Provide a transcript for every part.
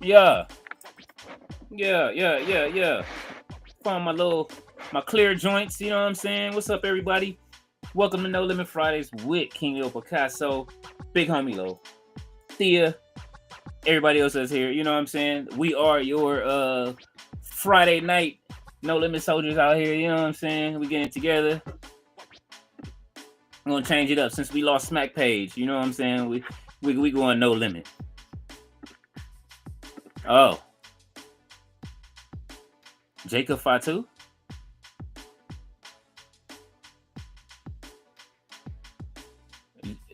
Yeah. Yeah. Found my clear joints. You know what I'm saying? What's up, everybody? Welcome to No Limit Fridays with KingLeoPicasso, Big Homie Lo, Thea, everybody else that's here. You know what I'm saying? We are your Friday night No Limit soldiers out here. You know what I'm saying? We getting together. I'm gonna change it up since we lost Smack Page. You know what I'm saying? We going No Limit. Oh. Jacob Fatu?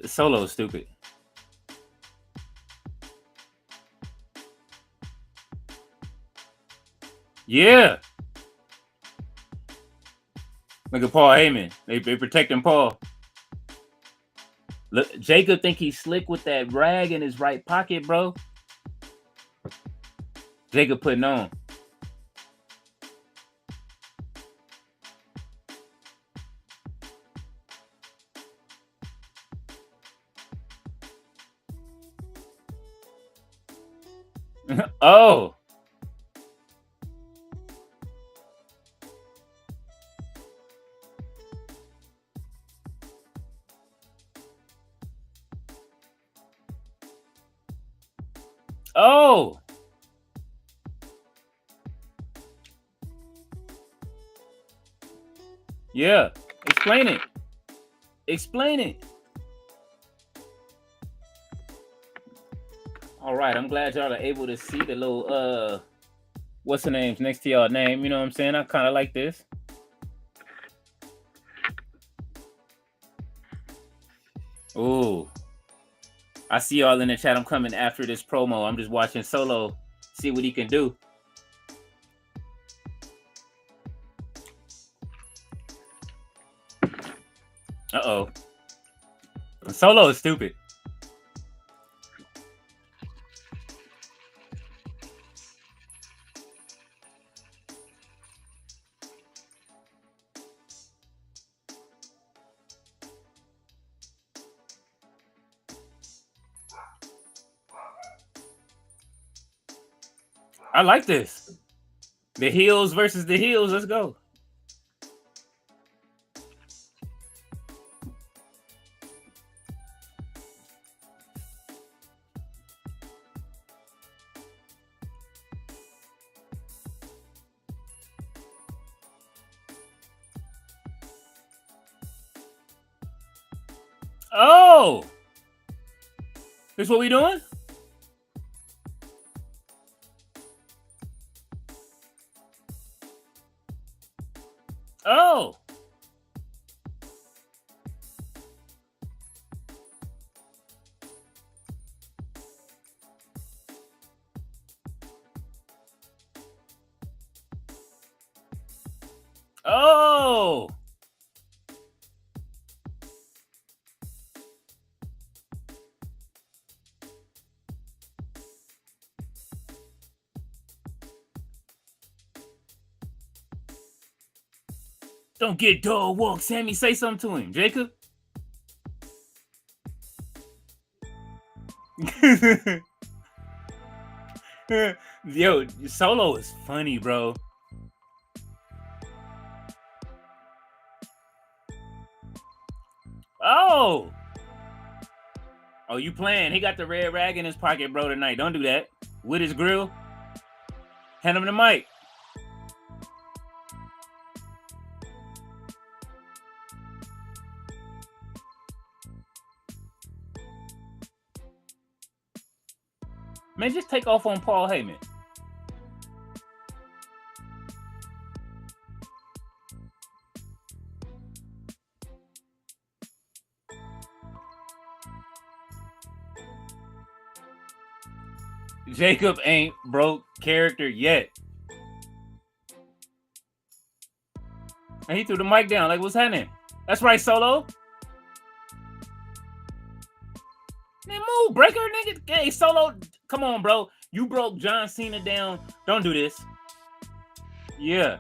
Solo is stupid. Yeah. Look at Paul Heyman. They protecting Paul. Look, Jacob think he's slick with that rag in his right pocket, bro. Jacob putting on. Oh. Oh. Yeah. Explain it. Explain it. All right. I'm glad y'all are able to see the little what's the names next to y'all name. You know what I'm saying? I kind of like this. Ooh. I see y'all in the chat. I'm coming after this promo. I'm just watching Solo, see what he can do. Uh-oh. Solo is stupid. I like this. The heels versus the heels. Let's go. Oh, this what we doing? Oh. Oh. Don't get dog walk. Sammy, say something to him. Jacob. Yo, Solo is funny, bro. Oh. Oh, you playing. He got the red rag in his pocket, bro, tonight. Don't do that. With his grill. Hand him the mic. Man, just take off on Paul Heyman. Jacob ain't broke character yet. And he threw the mic down. Like, what's happening? That's right, Solo. Man, move, breaker, nigga. Hey, Solo, come on, bro. You broke John Cena down. Don't do this. Yeah.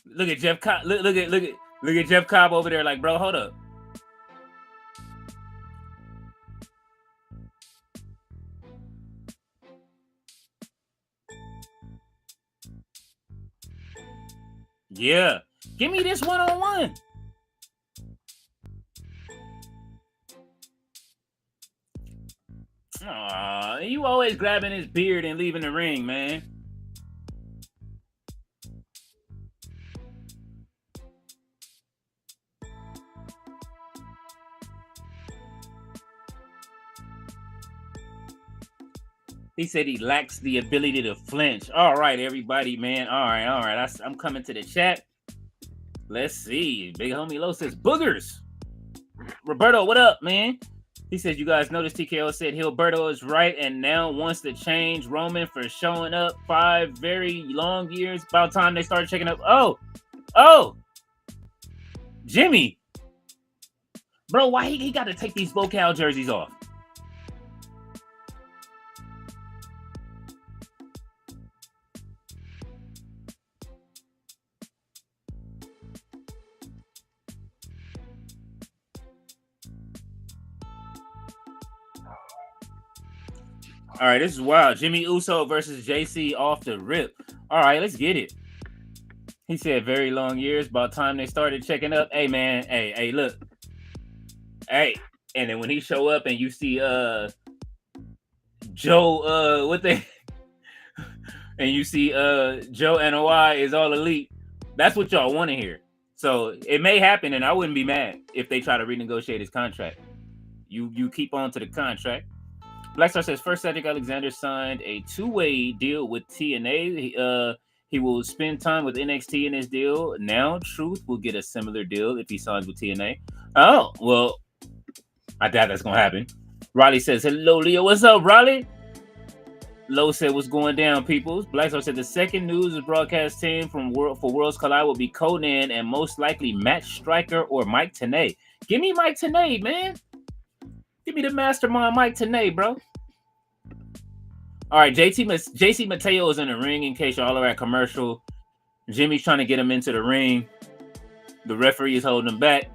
Look at Jeff Cobb. Look at Jeff Cobb over there. Like, bro, hold up. Yeah. Give me this one-on-one. Aw, you always grabbing his beard and leaving the ring, man. He said he lacks the ability to flinch. All right, everybody, man. All right. I'm coming to the chat. Let's see. Big homie Lo says, boogers. Roberto, what up, man? He says, you guys noticed TKO said Gilberto is right and now wants to change Roman for showing up 5 very long years. About time they started checking up. Oh, Jimmy. Bro, why he got to take these Vocal jerseys off? All right, this is wild. Jimmy Uso versus JC off the rip. All right, let's get it. He said very long years. About time they started checking up. Hey, man. Hey, look. Hey. And then when he show up and you see Joe, and you see Joe NOI is all elite, that's what y'all want to hear. So it may happen, and I wouldn't be mad if they try to renegotiate his contract. You keep on to the contract. Blackstar says first Cedric Alexander signed a 2-way deal with TNA. He will spend time with NXT in his deal. Now Truth will get a similar deal if he signs with TNA. Oh, well, I doubt that's going to happen. Riley says, hello, Leo. What's up, Riley? Lowe said, what's going down, peoples? Blackstar said the second news broadcast team for Worlds Collide will be Conan and most likely Matt Striker or Mike Tenay. Give me Mike Tenay, man. Give me the mastermind Mike Tenay, bro. All right, JC Mateo is in the ring in case y'all are at commercial. Jimmy's trying to get him into the ring. The referee is holding him back.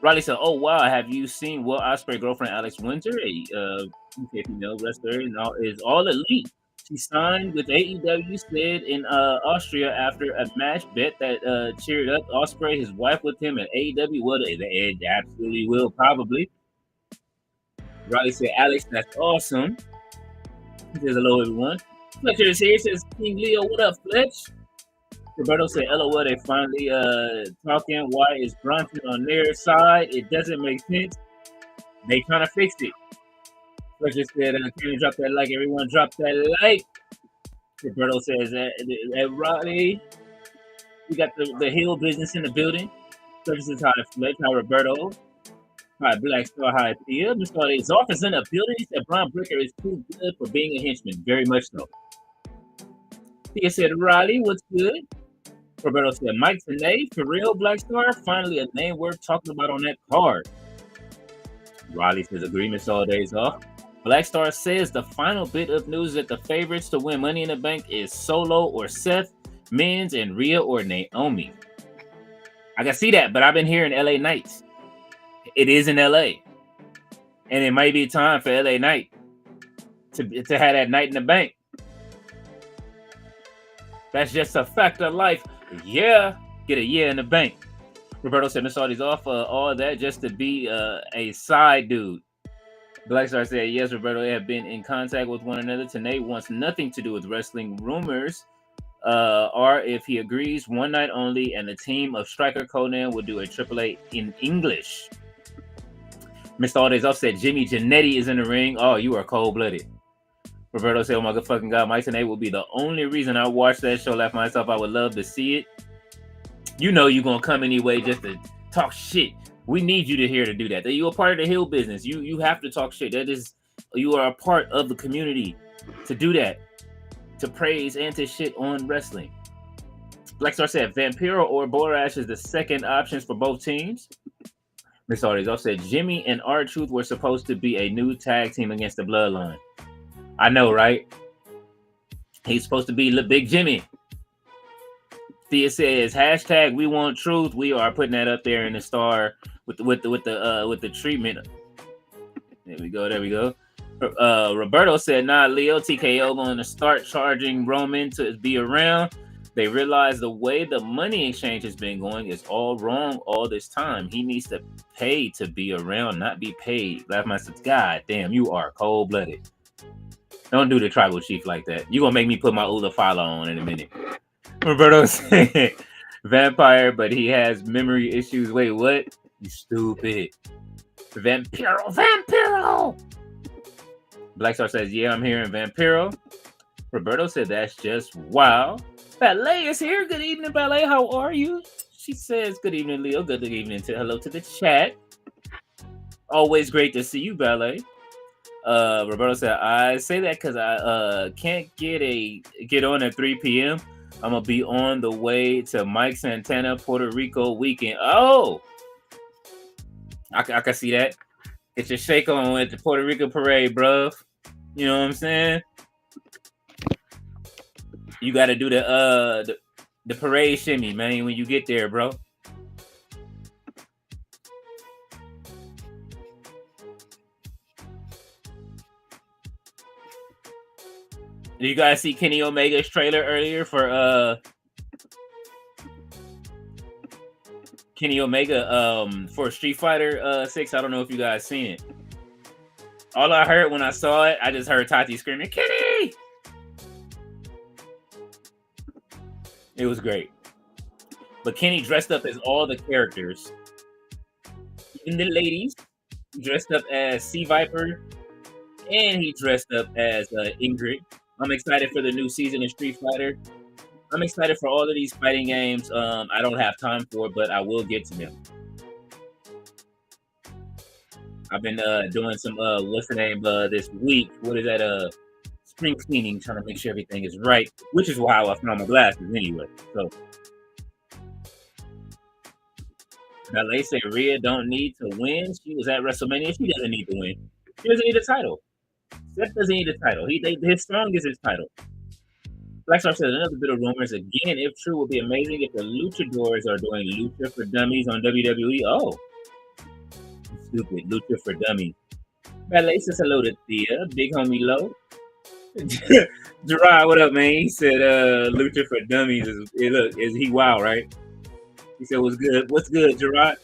Riley said, oh, wow, have you seen Will Ospreay girlfriend Alex Winter? A female wrestler is all elite. She signed with AEW, said in Austria after a match bet that cheered up Ospreay, his wife with him at AEW. Well, it absolutely will, probably. Riley said, Alex, that's awesome. He says, hello, everyone. Fletcher is here. He says, King Leo, what up, Fletch? Roberto said, LOL, they finally talking. Why is Bronson on their side? It doesn't make sense. They trying to fix it. Fletcher said, can you drop that like? Everyone drop that like. Roberto says, Rodney, we got the heel business in the building. Fletcher says, hi, Fletch. Hi, Roberto. Hi, Black Star. Hi, Thea. Mr. His office in the building. He said, Bron Breakker is too good for being a henchman. Very much so. Thea said, Riley, what's good? Roberto said, Mike Tenay, for real, Black Star? Finally, a name worth talking about on that card. Riley says, agreements all days off. Black Star says the final bit of news that the favorites to win Money in the Bank is Solo or Seth, Miz, and Rhea or Naomi. I can see that, but I've been hearing LA Knights. It is in LA. And it might be time for LA Knight to have that night in the bank. That's just a fact of life. Yeah. Get a year in the bank. Roberto said Miss Saudi's off all that just to be a side dude. Blackstar said, yes, Roberto, they have been in contact with one another. Tenay wants nothing to do with wrestling. Rumors are if he agrees, one night only, and the team of Striker Conan will do a AAA in English. Mr. All Days Off said, Jimmy Janetti is in the ring. Oh, you are cold-blooded. Roberto said, oh my good fucking God, Mike Tenay will be the only reason I watched that show. Laugh myself, I would love to see it. You know you're going to come anyway just to talk shit. We need you to here to do that. You're a part of the heel business. You have to talk shit. You are a part of the community to do that. To praise and to shit on wrestling. Blackstar said, Vampiro or Borash is the second options for both teams. Miss Arties said, Jimmy and R-Truth were supposed to be a new tag team against the Bloodline. I know, right? He's supposed to be the Big Jimmy. Thea says, hashtag we want truth. We are putting that up there in the star with the treatment. There we go. Roberto said, nah, Leo, TKO going to start charging Roman to be around. They realize the way the money exchange has been going is all wrong all this time. He needs to pay to be around, not be paid. Black man says, God damn, you are cold-blooded. Don't do the tribal chief like that. You're going to make me put my Ula follow on in a minute. Roberto said, vampire, but he has memory issues. Wait, what? You stupid. Vampiro! Blackstar says, yeah, I'm here in Vampiro. Roberto said, that's just wow. Ballet is here. Good evening, Ballet. How are you? She says, good evening, Leo. Good evening. Hello to the chat. Always great to see you, Ballet. Roberto said, I say that because I can't get on at 3 p.m. I'm going to be on the way to Mike Santana, Puerto Rico weekend. Oh! I can see that. Get your shake on at the Puerto Rico parade, bruv. You know what I'm saying? You got to do the parade shimmy, man, when you get there, bro. Did you guys see Kenny Omega's trailer earlier for Kenny Omega for Street Fighter 6? I don't know if you guys seen it. All I heard when I saw it, I just heard Tati screaming, Kenny! It was great. But Kenny dressed up as all the characters. Even the ladies dressed up as Sea Viper, and he dressed up as Ingrid. I'm excited for the new season of Street Fighter. I'm excited for all of these fighting games. I don't have time for it, but I will get to them. I've been doing some what's the name this week? What is that? Spring cleaning, trying to make sure everything is right, which is why I found my glasses anyway. So, Ballet said Rhea don't need to win. She was at WrestleMania. She doesn't need to win. She doesn't need a title. Seth doesn't need a title. His song is his title. Blackstar said another bit of rumors again. If true, would be amazing if the Luchadors are doing Lucha for Dummies on WWE. Oh, stupid Lucha for Dummies. Ballet says hello to Thea, big homie low. Gerard, what up, man? He said Lucha for Dummies is he wow, right? He said what's good? What's good, Gerard?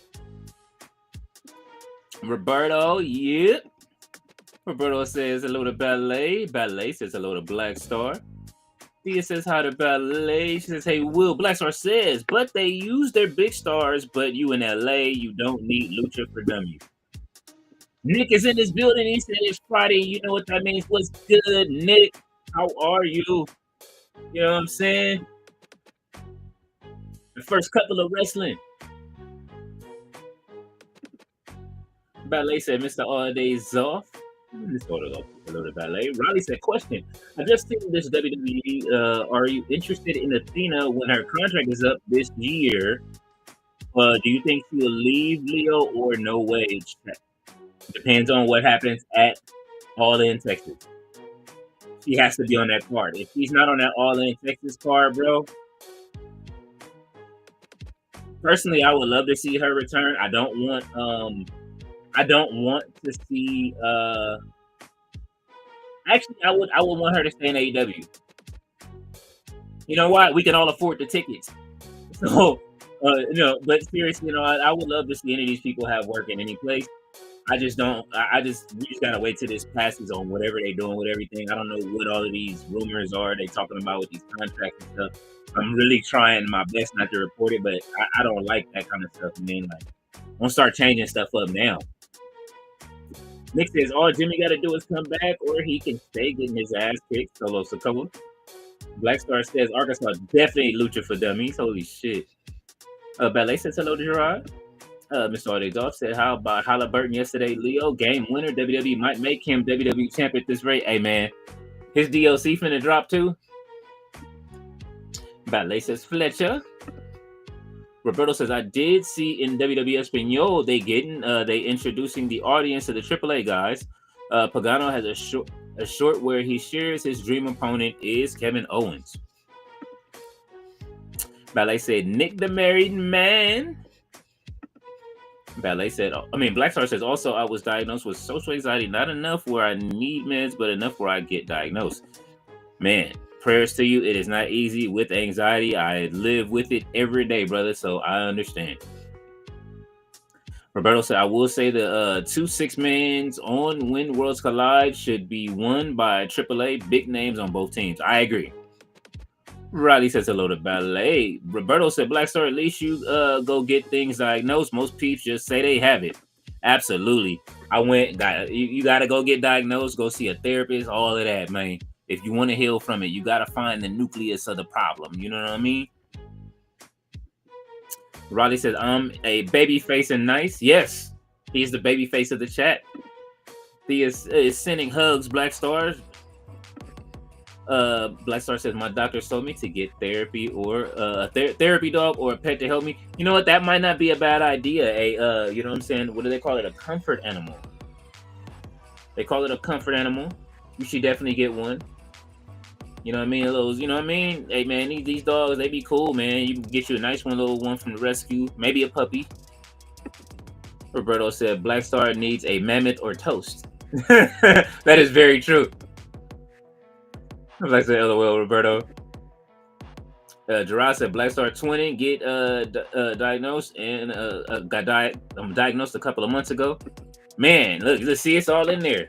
Roberto, yep. Roberto says hello to Ballet. Ballet says hello to Blackstar. Thea says hi to Ballet. She says, hey, Will. Blackstar says, but they use their big stars, but you in LA, you don't need Lucha for Dummies. Nick is in this building. He said it's Friday. You know what that means. What's good, Nick? How are you? You know what I'm saying? The first couple of wrestling. Ballet said, Mr. All Days Off. Let's go to the Ballet. Riley said, question. I just seen this WWE. Are you interested in Athena when her contract is up this year? Do you think she will leave Leo or no wage? Depends on what happens at All In Texas. She has to be on that card. If she's not on that All In Texas card, bro. Personally, I would love to see her return. I don't want to see actually I would want her to stay in AEW. You know what? We can all afford the tickets. So but seriously, I would love to see any of these people have work in any place. We just gotta wait till this passes on whatever they're doing with everything. I don't know what all of these rumors are they talking about with these contracts and stuff. I'm really trying my best not to report it, but I don't like that kind of stuff, man. Like, don't start changing stuff up now. Nick says all Jimmy got to do is come back, or he can stay getting his ass kicked. Solo Sokoa. Blackstar says Arkansas definitely Lucha for Dummies. Holy shit. Ballet says hello to Gerard. Mr. Adolf said, how about Halliburton yesterday? Leo, game winner. WWE might make him WWE champ at this rate. Hey, man, his DLC finna drop too. Ballet says Fletcher. Roberto says, I did see in WWE Espanol they introducing the audience to the AAA guys. Pagano has a short where he shares his dream opponent is Kevin Owens. Ballet said, Nick the married man. Blackstar says, also, I was diagnosed with social anxiety, not enough where I need meds, but enough where I get diagnosed. Man, Prayers to you. It is not easy with anxiety. I live with it every day, brother. So I understand. Roberto said, I will say the 2 6-mans on When Worlds Collide should be won by AAA, big names on both teams. I agree. Riley says hello to Ballet. Roberto said, Black Star, at least you go get things diagnosed. Most peeps just say they have it. Absolutely. You got to go get diagnosed, go see a therapist, all of that, man. If you want to heal from it, you got to find the nucleus of the problem. You know what I mean? Riley says, I'm a baby face and nice. Yes, he's the baby face of the chat. He is sending hugs, Black Stars. Black Star says, my doctor told me to get therapy or a therapy dog or a pet to help me. You know what? That might not be a bad idea. You know what I'm saying? What do they call it? A comfort animal. They call it a comfort animal. You should definitely get one. You know what I mean? Those, you know what I mean? Hey man, these dogs, they be cool, man. You can get you a nice one, little one from the rescue, maybe a puppy. Roberto said, Black Star needs a mammoth or toast. That is very true. Like I said, LOL, Roberto. Gerard said, Black Star 20 get diagnosed and got diagnosed a couple of months ago. Man, look, let's see, it's all in there.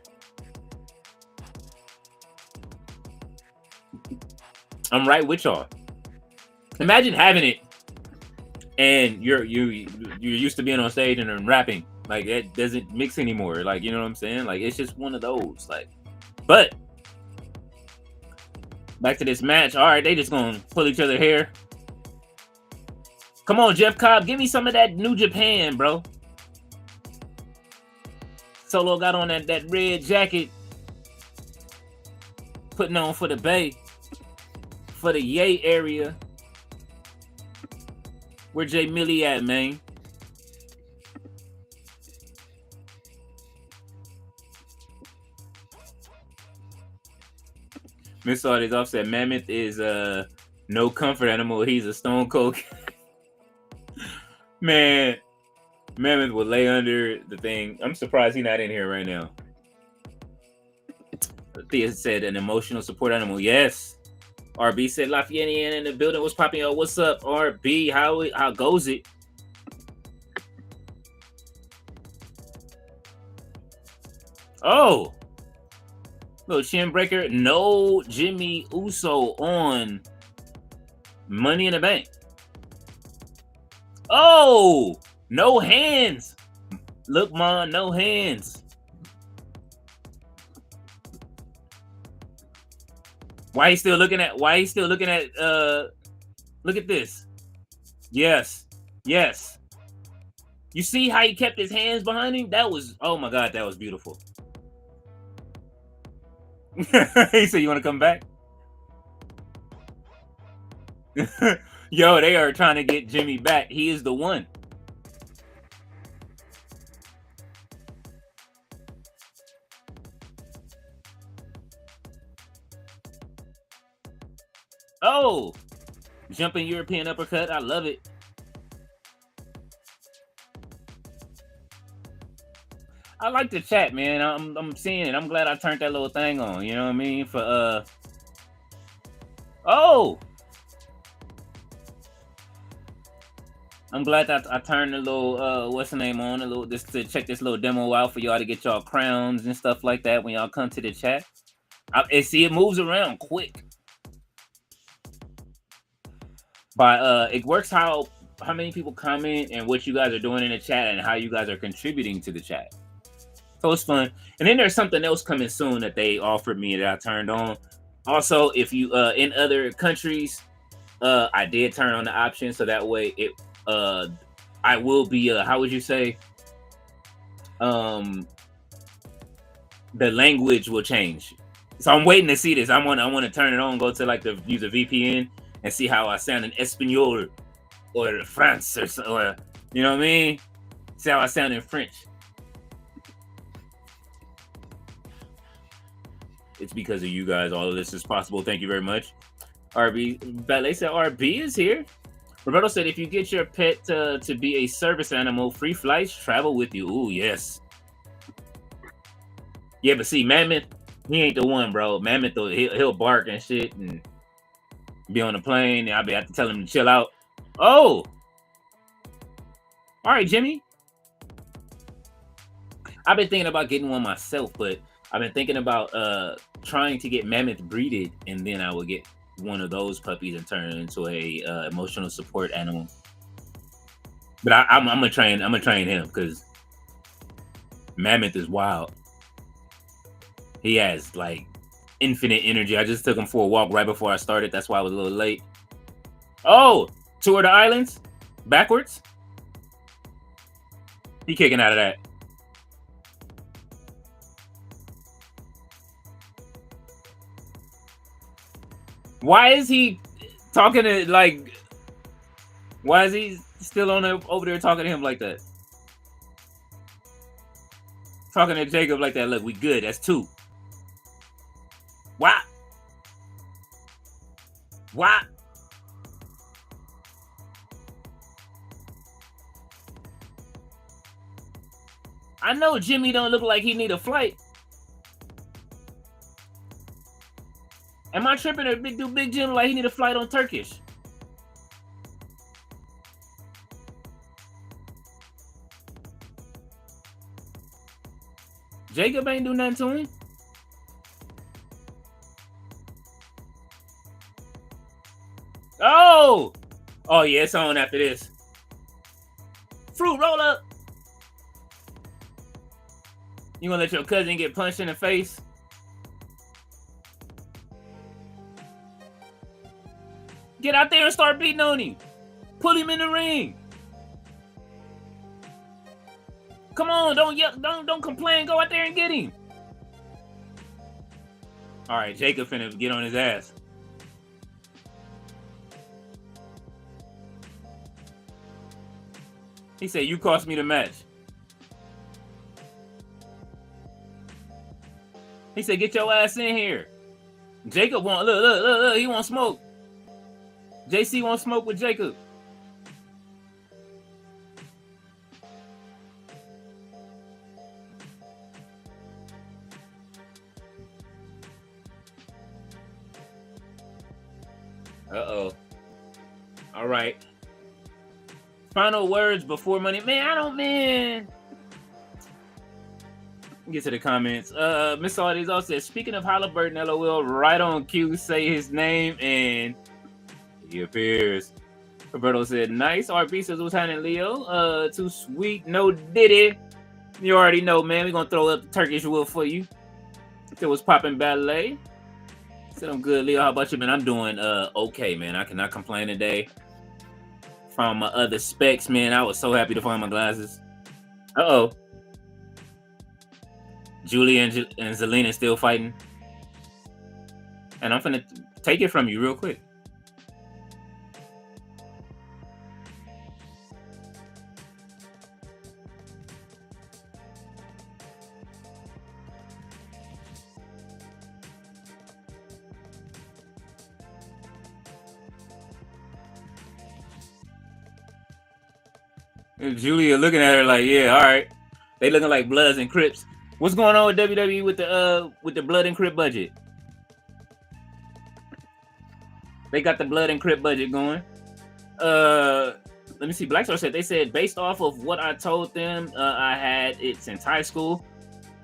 I'm right with y'all. Imagine having it, and you're used to being on stage and then rapping. Like, it doesn't mix anymore. Like, you know what I'm saying? Like, it's just one of those. Like, but back to this match. All right, they just gonna pull each other hair. Come on, Jeff Cobb, give me some of that New Japan, bro. Solo got on that red jacket, putting on for the Bay, for the Yay area. Where Jay Millie at, man? Miss Audis offset. Mammoth is no comfort animal. He's a stone cold. Man, Mammoth will lay under the thing. I'm surprised he's not in here right now. Thea said an emotional support animal. Yes. RB said Lafayette in the building. What's popping up? What's up, RB? How goes it? Oh, little chin breaker. No Jimmy Uso on Money in the Bank. Oh, no hands. Look, man, no hands. Why he still looking at? Look at this. Yes. You see how he kept his hands behind him? That was, oh my God, that was beautiful. He said, you want to come back? Yo, they are trying to get Jimmy back. He is the one. Oh, jumping European uppercut. I love it. I like the chat, man. I'm seeing it. I'm glad I turned that little thing on. You know what I mean? For oh, I'm glad that I turned the little what's the name on, a little, just to check this little demo out for y'all to get y'all crowns and stuff like that when y'all come to the chat. And see, it moves around quick. But it works how many people comment and what you guys are doing in the chat and how you guys are contributing to the chat. So it's fun. And then there's something else coming soon that they offered me that I turned on. Also, if you in other countries, I did turn on the option so that way it I will be how would you say the language will change. So I'm waiting to see this. I want to turn it on, go to like use a VPN and see how I sound in Espanol or France or you know what I mean? See how I sound in French. It's because of you guys. All of this is possible. Thank you very much. RB Ballet said RB is here. Roberto said if you get your pet to be a service animal, free flights, travel with you. Ooh, yes. Yeah, but see, Mammoth, he ain't the one, bro. Mammoth, he'll bark and shit, and be on the plane, and I'll be have to tell him to chill out. Oh, all right, Jimmy. I've been thinking about getting one myself, but I've been thinking about trying to get mammoth breeded, and then I will get one of those puppies and turn it into a emotional support animal. But I'm gonna train him because mammoth is wild. He has like infinite energy. I just took him for a walk right before I started. That's why I was a little late. Oh, tour the islands backwards. He kicking out of that. Why is he talking to like? Why is he still over there talking to him like that? Talking to Jacob like that. Look, we good. That's 2. What? What? I know Jimmy don't look like he need a flight. Am I tripping or Big Jim like he need a flight on Turkish? Jacob ain't do nothing to him. Oh! Oh yeah, it's on after this. Fruit roll up. You gonna let your cousin get punched in the face? Get out there and start beating on him. Put him in the ring. Come on, don't complain. Go out there and get him. All right, Jacob finna get on his ass. He said, "You cost me the match." He said, "Get your ass in here." Jacob want look. He want smoke. JC won't smoke with Jacob. Uh-oh. All right. Final words before money. Man. Get to the comments. Miss Audis also says, speaking of Halliburton, LOL, right on cue, say his name and he appears. Roberto said, nice. RB says, what's happening, Leo? Too sweet, no diddy. You already know, man. We're gonna throw up the Turkish wolf for you. It was popping ballet. Said I'm good, Leo. How about you, man? I'm doing okay, man. I cannot complain today. From my other specs, man. I was so happy to find my glasses. Uh-oh. Giulia and Zelina still fighting. And I'm finna take it from you real quick. And Giulia looking at her like, yeah, all right. They looking like Bloods and Crips. What's going on with WWE with the Blood and Crip budget? They got the Blood and Crip budget going. Let me see. Blackstar said they said based off of what I told them, I had it since high school.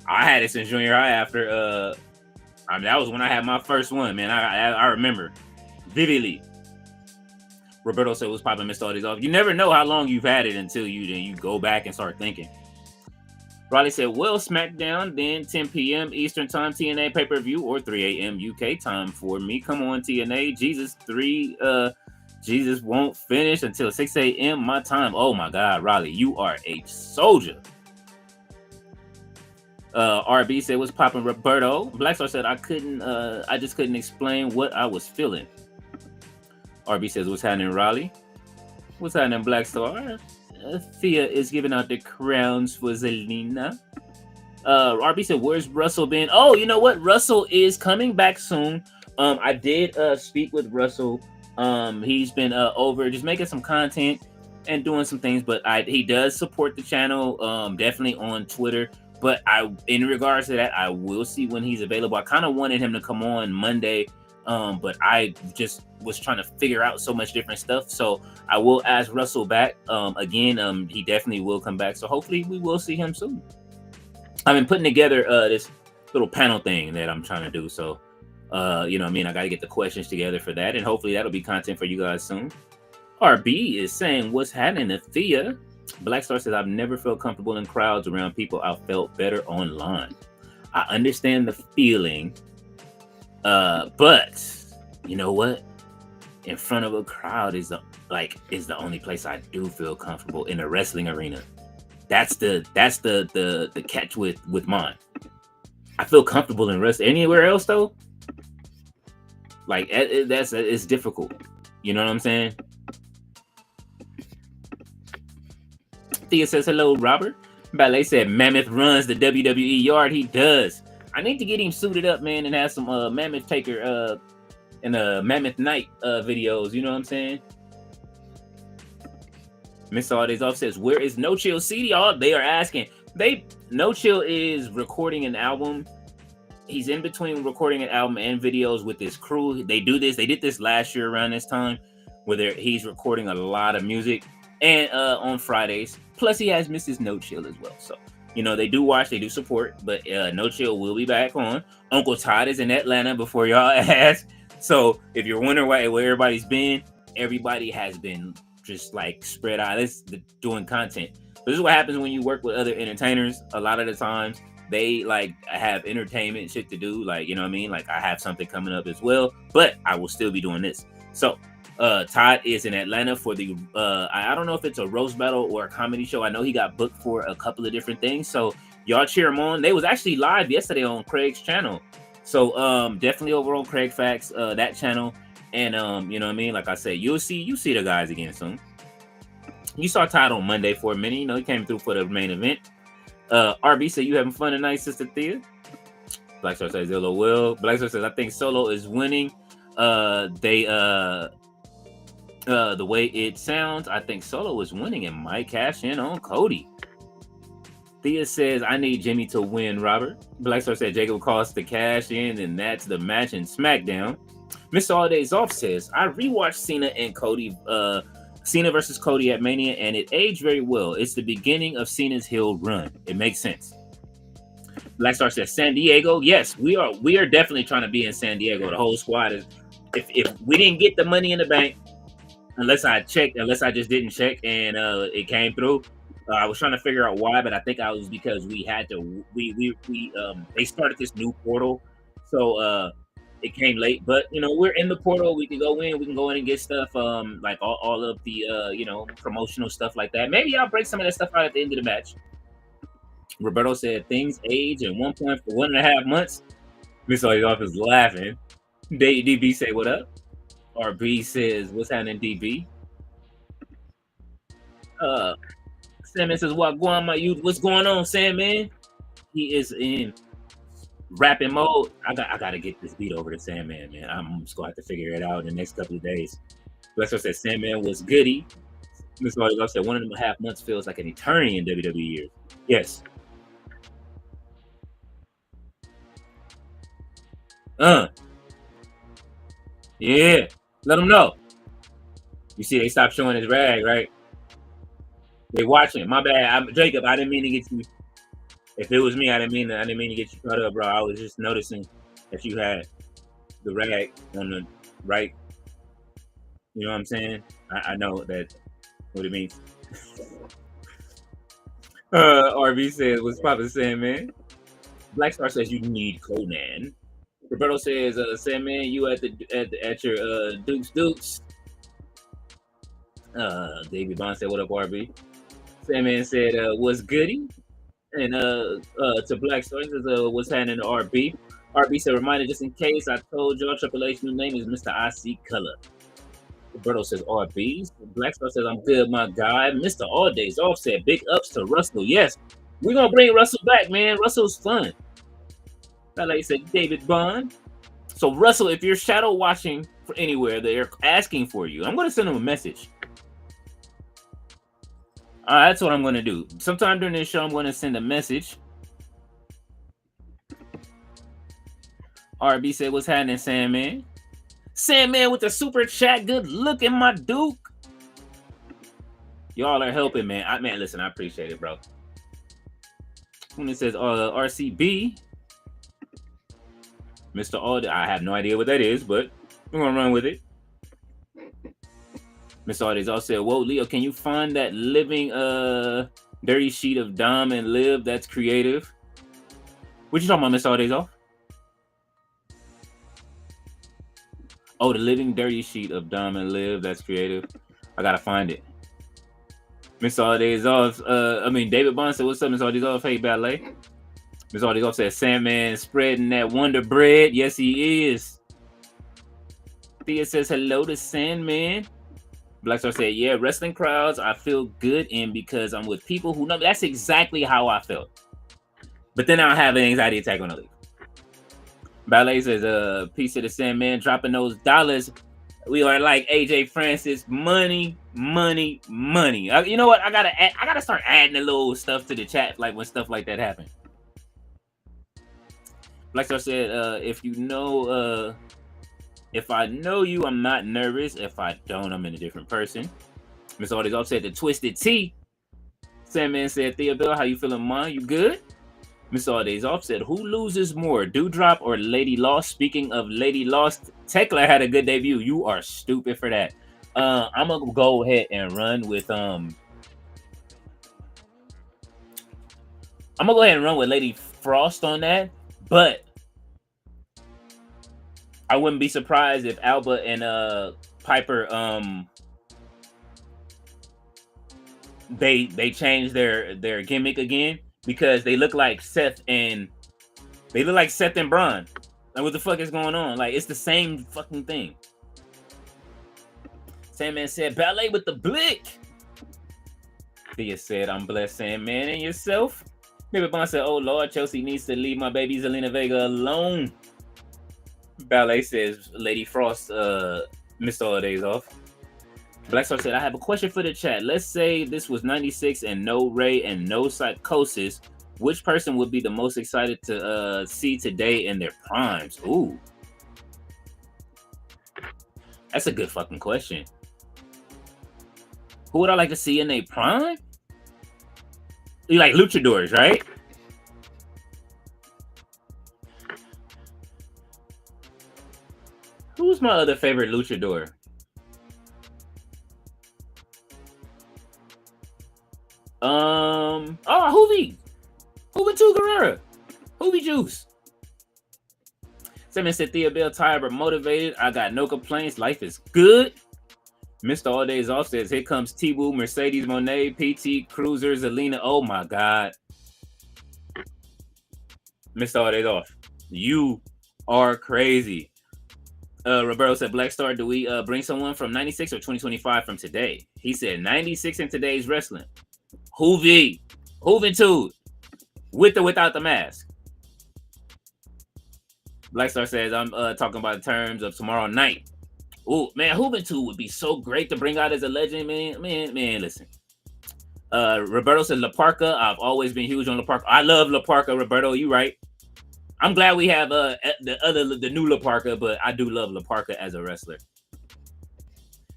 I had it since junior high. After I mean, that was when I had my first one, man. I remember vividly. Roberto said was popping Mr. Audis off. You never know how long you've had it until you go back and start thinking. Raleigh said, well, SmackDown, then 10 p.m. Eastern Time, TNA pay-per-view, or 3 a.m. UK time for me. Come on, TNA. Jesus won't finish until 6 a.m. my time. Oh, my God, Raleigh, you are a soldier. RB said, what's popping, Roberto? Blackstar said, I just couldn't explain what I was feeling. RB says, what's happening, Raleigh? What's happening, Blackstar? Thea is giving out the crowns for Zelina. RB said, where's Russell been? Oh, you know what? Russell is coming back soon. I did speak with Russell. He's been over just making some content and doing some things, but he does support the channel, definitely on Twitter. But in regards to that, I will see when he's available. I kind of wanted him to come on Monday But I just was trying to figure out so much different stuff. So I will ask Russell back again. He definitely will come back. So hopefully we will see him soon. I've been putting together this little panel thing that I'm trying to do. So, you know what I mean? I got to get the questions together for that. And hopefully that'll be content for you guys soon. RB is saying, what's happening, Thea? Black Star says, I've never felt comfortable in crowds around people. I felt better online. I understand the feeling. But you know what? In front of a crowd is the only place I do feel comfortable in a wrestling arena. That's the catch with mine. I feel comfortable in wrestling. Anywhere else though, like it's difficult. You know what I'm saying? Thea says hello, Robert. Ballet said Mammoth runs the WWE yard. He does. I need to get him suited up, man, and have some Mammoth Taker and Mammoth Night videos. You know what I'm saying? Miss All Days Off says, where is No Chill CD? They are asking. No Chill is recording an album. He's in between recording an album and videos with his crew. They do this. They did this last year around this time, where he's recording a lot of music and on Fridays. Plus, he has Mrs. No Chill as well. So, you know, they do watch, they do support, but No Chill will be back on. Uncle Todd is in Atlanta before y'all ask. So if you're wondering where everybody's been, everybody has been just like spread out. It's doing content. This is what happens when you work with other entertainers. A lot of the times they like have entertainment shit to do. Like, you know what I mean? Like I have something coming up as well, but I will still be doing this. So Todd is in Atlanta for the I don't know if it's a roast battle or a comedy show. I know he got booked for a couple of different things, so y'all cheer him on. They was actually live yesterday on Craig's channel, so definitely over on Craig Facts that channel. And you know what I mean, like I said, you'll see the guys again soon. You saw Todd on Monday for a minute. You know, he came through for the main event. RB said, you having fun tonight, Sister Thea? Black Star says, hello, Will. Black Star says, I think Solo is winning. The way it sounds, I think Solo is winning and might cash in on Cody. Thea says, I need Jimmy to win, Robert. Black Star said Jacob costs to cash in, and that's the match in SmackDown. Mr. All Days Off says, I rewatched Cena and Cody, Cena versus Cody at Mania, and it aged very well. It's the beginning of Cena's heel run. It makes sense. Black Star says, San Diego. Yes, we are definitely trying to be in San Diego. The whole squad is. If we didn't get the Money in the Bank, unless I just didn't check and it came through. I was trying to figure out why, but I think I was because we had to. They started this new portal, so it came late. But you know, we're in the portal. We can go in. We can go in and get stuff. Like all of the you know, promotional stuff like that. Maybe I'll break some of that stuff out at the end of the match. Roberto said things age at one point for 1.5 months. Miss All Off is laughing. DB say what up? RB says, what's happening, DB? Sandman says, what going on, my youth? What's going on, Sandman? He is in rapping mode. I gotta get this beat over to Sandman, man. I'm just gonna have to figure it out in the next couple of days. Lester said Sandman was goody. Miss Love said 1.5 months feels like an eternity in WWE years. Yes. Yeah. Let them know. You see, they stopped showing his rag, right? They watching. My bad. I'm Jacob. I didn't mean to get you. If it was me, I didn't mean to get you caught up, bro. I was just noticing that you had the rag on the right. You know what I'm saying? I know that what it means. RV says, "What's Papa saying, man?" Black Star says you need Conan. Roberto says, "Sandman, you at your Dukes." David Bond said, "What up, RB?" Sandman said, "What's goody?" And to Black Star says, "What's happening to RB?" RB said, "Reminder, just in case I told y'all, Triple H's new name is Mr. IC Color." Roberto says, "RB." Black Star says, "I'm good, my guy." Mr. All Days Off said, "Big ups to Russell." Yes, we're gonna bring Russell back, man. Russell's fun. Like I said, David Bond. So Russell, if you're shadow watching for anywhere, they're asking for you. I'm gonna send them a message. That's what I'm gonna do. Sometime during this show, I'm gonna send a message. RB said, "What's happening, Sandman?" Sandman with the super chat. Good looking, my Duke. Y'all are helping, man. Man, listen, I appreciate it, bro. When it says RCB, Mr. Aldi, I have no idea what that is, but we're gonna run with it. Mr. Aldi's also said, "Whoa, Leo, can you find that living dirty sheet of Dom and Liv? That's creative." What you talking about, Mr. Aldi's off? Oh, the living dirty sheet of Dom and Liv. That's creative. I gotta find it. Miss All Days Off. David Bond said, "What's up, Miss All Days Off?" Hey, Ballet. Miss All Days Off said, "Sandman spreading that Wonder Bread." Yes, he is. Thea says, "Hello to Sandman." Blackstar said, "Yeah, wrestling crowds I feel good in because I'm with people who know." That's exactly how I felt. But then I don't have an anxiety attack when I leave. Ballet says, "Peace to the Sandman, dropping those dollars. We are like AJ Francis, money, money, money." You know what? I gotta start adding a little stuff to the chat, like when stuff like that happens. Blackstar said, if I know you, I'm not nervous. If I don't, I'm in a different person." Miss Aldi's off said, "The Twisted Tea." Sandman said, "Thea Bell, how you feeling, man? You good?" Miss Aldi's off said, "Who loses more, Dewdrop or Lady Lost?" Speaking of Lady Lost, Tekla had a good debut. You are stupid for that. I'm gonna go ahead and run with Lady Frost on that, but I wouldn't be surprised if Alba and Piper they change their gimmick again, because they look like Seth and Braun. Like, what the fuck is going on? Like, it's the same fucking thing. Sandman said, "Ballet with the blick." Thea said, "I'm blessed, Sandman, and yourself?" Baby Bond said, "Oh Lord, Chelsea needs to leave my baby Zelina Vega alone." Ballet says, "Lady Frost missed all the days off." Blackstar said, "I have a question for the chat. Let's say this was 96 and no Ray and no Psychosis. Which person would be the most excited to see today in their primes?" Ooh. That's a good fucking question. Who would I like to see in their prime? You like luchadors, right? Who's my other favorite luchador? Juventud Guerrera. Hoovy Juice. Seven said, "Thea Bell, tired but motivated. I got no complaints. Life is good." Mr. All Days Off says, "Here comes T-Woo, Mercedes Monet, PT, Cruiser, Zelina." Oh my God. Mr. All Days Off, you are crazy. Roberto said, "Blackstar, do we bring someone from 96 or 2025 from today?" He said 96 in today's wrestling. Juventud, with or without the mask. Blackstar says, "I'm talking about in terms of tomorrow night." Oh man, Juventud would be so great to bring out as a legend, man. Listen. Roberto said, "La Parka. I've always been huge on La Parka." I love La Parka, Roberto. You right. I'm glad we have the new La Parka, but I do love La Parka as a wrestler.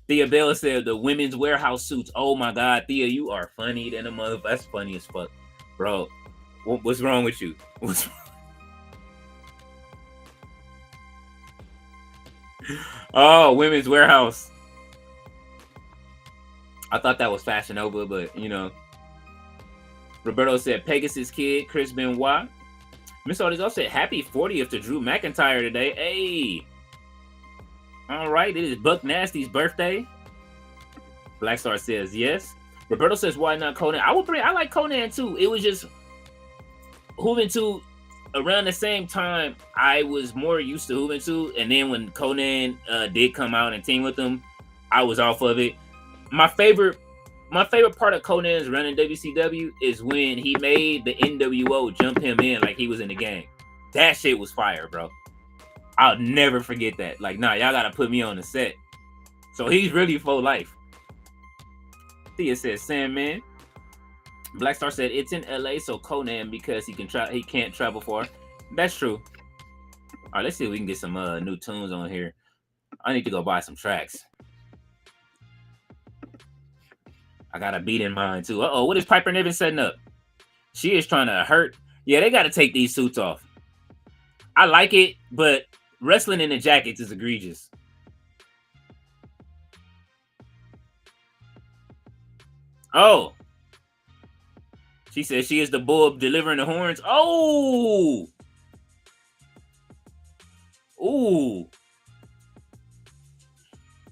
Thea Bell said, "The women's warehouse suits." Oh my God, Thea, you are funny than a mother. That's funny as fuck, bro. What's wrong with you? What's wrong? Oh, women's warehouse. I thought that was Fashion Nova, but you know. Roberto said, "Pegasus Kid, Chris Benoit." Miss Aldis also said, "Happy 40th to Drew McIntyre today." Hey. All right, it is Buck Nasty's birthday. Blackstar says yes. Roberto says, "Why not Conan?" I like Conan too. It was just Juventud around the same time. I was more used to Juventud, and then when Conan did come out and team with them, I was off of it. My favorite part of Conan's run in WCW is when he made the NWO jump him in like he was in the game. That shit was fire, bro. I'll never forget that. Like, nah, y'all gotta put me on the set. So he's really full life. Thea says, "Sandman." Blackstar said, "It's in LA, so Conan, because he can't travel far." That's true. All right, let's see if we can get some new tunes on here. I need to go buy some tracks. I got a beat in mind too. Uh-oh, what is Piper Niven setting up? She is trying to hurt. Yeah, they got to take these suits off. I like it, but wrestling in the jackets is egregious. Oh. She says she is the bull delivering the horns. Oh. Ooh.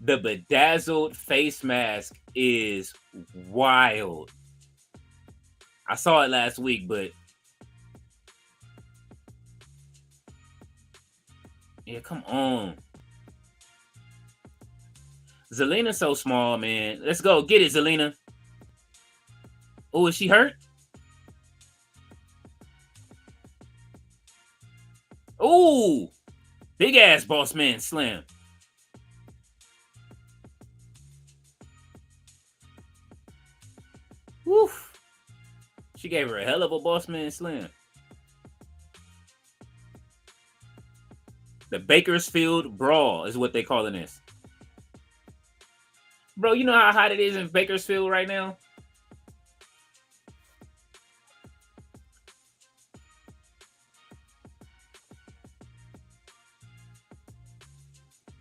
The bedazzled face mask is wild. I saw it last week, but yeah, come on. Zelina's so small, man. Let's go. Get it, Zelina. Oh, is she hurt? Ooh. Big ass boss man slam. Woof. She gave her a hell of a boss man slam. The Bakersfield Brawl is what they calling this. Bro, you know how hot it is in Bakersfield right now?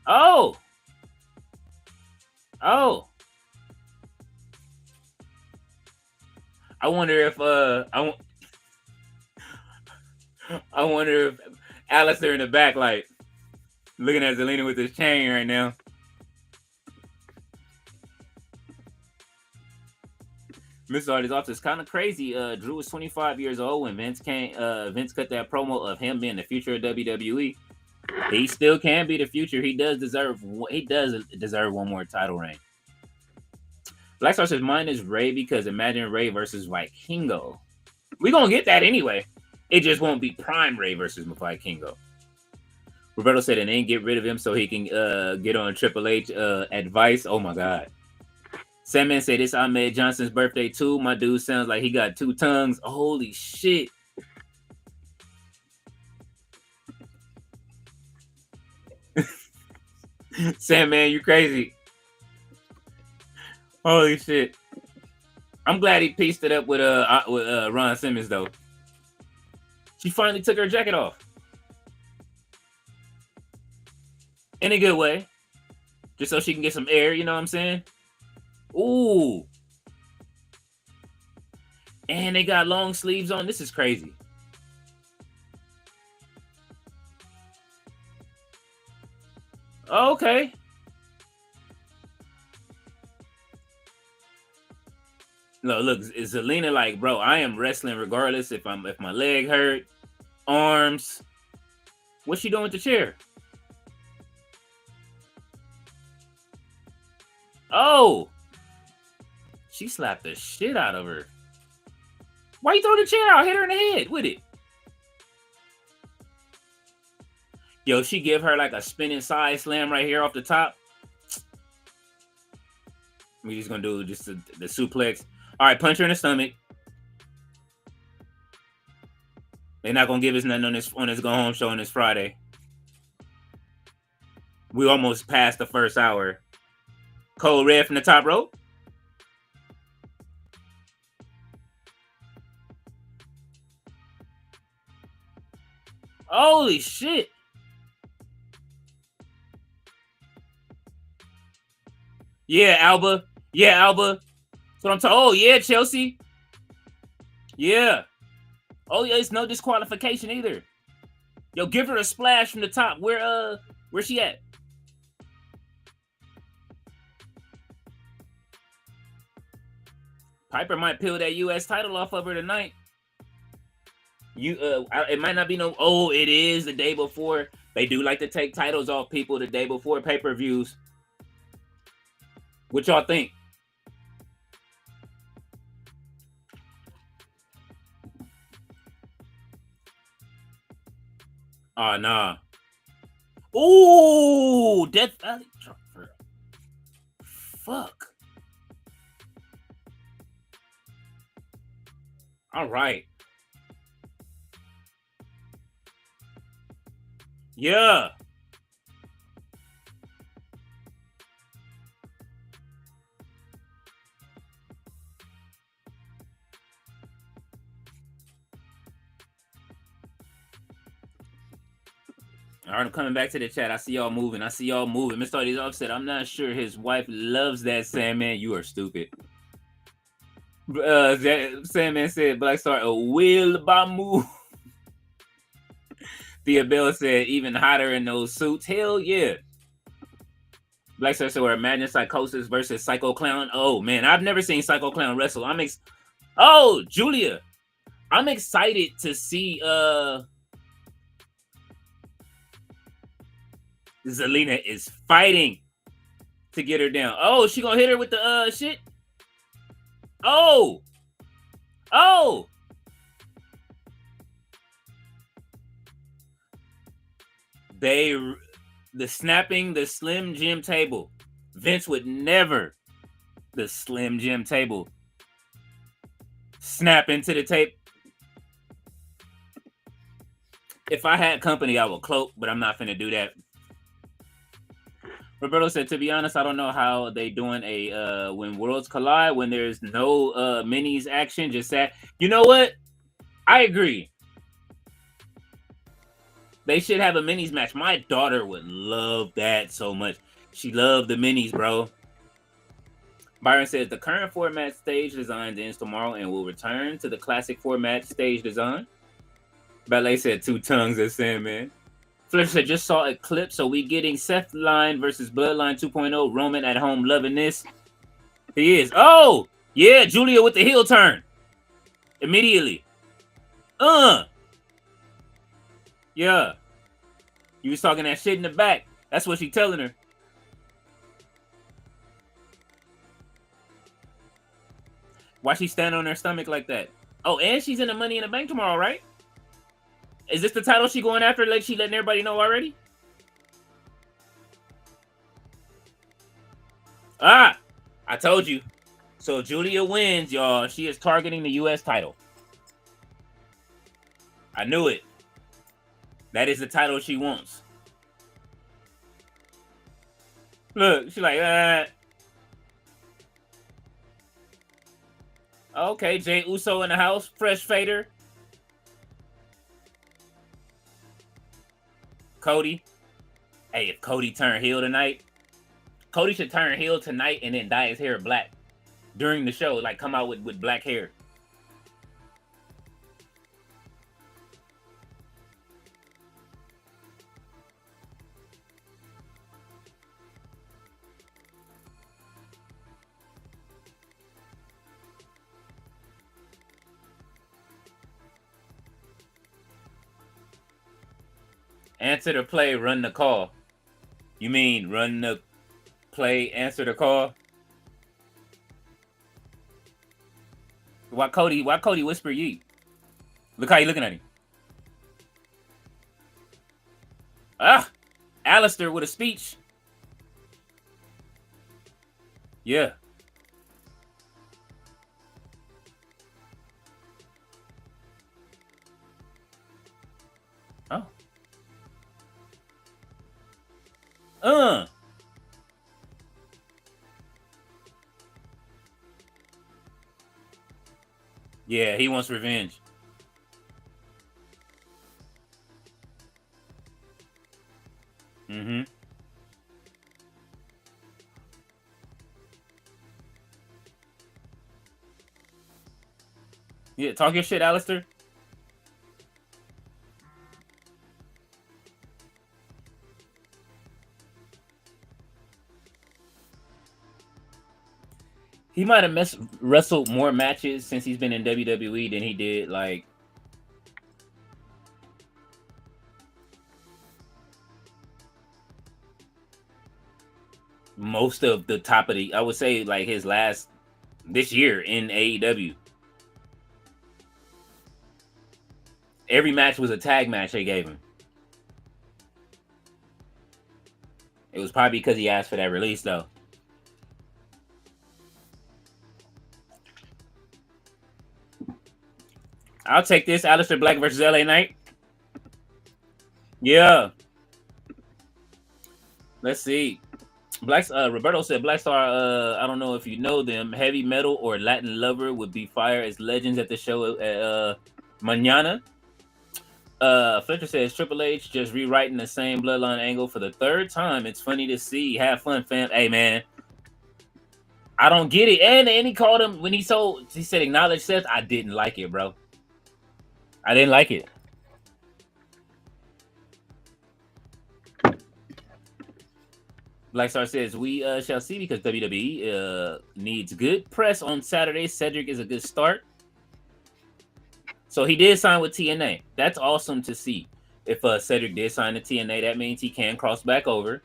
Oh. Oh. I wonder if I wonder if Aleister in the back, like looking at Zelina with his chain right now. Mr. Artist Office is kind of crazy. Drew was 25 years old when Vince cut that promo of him being the future of WWE. He still can be the future. He does deserve one more title reign. Black Star says mine is Ray because imagine Ray versus Vikingo. We're gonna get that anyway. It just won't be Prime Ray versus Vikingo. Roberto said, and then get rid of him so he can get on Triple H advice. Oh my god. Sandman said it's Ahmed Johnson's birthday too. My dude sounds like he got 2 tongues. Holy shit. Sandman, you crazy. Holy shit. I'm glad he pieced it up with Ron Simmons though. She finally took her jacket off. In a good way. Just so she can get some air, you know what I'm saying? Ooh. And they got long sleeves on. This is crazy. Okay. No, look, is Zelina like, bro, I am wrestling regardless if my leg hurt, arms. What's she doing with the chair? Oh. She slapped the shit out of her. Why you throw the chair out? Hit her in the head with it. Yo, she give her like a spinning side slam right here off the top. We're just gonna do just the suplex. All right, punch her in the stomach. They're not gonna give us nothing on this go home show on this Friday. We almost passed the first hour. Cold red from the top rope. Holy shit. Yeah, Alba. Yeah, Alba. That's what I'm talking. Oh, yeah, Chelsea. Yeah. Oh, yeah, it's no disqualification either. Yo, give her a splash from the top. Where's she at? Piper might peel that U.S. title off of her tonight. It might not be no. Oh, it is the day before. They do like to take titles off people the day before pay-per-views. What y'all think? Nah. Ooh, Death Valley Trucker. Fuck. All right. Yeah. All right, I'm coming back to the chat. I see y'all moving. Mr. Artie's upset. I'm not sure his wife loves that Sandman. You are stupid. Sandman said Black Star a will Bamu. Thea Bell said even hotter in those suits. Hell yeah. Black Star said, imagine Psychosis versus Psycho Clown. Oh man, I've never seen Psycho Clown wrestle. Oh, Giulia. I'm excited to see Zelina is fighting to get her down. Oh, she gonna hit her with the shit? Oh. The snapping the Slim Jim table. Vince would never, the Slim Jim table, snap into the tape. If I had company, I would cloak, but I'm not finna do that. Roberto said, to be honest, I don't know how they doing a when worlds collide, when there's no minis action, just that. You know what? I agree. They should have a minis match. My daughter would love that so much. She loved the minis, bro. Byron says the current format stage design ends tomorrow and will return to the classic format stage design. Ballet said 2 tongues at Sandman. Fletcher said just saw a clip, so we getting Seth Line versus Bloodline 2.0. Roman at home loving this. He is. Oh, yeah, Giulia with the heel turn. Immediately. Yeah. You was talking that shit in the back. That's what she telling her. Why she stand on her stomach like that? Oh, and she's in the Money in the Bank tomorrow, right? Is this the title she going after? Like she letting everybody know already? Ah, I told you. So Giulia wins, y'all. She is targeting the U.S. title. I knew it. That is the title she wants. Look, she's like, Okay, Jay Uso in the house. Fresh fader. Cody. Hey, if Cody turned heel tonight, Cody should turn heel tonight and then dye his hair black during the show. Like, come out with black hair. Answer the play, run the call. You mean run the play, answer the call? Why Cody whisper yeet? Look how you looking at him. Ah! Aleister with a speech. Yeah. Oh. Yeah, he wants revenge. Mm-hmm. Yeah, talk your shit, Aleister. He might have wrestled more matches since he's been in WWE than he did, like, most of the top of the, I would say, like, his last, this year in AEW. Every match was a tag match they gave him. It was probably because he asked for that release, though. I'll take this. Aleister Black versus LA Knight. Yeah. Let's see. Roberto said Black Star, I don't know if you know them. Heavy Metal or Latin Lover would be fire as legends at the show at Mañana. Fletcher says Triple H just rewriting the same bloodline angle for the third time. It's funny to see. Have fun, fam. Hey man, I don't get it. And he called him when he said acknowledge Seth. I didn't like it, bro. I didn't like it. Black Star says we shall see because WWE needs good press on Saturday. Cedric is a good start. So he did sign with TNA. That's awesome to see. If Cedric did sign to TNA, that means he can cross back over.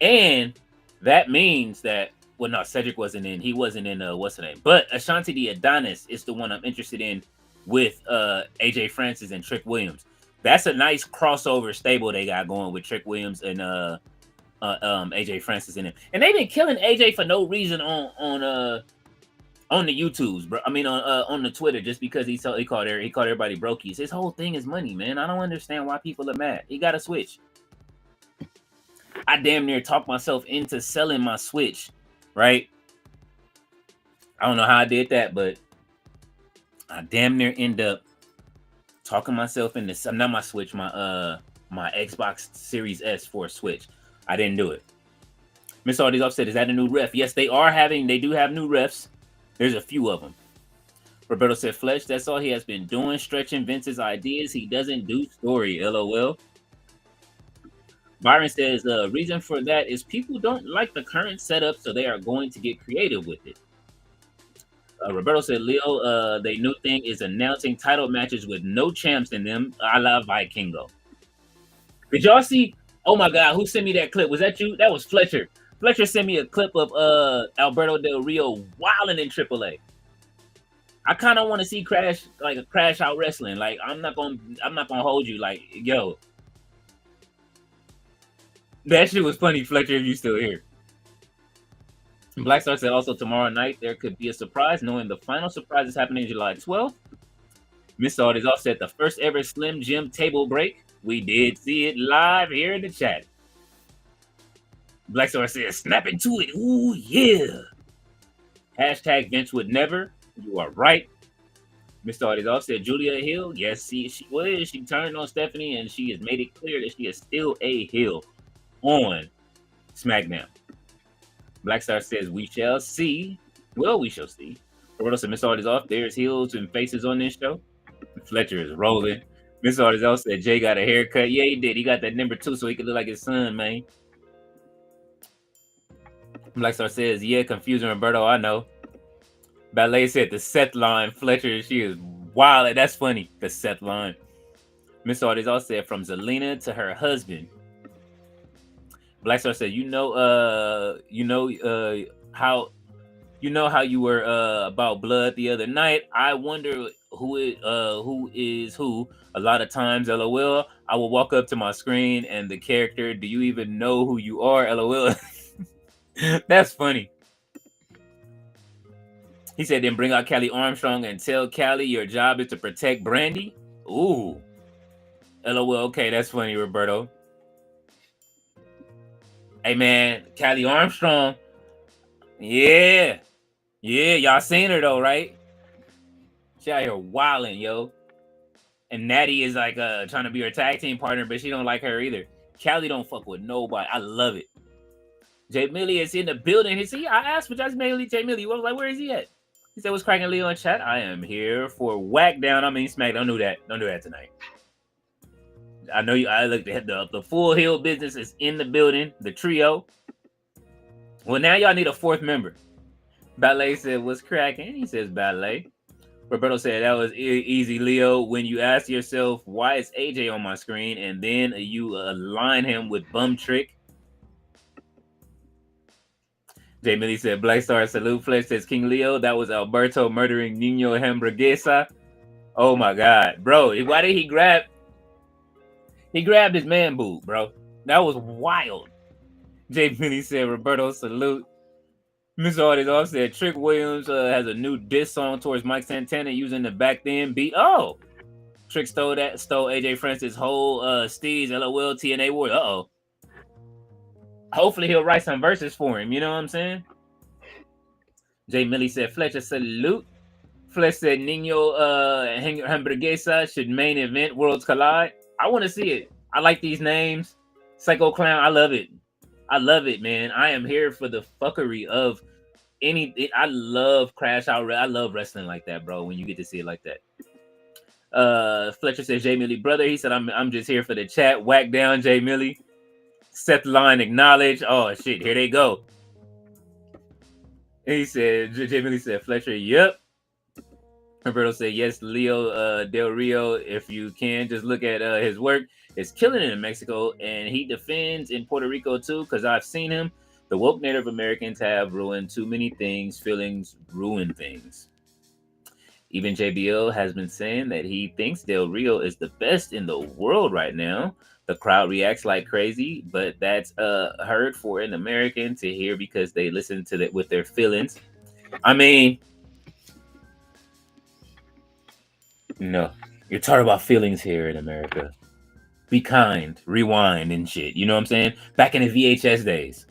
And that means that, well, no, Cedric wasn't in. He wasn't in, what's the name? But Ashanti the Adonis is the one I'm interested in with AJ Francis and Trick Williams. That's a nice crossover stable they got going with Trick Williams and AJ Francis in it. And they've been killing AJ for no reason on the YouTubes, bro. I mean on the Twitter, just because he called everybody brokies. His whole thing is money, man. I don't understand why people are mad. He got to switch. I damn near talked myself into selling my Switch, right? I don't know how I did that, but I damn near end up talking myself into not my Switch, my Xbox Series S for a Switch. I didn't do it. Miss Aldi's upset. Is that a new ref? Yes, they do have new refs. There's a few of them. Roberto said, Fletch, that's all he has been doing, stretching Vince's ideas. He doesn't do story, LOL. Byron says, the reason for that is people don't like the current setup, so they are going to get creative with it. Roberto said, Leo, their new thing is announcing title matches with no champs in them, a la Vikingo. Did y'all see? Oh my God, who sent me that clip? Was that you? That was Fletcher. Fletcher sent me a clip of Alberto Del Rio wilding in AAA. I kind of want to see Crash out wrestling. Like I'm not gonna hold you. Like yo, that shit was funny, Fletcher. If you still here. Black Star said also tomorrow night there could be a surprise, knowing the final surprise is happening July 12th. Miss Art is offset the first ever Slim Jim table break. We did see it live here in the chat. Black Star says, snap into it. Ooh, yeah. Hashtag Vince would never. You are right. Mr. Art is offset Giulia Hill. Yes, she was. She turned on Stephanie and she has made it clear that she is still a heel on SmackDown. Black Star says, we shall see. Well, we shall see. Roberto said, Mr. Art is off. There's heels and faces on this show. Fletcher is rolling. Mr. Art is also said, Jay got a haircut. Yeah, he did. He got that number 2 so he could look like his son, man. Black Star says, yeah, confusing Roberto, I know. Ballet said the Seth line. Fletcher, she is wild. That's funny. The Seth line. Miss Art is also said from Zelina to her husband. Black Star said, how you were about blood the other night. I wonder who is who. A lot of times, LOL. I will walk up to my screen and the character, do you even know who you are? LOL. That's funny. He said, then bring out Callie Armstrong and tell Callie your job is to protect Brandy. Ooh. LOL. Okay, that's funny, Roberto. Hey, man, Callie Armstrong. Yeah. Yeah, y'all seen her, though, right? She out here wilding, yo. And Natty is, like, trying to be her tag team partner, but she don't like her either. Callie don't fuck with nobody. I love it. Jay Millie is in the building. I asked for Jay Millie. I was like, where is he at? He said, what's cracking, Leo in chat? I am here for SmackDown. SmackDown. Don't do that. Don't do that tonight. I know you. I looked at the full heel business is in the building. The trio. Well, now y'all need a 4th member. Ballet said, what's cracking? He says, Ballet. Roberto said, that was easy, Leo. When you ask yourself, why is AJ on my screen? And then you align him with Bum Trick. Jay Millie said, Black Star salute. Flesh says, King Leo. That was Alberto murdering Nino Hamburguesa. Oh my God, bro! Why did he grab? He grabbed his man boob, bro. That was wild. Jay Millie said, Roberto salute. Miss Artis also said, Trick Williams has a new diss song towards Mike Santana using the back then beat. Oh, Trick stole AJ Francis' whole Steez LOL TNA war. Uh-oh. Hopefully he'll write some verses for him. You know what I'm saying? Jay Millie said, Fletcher salute. Fletcher said, Nino Hamburguesa should main event Worlds Collide. I want to see it. I like these names. Psycho Clown. I love it. I love it, man. I am here for the fuckery of I love Crash Out. I love wrestling like that, bro. When you get to see it like that. Fletcher says Jay Millie brother. He said I'm just here for the chat. Whack down Jay Millie. Seth Line acknowledge. Oh shit, here they go. And he said Jay Millie said Fletcher. Yep. Roberto said yes. Leo Del Rio. If you can just look at his work, it's killing it in Mexico, and he defends in Puerto Rico too. Because I've seen him. The woke Native Americans have ruined too many things. Feelings ruin things. Even JBL has been saying that he thinks Del Rio is the best in the world right now. The crowd reacts like crazy, but that's heard for an American to hear because they listen to that with their feelings. I mean, no, you're talking about feelings here in America. Be kind, rewind and shit. You know what I'm saying? Back in the VHS days.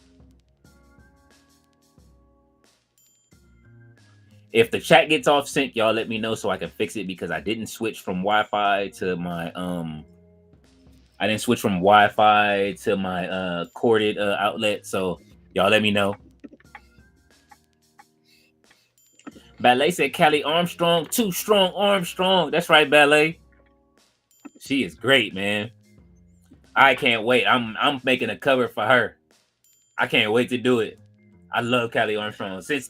If the chat gets off sync, y'all let me know so I can fix it because I didn't switch from Wi-Fi to my corded outlet. So y'all let me know. Ballet said Callie Armstrong, too strong Armstrong. That's right, Ballet. She is great, man. I can't wait. I'm making a cover for her. I can't wait to do it. I love Callie Armstrong since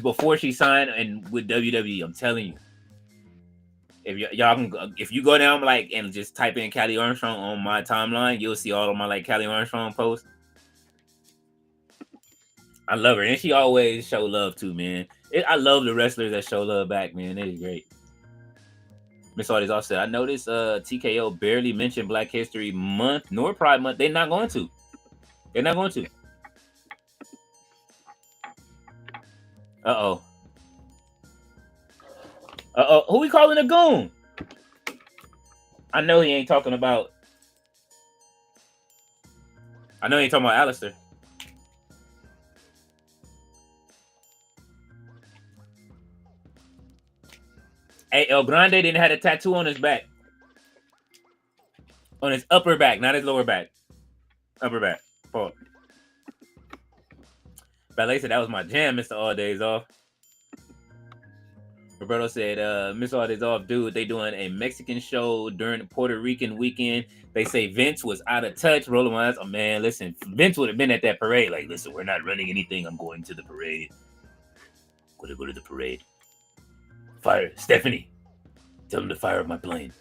before she signed and with WWE. I'm telling you, if you go down like and just type in Callie Armstrong on my timeline, you'll see all of my like Callie Armstrong posts. I love her, and she always show love too, man. I love the wrestlers that show love back, man. It is great. Miss Audie's offset. I noticed TKO barely mentioned Black History Month nor Pride Month. They're not going to. Uh-oh. Who we calling a goon? I know he ain't talking about Aleister. Hey, El Grande didn't have a tattoo on his back. On his upper back, not his lower back. Upper back. Paul. Ballet said that was my jam, Mr. All Days Off. Roberto said, Miss All Days Off, dude, they doing a Mexican show during the Puerto Rican weekend. They say Vince was out of touch. Rolling my eyes. Oh, man, listen, Vince would have been at that parade. Like, listen, we're not running anything. I'm going to the parade. I'm going to go to the parade. Fire. Stephanie, tell him to fire up my plane.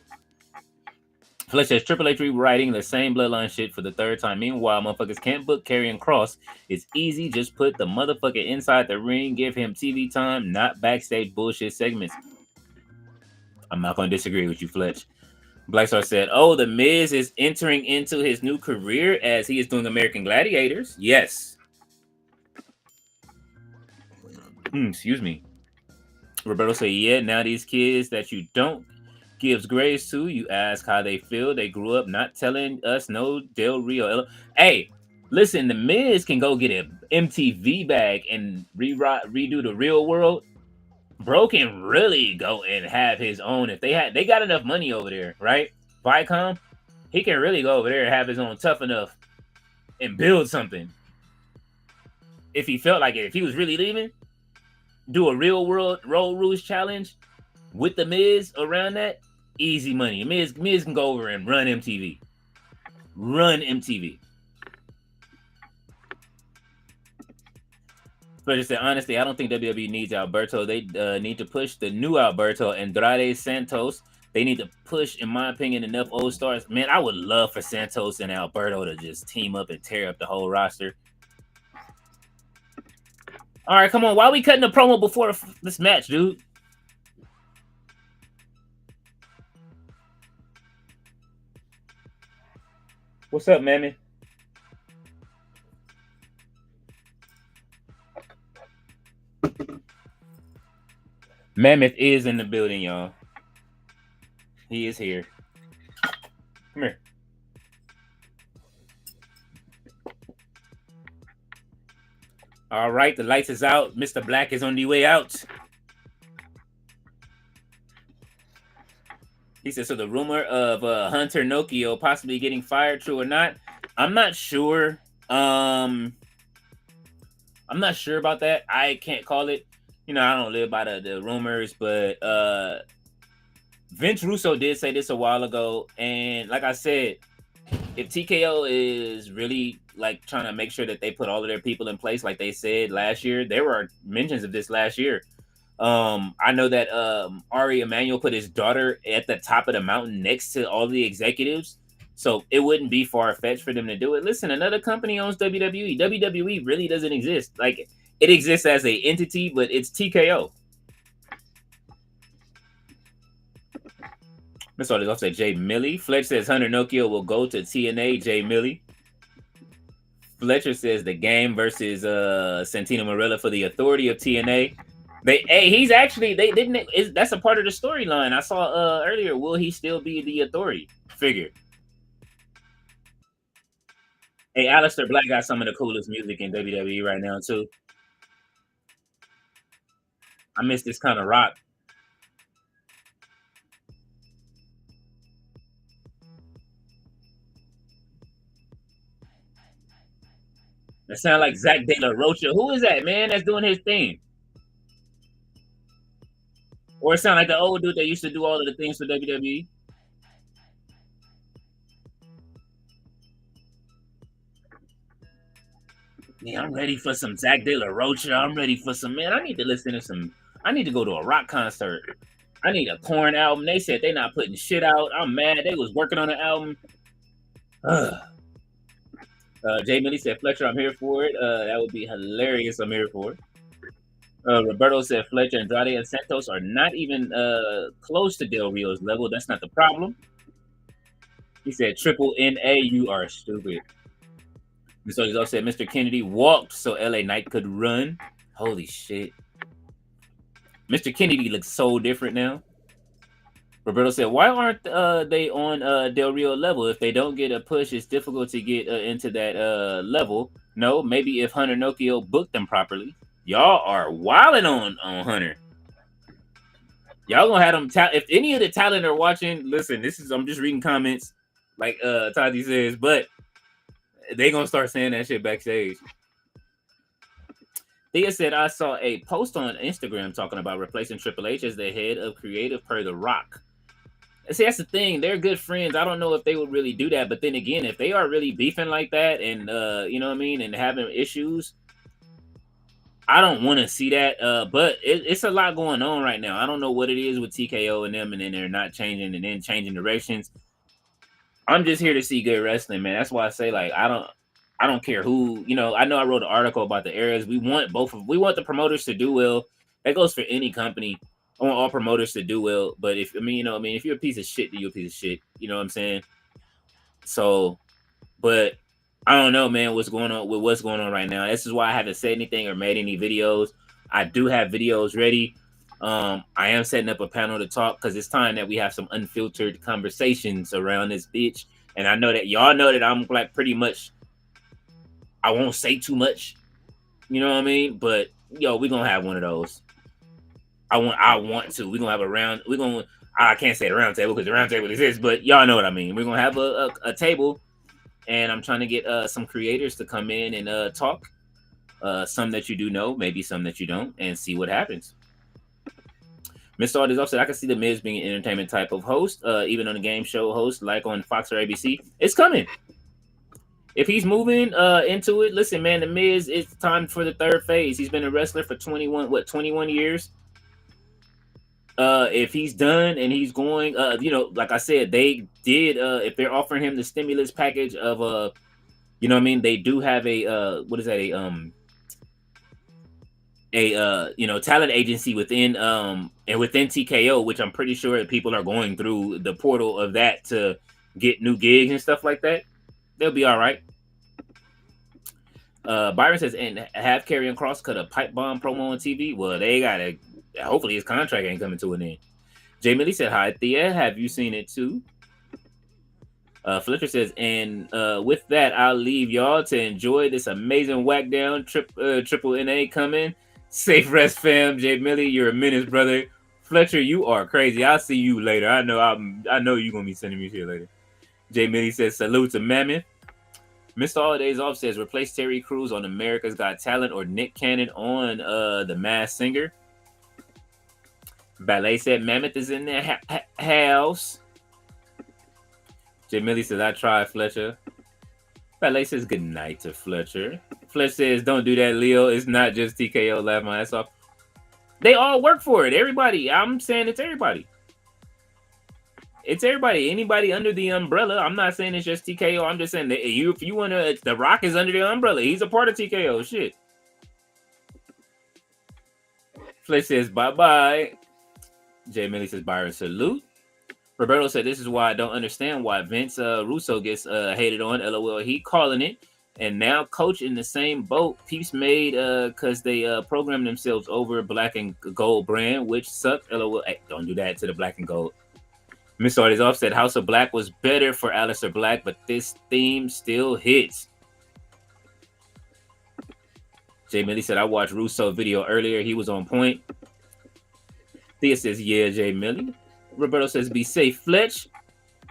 Fletch says Triple H rewriting the same bloodline shit for the third time. Meanwhile, motherfuckers can't book Karrion Kross. It's easy. Just put the motherfucker inside the ring. Give him TV time, not backstage bullshit segments. I'm not going to disagree with you, Fletch. Blackstar said, oh, The Miz is entering into his new career as he is doing American Gladiators. Yes. Excuse me. Roberto said, yeah, now these kids that you don't gives grace to, you ask how they feel. They grew up not telling us no Del Rio. Hey, listen, The Miz can go get an MTV bag and redo the Real World. Bro can really go and have his own. If they got enough money over there, right? Viacom, he can really go over there and have his own Tough Enough and build something. If he felt like it, if he was really leaving, do a Real World Road Rules challenge with The Miz around that. Easy money. Miz can go over and run MTV. But just say honestly, I don't think WWE needs Alberto. They need to push the new Alberto, Andrade Santos. They need to push, in my opinion, enough old stars. Man, I would love for Santos and Alberto to just team up and tear up the whole roster. All right, come on. Why are we cutting the promo before this match, dude? What's up, Mammoth? Mammoth is in the building, y'all. He is here. Come here. All right, the lights is out. Mr. Black is on the way out. He said, so the rumor of Hunter Nokia possibly getting fired, true or not? I'm not sure. I'm not sure about that. I can't call it. You know, I don't live by the rumors, but Vince Russo did say this a while ago. And like I said, if TKO is really like trying to make sure that they put all of their people in place, like they said last year, there were mentions of this last year. I know that Ari Emanuel put his daughter at the top of the mountain next to all the executives. So it wouldn't be far-fetched for them to do it. Listen, another company owns WWE. WWE really doesn't exist. Like, it exists as an entity, but it's TKO. That's all there's also Jay Millie. Fletch says Hunter Nokia will go to TNA. Jay Millie. Fletcher says the game versus Santino Marella for the authority of TNA. He's actually that's a part of the storyline. I saw earlier. Will he still be the authority figure? Hey, Aleister Black got some of the coolest music in WWE right now too. I miss this kind of rock. That sound like Zach De La Rocha. Who is that, man? That's doing his thing. Or it sound like the old dude that used to do all of the things for WWE. Yeah, I'm ready for some Zach De La Rocha. I'm ready for some, man. I need to listen to some. I need to go to a rock concert. I need a Korn album. They said they not putting shit out. I'm mad. They was working on an album. Jay Millie said, Fletcher, I'm here for it. That would be hilarious. I'm here for it. Roberto said Fletcher, Andrade, and Santos are not even close to Del Rio's level. That's not the problem. He said, Triple NA, you are stupid. So he's also said Mr. Kennedy walked so LA Knight could run. Holy shit. Mr. Kennedy looks so different now. Roberto said, why aren't they on Del Rio level? If they don't get a push, it's difficult to get into that level. No, maybe if Hunter Nokia booked them properly. Y'all are wilding on Hunter. Y'all gonna have them. If any of the talent are watching, listen. I'm just reading comments, like Tati says, but they gonna start saying that shit backstage. Thea said, I saw a post on Instagram talking about replacing Triple H as the head of creative per The Rock. See, that's the thing. They're good friends. I don't know if they would really do that. But then again, if they are really beefing like that and, you know what I mean, and having issues, I don't want to see that. But it's a lot going on right now. I don't know what it is with TKO and them, and then they're not changing and then changing directions. I'm just here to see good wrestling, man. That's why I say, like, I don't care who, you know. I know I wrote an article about the eras. We want the promoters to do well. That goes for any company. I want all promoters to do well. But if you're a piece of shit, then you're a piece of shit. You know what I'm saying? So, but I don't know, man, what's going on right now. This is why I haven't said anything or made any videos. I do have videos ready. I am setting up a panel to talk because it's time that we have some unfiltered conversations around this bitch. And I know that y'all know that I'm like pretty much, I won't say too much. You know what I mean? But yo, we're gonna have one of those. I want to. We're gonna have a round. I can't say the round table because the round table exists, but y'all know what I mean. We're gonna have a table, and I'm trying to get some creators to come in and talk. Some that you do know, maybe some that you don't, and see what happens. Mr. Artis also said, I can see the Miz being an entertainment type of host, even on a game show host like on Fox or ABC. It's coming. If he's moving into it, listen, man, the Miz, it's time for the third phase. He's been a wrestler for 21 years. If he's done and he's going, like I said, they did. If they're offering him the stimulus package of, you know what I mean, they do have a talent agency within and within TKO, which I'm pretty sure that people are going through the portal of that to get new gigs and stuff like that. They'll be all right. Byron says, and have Karrion Kross cut a pipe bomb promo on TV. Well, they gotta. Hopefully, his contract ain't coming to an end. Jay Millie said, "Hi, Thea. Have you seen it too?" Fletcher says, and with that, I'll leave y'all to enjoy this amazing whack down triple NA coming. Safe rest, fam. Jay Millie, you're a menace, brother. Fletcher, you are crazy. I'll see you later. I know you're gonna be sending me shit later. Jay Millie says salute to Mammoth. Mr. Holiday's off says replace Terry Crews on America's Got Talent or Nick Cannon on The Masked Singer. Ballet said Mammoth is in their house. Jay Millie says I tried Fletcher. Ballet says good night to Fletcher. Fletcher says don't do that, Leo. It's not just TKO. Laugh my ass off. They all work for it. Everybody. I'm saying it's everybody. It's everybody. Anybody under the umbrella. I'm not saying it's just TKO. I'm just saying that if you want to, The Rock is under the umbrella. He's a part of TKO. Shit. Fletcher says bye-bye. Jay Millie says Byron salute. Roberto said this is why I don't understand why Vince Russo gets hated on. LOL. He calling it. And now coach in the same boat. Peeps made because they programmed themselves over Black and Gold brand, which sucked. LOL. Hey, don't do that to the Black and Gold. Miss Artie's off said House of Black was better for Aleister Black, but this theme still hits. Jay Millie said I watched Russo video earlier. He was on point. Thea says yeah, Jay Millie. Roberto says be safe, Fletch.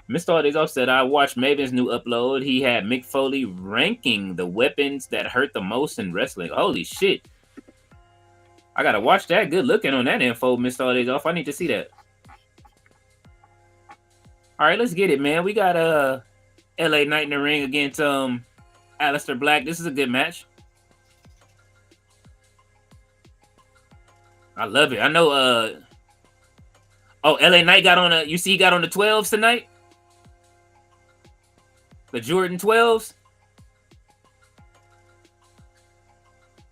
Mr. Artie's off said I watched Maven's new upload. He had Mick Foley ranking the weapons that hurt the most in wrestling. Holy shit. I gotta watch that. Good looking on that info, Mr. Artie's off. I need to see that. All right, let's get it, man. We got LA Knight in the ring against Aleister Black. This is a good match. I love it. I know LA Knight got on he got on the 12s tonight? The Jordan 12s?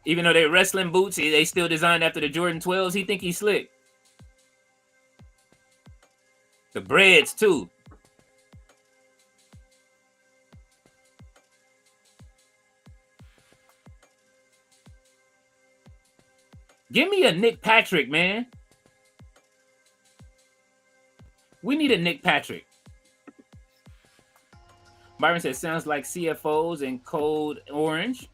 Even though they're wrestling boots, they still designed after the Jordan 12s. He think he's slick. The breads too. Give me a Nick Patrick, man. We need a Nick Patrick. Byron said, sounds like CFOs and Code Orange.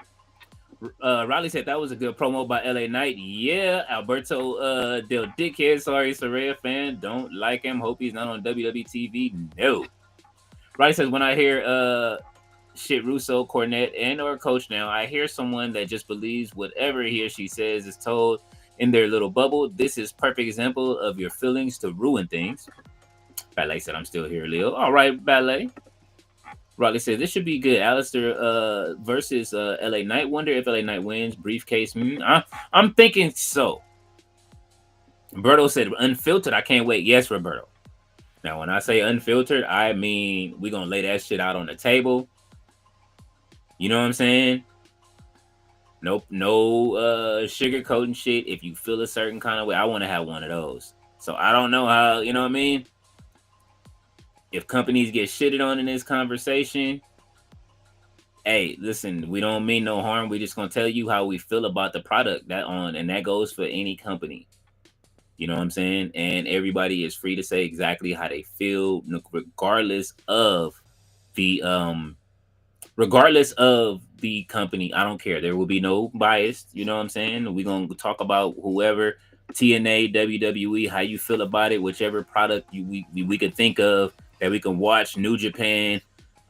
Riley said that was a good promo by LA Knight. Yeah, Alberto Del Dickhead. Sorry, Soraya fan. Don't like him. Hope he's not on WWE TV. No. Riley says, when I hear shit Russo, Cornette, and or Coach now, I hear someone that just believes whatever he or she says is told in their little bubble. This is perfect example of your feelings to ruin things. Ballet said, I'm still here, Leo. All right, Ballet. Riley said, this should be good. Aleister versus LA Knight. Wonder if LA Knight wins. Briefcase. I'm thinking so. Roberto said, unfiltered. I can't wait. Yes, Roberto. Now, when I say unfiltered, I mean we're going to lay that shit out on the table. You know what I'm saying? Nope, no sugarcoating shit. If you feel a certain kind of way, I want to have one of those. So I don't know how, you know what I mean? If companies get shitted on in this conversation, hey, listen, we don't mean no harm. We're just gonna tell you how we feel about the product and that goes for any company. You know what I'm saying? And everybody is free to say exactly how they feel, regardless of the company. I don't care. There will be no bias. You know what I'm saying? We're gonna talk about whoever, TNA, WWE, how you feel about it, whichever product we could think of that we can watch. New Japan,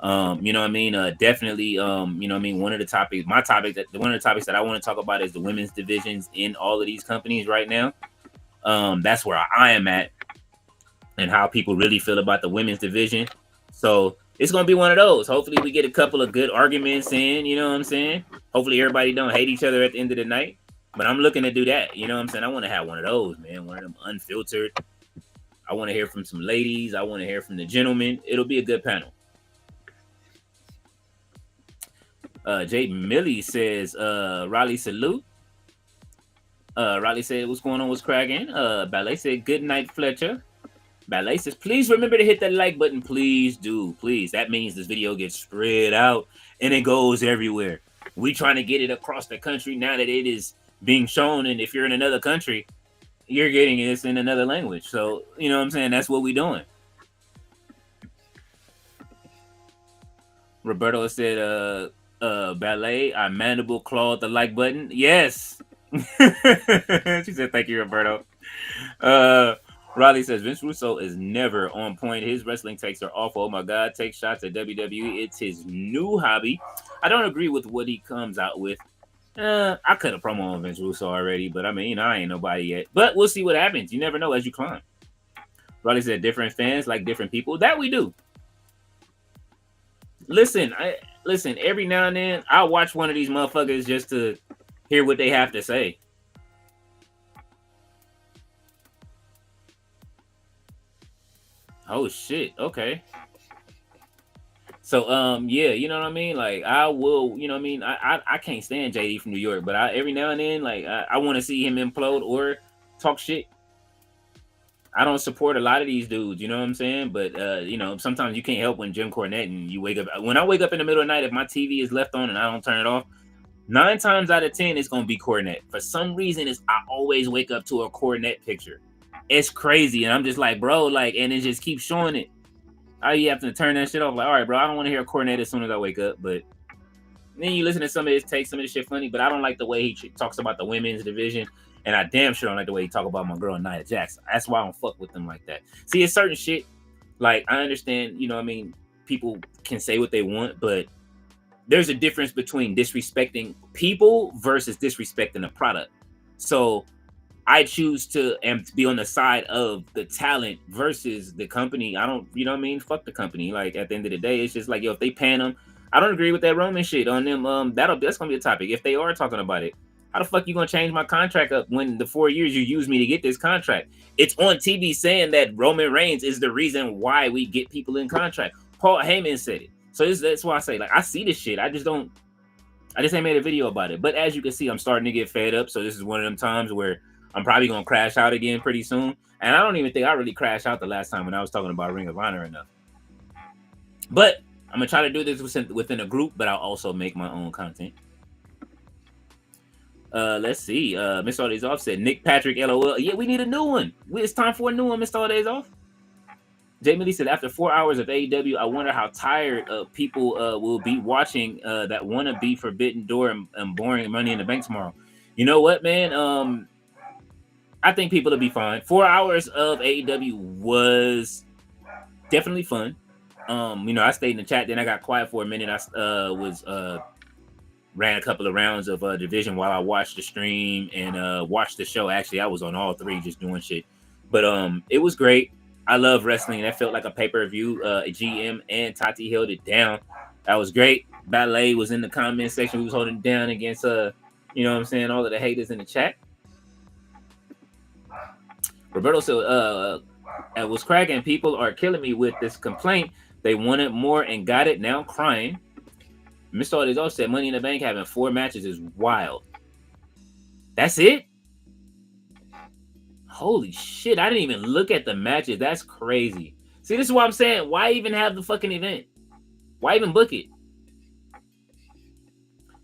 you know what I mean? Definitely, you know what I mean? One of the topics that I want to talk about is the women's divisions in all of these companies right now. That's where I am at and how people really feel about the women's division. So it's going to be one of those. Hopefully we get a couple of good arguments in, you know what I'm saying? Hopefully everybody don't hate each other at the end of the night. But I'm looking to do that. You know what I'm saying? I want to have one of those, man. One of them unfiltered. I want to hear from some ladies. I want to hear from the gentlemen. It'll be a good panel. Jay Millie says, Riley salute. Riley said, what's going on? What's cracking? Ballet said, good night, Fletcher. Ballet says, please remember to hit that like button. Please do. Please. That means this video gets spread out and it goes everywhere. We trying to get it across the country now that it is being shown. And if you're in another country, you're getting this in another language. So, you know what I'm saying? That's what we're doing. Roberto said, Ballet, I mandible clawed the like button. Yes. She said, thank you, Roberto. Riley says Vince Russo is never on point. His wrestling takes are awful. Oh my God, take shots at WWE. It's his new hobby. I don't agree with what he comes out with. I cut a promo on Vince Russo already, but I mean, I ain't nobody yet. But we'll see what happens. You never know as you climb. Riley said different fans like different people. That we do. Listen, every now and then I'll watch one of these motherfuckers just to hear what they have to say. Oh shit, okay. So yeah, you know what I mean? Like I will, you know what I mean? I can't stand JD from New York, but every now and then like I want to see him implode or talk shit. I don't support a lot of these dudes, you know what I'm saying? But you know, sometimes you can't help when Jim Cornette and you wake up. When I wake up in the middle of the night, if my TV is left on and I don't turn it off, 9 times out of 10 it's gonna be Cornette. For some reason, I always wake up to a Cornette picture. It's crazy, and I'm just like, bro, like, and it just keeps showing it. You have to turn that shit off. Like, all right, bro, I don't want to hear a Cornette as soon as I wake up. But then you listen to some of his takes, some of this shit funny. But I don't like the way he talks about the women's division. And I damn sure don't like the way he talk about my girl Nia Jax. That's why I don't fuck with them like that. See, it's certain shit. Like I understand, you know what I mean? People can say what they want, but there's a difference between disrespecting people versus disrespecting the product. So I choose to be on the side of the talent versus the company. I don't, you know what I mean? Fuck the company. Like at the end of the day, it's just like, yo, if they pan them, I don't agree with that Roman shit on them. That's gonna be a topic. If they are talking about it. How the fuck you gonna change my contract up when the 4 years you used me to get this contract? It's on TV saying that Roman Reigns is the reason why we get people in contract. Paul Heyman said it. So that's why I say, like, I see this shit. I just ain't made a video about it. But as you can see, I'm starting to get fed up. So this is one of them times where I'm probably gonna crash out again pretty soon. And I don't even think I really crashed out the last time when I was talking about Ring of Honor enough. But I'm gonna try to do this within a group, but I'll also make my own content. Let's see. Mr. All Days Off said Nick Patrick LOL. Yeah, we need a new one. It's time for a new one, Mr. All Days Off. Jay Millie said after 4 hours of AEW, I wonder how tired people will be watching that want to be Forbidden Door and boring Money in the Bank tomorrow. You know what, man? I think people will be fine. 4 hours of AEW was definitely fun. You know, I stayed in the chat, then I got quiet for a minute. I ran a couple of rounds of division while I watched the stream and watched the show. Actually, I was on all 3 just doing shit. But it was great. I love wrestling. That felt like a pay-per-view. GM and Tati held it down. That was great. Ballet was in the comment section. We was holding it down against you know what I'm saying, all of the haters in the chat. Roberto said, was cracking. People are killing me with this complaint. They wanted more and got it. Now crying. Mr. All Days Off said Money in the Bank having 4 matches is wild. That's it? Holy shit, I didn't even look at the matches. That's crazy. See, this is what I'm saying. Why even have the fucking event? Why even book it?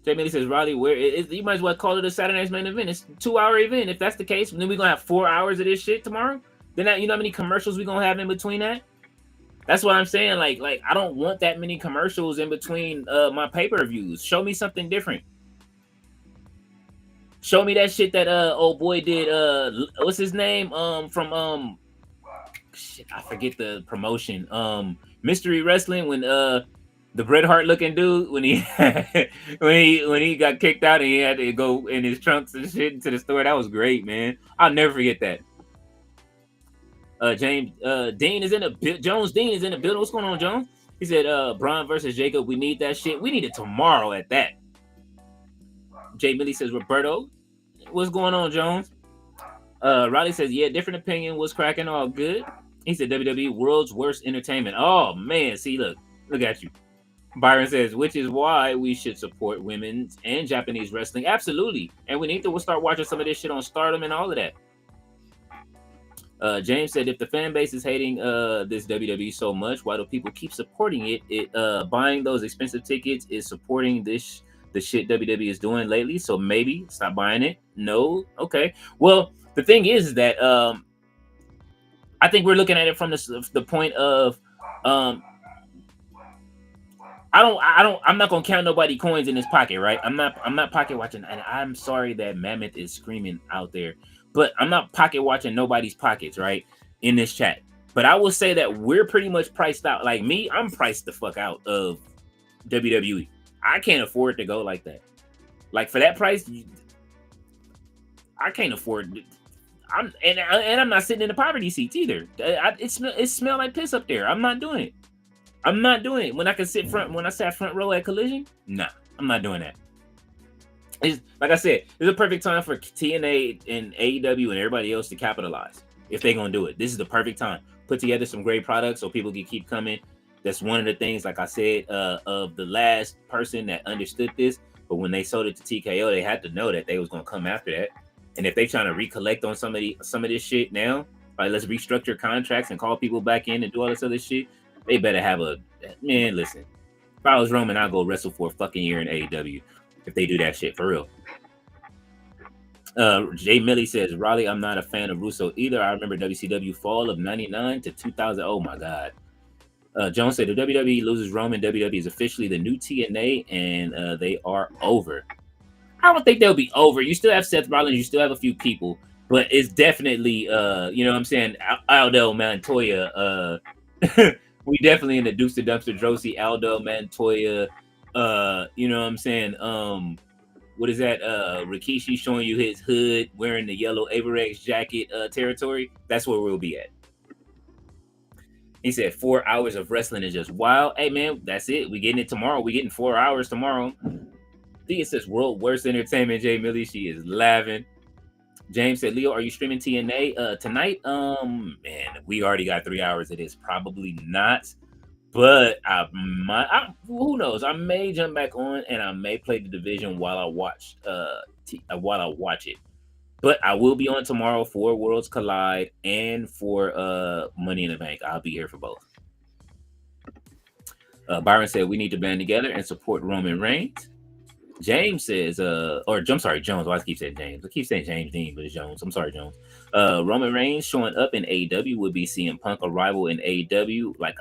Jay Millie says, Riley, you might as well call it a Saturday Night's Main Event. It's a 2-hour event. If that's the case, then we're going to have 4 hours of this shit tomorrow? Then you know how many commercials we're going to have in between that? That's what I'm saying. Like I don't want that many commercials in between my pay-per-views. Show me something different. Show me that shit that old boy did. What's his name? From shit, I forget the promotion. Mystery Wrestling, when the Bret Hart looking dude, when he when he got kicked out and he had to go in his trunks and shit into the store. That was great, man. I'll never forget that. James Dean is in the Jones Dean is in the building. What's going on, Jones? He said Braun versus Jacob. We need that shit. We need it tomorrow at that. Jay Millie says Roberto. What's going on, Jones? Riley says, yeah, different opinion. Was cracking all good. He said WWE world's worst entertainment. Oh man, see, look at you. Byron says, which is why we should support women's and Japanese wrestling. Absolutely. And we need to start watching some of this shit on Stardom and all of that. James said, if the fan base is hating this WWE so much, why do people keep supporting it? Buying those expensive tickets is supporting the shit WWE is doing lately. So maybe stop buying it. No, okay. Well, the thing is that I think we're looking at it from the point of I'm not gonna count nobody coins in his pocket, right? I'm not pocket watching, and I'm sorry that Mammoth is screaming out there. But I'm not pocket watching nobody's pockets, right? in this chat. But I will say that we're pretty much priced out. Like me, I'm priced the fuck out of WWE. I can't afford to go like that. Like for that price, I can't afford it. I'm not sitting in the poverty seats either. It smell like piss up there. I'm not doing it. I'm not doing it. When I sat front row at Collision, nah, I'm not doing that. It's, like I said, it's a perfect time for TNA and AEW and everybody else to capitalize if they're gonna do it. This is the perfect time. Put together some great products so people can keep coming. That's one of the things, like I said, of the last person that understood this. But when they sold it to TKO, they had to know that they was gonna come after that. And if they trying to recollect on some of this shit now, like let's restructure contracts and call people back in and do all this other shit, they better have a man. Listen, if I was Roman, I'd go wrestle for a fucking year in AEW if they do that shit for real. Jay Millie says, Raleigh, I'm not a fan of Russo either. I remember WCW fall of 99 to 2000. Oh my God. Jones said, if WWE loses Roman, WWE is officially the new TNA and they are over. I don't think they'll be over. You still have Seth Rollins, you still have a few people, but it's definitely, you know what I'm saying, Aldo Montoya. We definitely in the Deuce the Dumpster Drosy, Aldo Montoya. You know what I'm saying? What is that? Rikishi showing you his hood, wearing the yellow Averex jacket territory. That's where we'll be at. He said 4 hours of wrestling is just wild. Hey man, that's it. We getting it tomorrow. We getting 4 hours tomorrow. It says world worst entertainment. Jay Millie, she is laughing. James said, Leo, are you streaming TNA tonight? Man, we already got 3 hours of this. Probably not. But who knows? I may jump back on and I may play the division while I watch it. But I will be on tomorrow for Worlds Collide and for Money in the Bank. I'll be here for both. Byron said we need to band together and support Roman Reigns. James says, I'm sorry, Jones. Why I keep saying James? I keep saying James Dean, but it's Jones. I'm sorry, Jones. Roman Reigns showing up in AEW would be CM Punk arrival in AEW like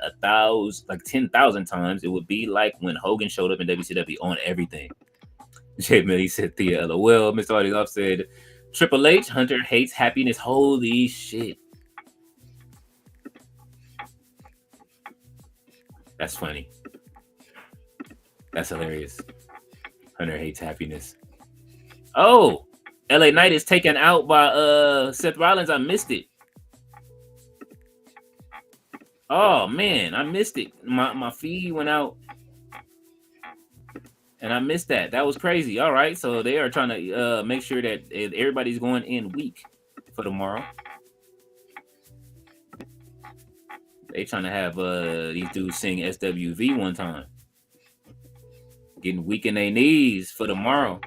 10,000 times. It would be like when Hogan showed up in WCW on everything. Jay Millie said, Thea, LOL. Mr. Audioff said, Triple H, Hunter hates happiness. Holy shit. That's funny. That's hilarious. Hunter hates happiness. Oh, LA Knight is taken out by Seth Rollins. I missed it. Oh man, I missed it. My feed went out and I missed that. That was crazy. All right, so they are trying to make sure that everybody's going in weak for tomorrow. They trying to have these dudes sing SWV one time. Getting weak in their knees for tomorrow.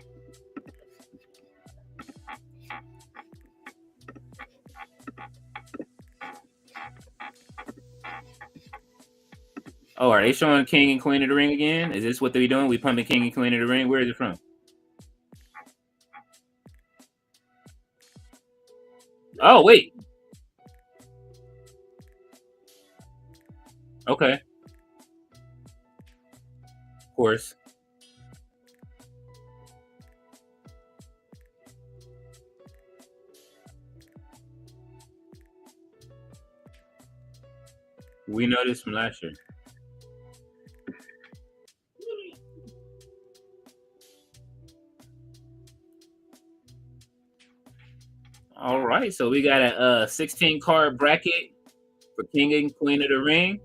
Oh, are they showing King and Queen of the Ring again? Is this what they're doing? We pumping King and Queen of the Ring? Where is it from? Oh, wait. Okay. Of course. We know this from last year. All right, so we got a 16 card bracket for King and Queen of the Ring.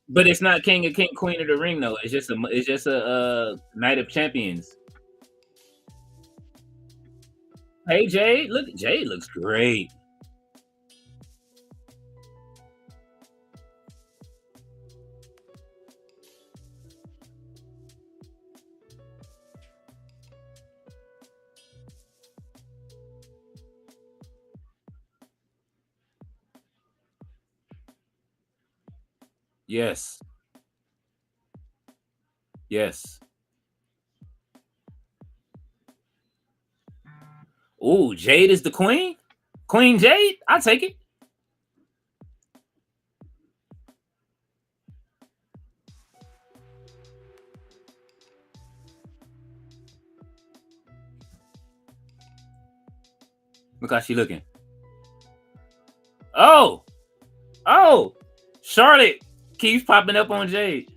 But it's not King and Queen of the Ring though. It's just a Night of Champions. Hey Jade, look, Jade looks great. Yes. Yes. Oh, Jade is the queen? Queen Jade? I'll take it. Look how she looking. Oh, Charlotte keeps popping up on Jade.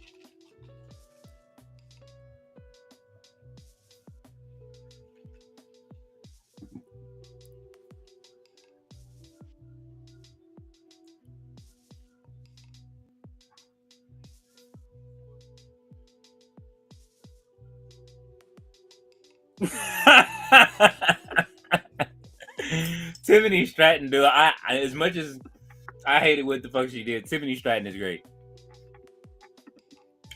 Tiffany Stratton, dude. I as much as I hated what the fuck she did, Tiffany Stratton is great.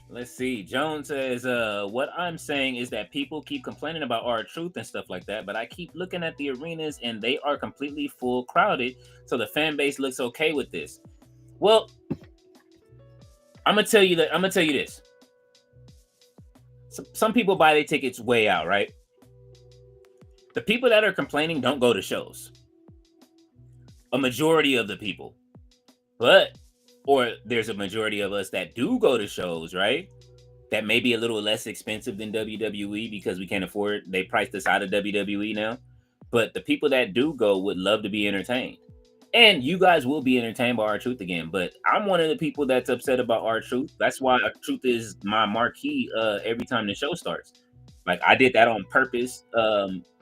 Let's see. Jones says, what I'm saying is that people keep complaining about R-Truth and stuff like that, but I keep looking at the arenas and they are completely full crowded, so the fan base looks okay with this. Well, I'm gonna tell you this. Some people buy their tickets way out, right? The people that are complaining don't go to shows. A majority of the people. Or there's a majority of us that do go to shows, right? That may be a little less expensive than WWE because we can't afford it. They priced us out of WWE now. But the people that do go would love to be entertained. And you guys will be entertained by R-Truth again. But I'm one of the people that's upset about R-Truth. That's why R-Truth is my marquee every time the show starts. Like, I did that on purpose.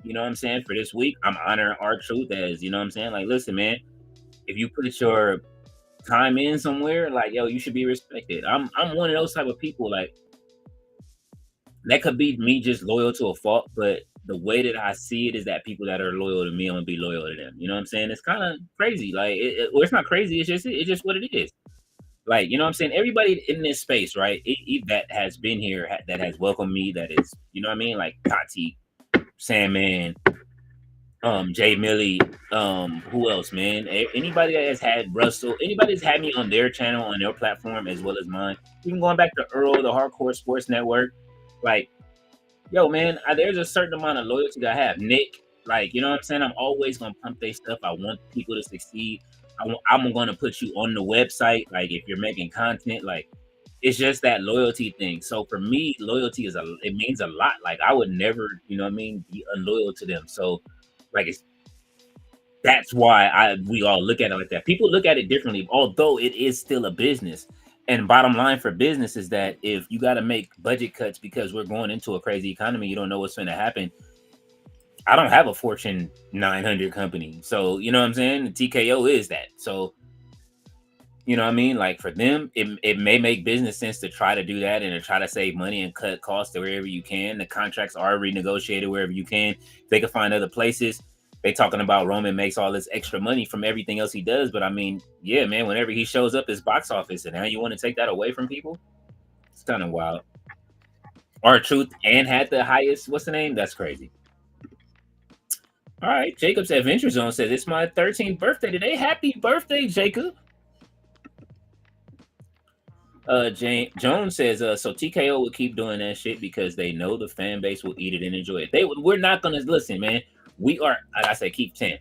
You know what I'm saying? For this week, I'm honoring R-Truth as, you know what I'm saying? Like, listen, man, if you put your time in somewhere, like, yo, you should be respected. I'm one of those type of people. Like, that could be me just loyal to a fault, but the way that I see it is that people that are loyal to me, I'm gonna be loyal to them. You know what I'm saying? It's kind of crazy. Like, or it's not crazy. It's just what it is. Like, you know what I'm saying? Everybody in this space, right? That has been here, that has welcomed me, that is, you know what I mean? Like Tati, Sandman, Jay Millie, who else, man? Anybody that has had Russell, anybody that's had me on their channel, on their platform, as well as mine. Even going back to Earl, the Hardcore Sports Network, like, yo, man, there's a certain amount of loyalty that I have. Nick, like, you know what I'm saying? I'm always gonna pump their stuff. I want people to succeed. I'm gonna put you on the website. Like, if you're making content, like, it's just that loyalty thing. So for me, loyalty it means a lot. Like, I would never, you know what I mean, be unloyal to them. So, like, that's why we all look at it like that. People look at it differently, although it is still a business. And bottom line for business is that if you got to make budget cuts because we're going into a crazy economy, you don't know what's going to happen. I don't have a Fortune 900 company. So, you know what I'm saying? The TKO is that. So, you know what I mean? Like, for them, it may make business sense to try to do that and to try to save money and cut costs wherever you can. The contracts are renegotiated wherever you can. They can find other places. They talking about Roman makes all this extra money from everything else he does. But I mean, yeah, man, whenever he shows up, his box office, and now you want to take that away from people? It's kind of wild. R-Truth and had the highest, what's the name? That's crazy. All right, Jacob's Adventure Zone says, it's my 13th birthday today. Happy birthday, Jacob. Jones says, so TKO will keep doing that shit because they know the fan base will eat it and enjoy it. We're not gonna listen, man. We are, like I say, keep 10.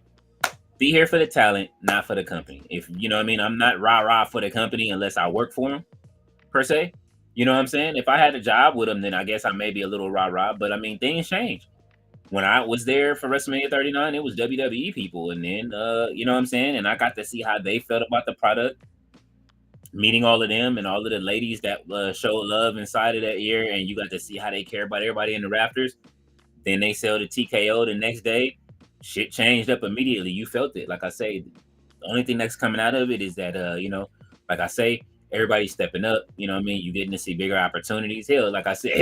Be here for the talent, not for the company. If you know what I mean, I'm not rah-rah for the company unless I work for them, per se. You know what I'm saying? If I had a job with them, then I guess I may be a little rah-rah. But I mean, things change. When I was there for WrestleMania 39, it was WWE people. And then, you know what I'm saying? And I got to see how they felt about the product. Meeting all of them and all of the ladies that showed love inside of that year. And you got to see how they care about everybody in the rafters. Then they sell the TKO the next day. Shit changed up immediately. You felt it. Like I say, the only thing that's coming out of it is that, you know, like I say, everybody's stepping up. You know what I mean? You're getting to see bigger opportunities. Hell, like I said,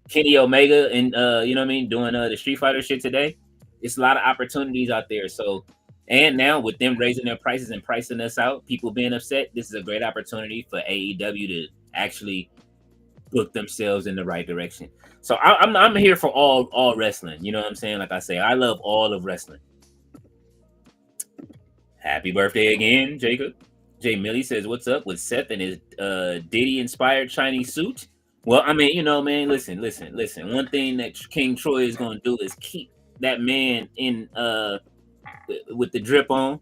Kenny Omega and, you know what I mean, doing the Street Fighter shit today. It's a lot of opportunities out there. So, and now with them raising their prices and pricing us out, people being upset, this is a great opportunity for AEW to actually book themselves in the right direction. So I'm here for all wrestling. You know what I'm saying? Like I say, I love all of wrestling. Happy birthday again, Jacob. Jay Millie says, what's up with Seth and his Diddy-inspired Chinese suit? Well, I mean, you know, man, listen. One thing that King Troy is going to do is keep that man in with the drip on.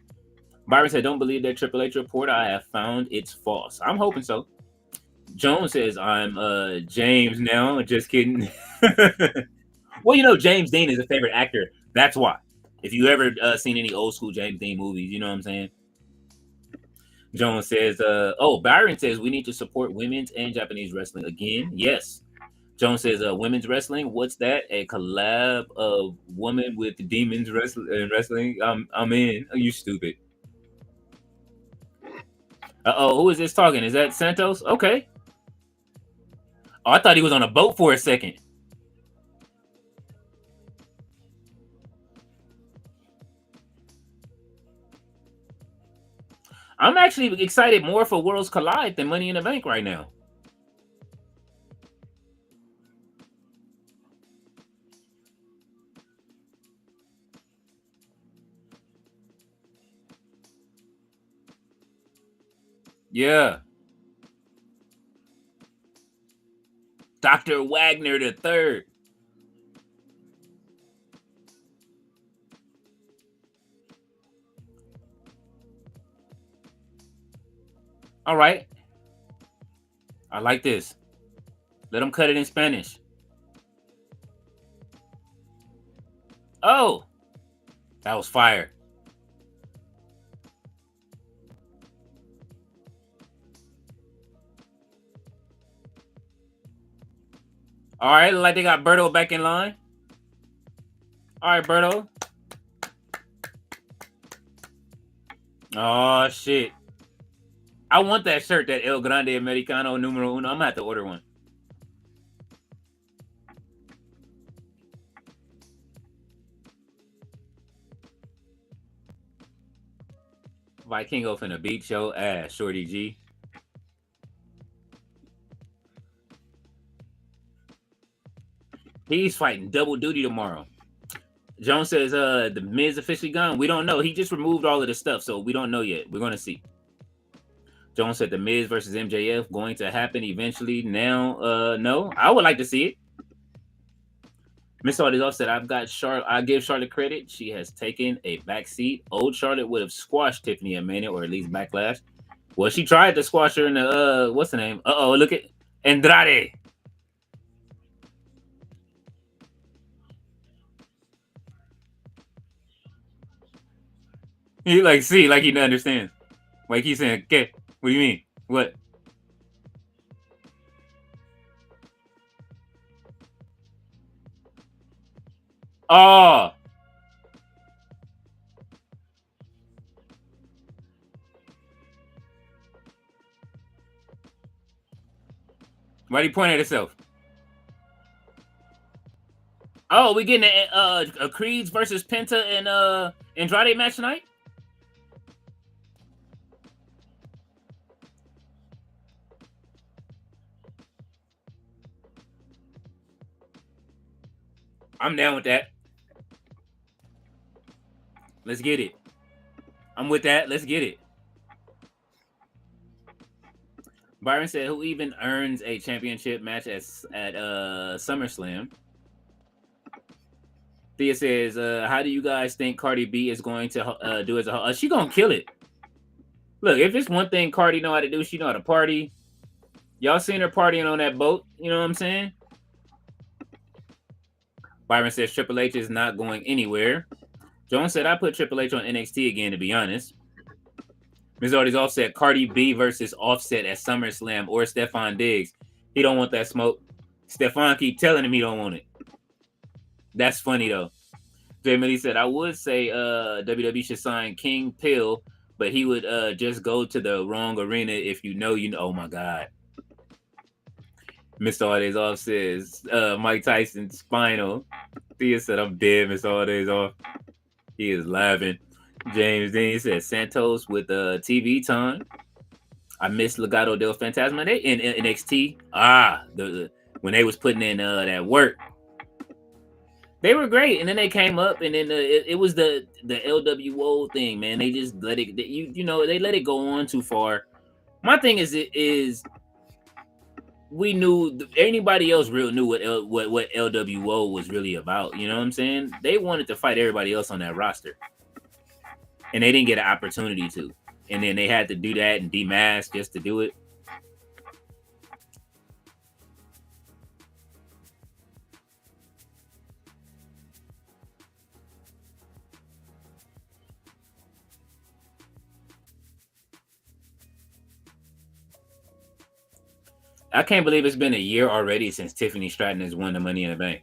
Byron said, don't believe that Triple H report. I have found it's false. I'm hoping so. Jones says, I'm James now. Just kidding. Well, you know, James Dean is a favorite actor. That's why. If you ever seen any old school James Dean movies, you know what I'm saying. Jones says, Byron says we need to support women's and Japanese wrestling again. Yes. Jones says, women's wrestling. What's that? A collab of woman with demons wrestling. I'm in. Oh, you stupid. Who is this talking? Is that Santos? Okay. Oh, I thought he was on a boat for a second. I'm actually excited more for Worlds Collide than Money in the Bank right now. Yeah. Dr. Wagner the third. All right. I like this. Let them cut it in Spanish. Oh, that was fire. All right, like they got Berto back in line. All right, Berto. Oh, shit. I want that shirt, that El Grande Americano numero uno. I'm going to have to order one. Vikingo finna beat your ass, Shorty G. He's fighting double duty tomorrow. Jones says, the Miz officially gone. We don't know. He just removed all of the stuff, so we don't know yet. We're going to see. Jones said the Miz versus MJF going to happen eventually. Now, no. I would like to see it. Miss Audis said, I give Charlotte credit. She has taken a back seat. Old Charlotte would have squashed Tiffany a minute, or at least backlash. Well, she tried to squash her in the what's the name? Look at Andrade. He like he doesn't understand. Like he's saying, okay, what do you mean? What? Oh. Why'd he point at himself? Oh, we getting a Creeds versus Penta and Andrade match tonight? I'm down with that. Let's get it. I'm with that. Let's get it. Byron said, "Who even earns a championship match at SummerSlam?" Thea says, "How do you guys think Cardi B is going to do as a? She gonna kill it. Look, if it's one thing Cardi know how to do, she know how to party. Y'all seen her partying on that boat? You know what I'm saying?" Byron says Triple H is not going anywhere. Jones said, "I put Triple H on NXT again, to be honest." Ms. Artie's Offset, Cardi B versus Offset at SummerSlam or Stephon Diggs. He don't want that smoke. Stephon keep telling him he don't want it. That's funny though. Jay Millie said, "I would say WWE should sign King Pill, but he would just go to the wrong arena if you know. Oh my God." Mr. All Days Off says, Mike Tyson spinal. Thea said, "I'm dead, Mr. All Days Off." He is laughing. James Dean said, "Santos with TV time. I miss Legado del Fantasma. They in NXT. When they was putting in that work, they were great. And then they came up, and then it was the LWO thing, man. They just let it. They let it go on too far. My thing is, we knew anybody else real knew what LWO was really about. You know what I'm saying? They wanted to fight everybody else on that roster, and they didn't get an opportunity to. And then they had to do that and demask just to do it. I can't believe it's been a year already since Tiffany Stratton has won the Money in the Bank.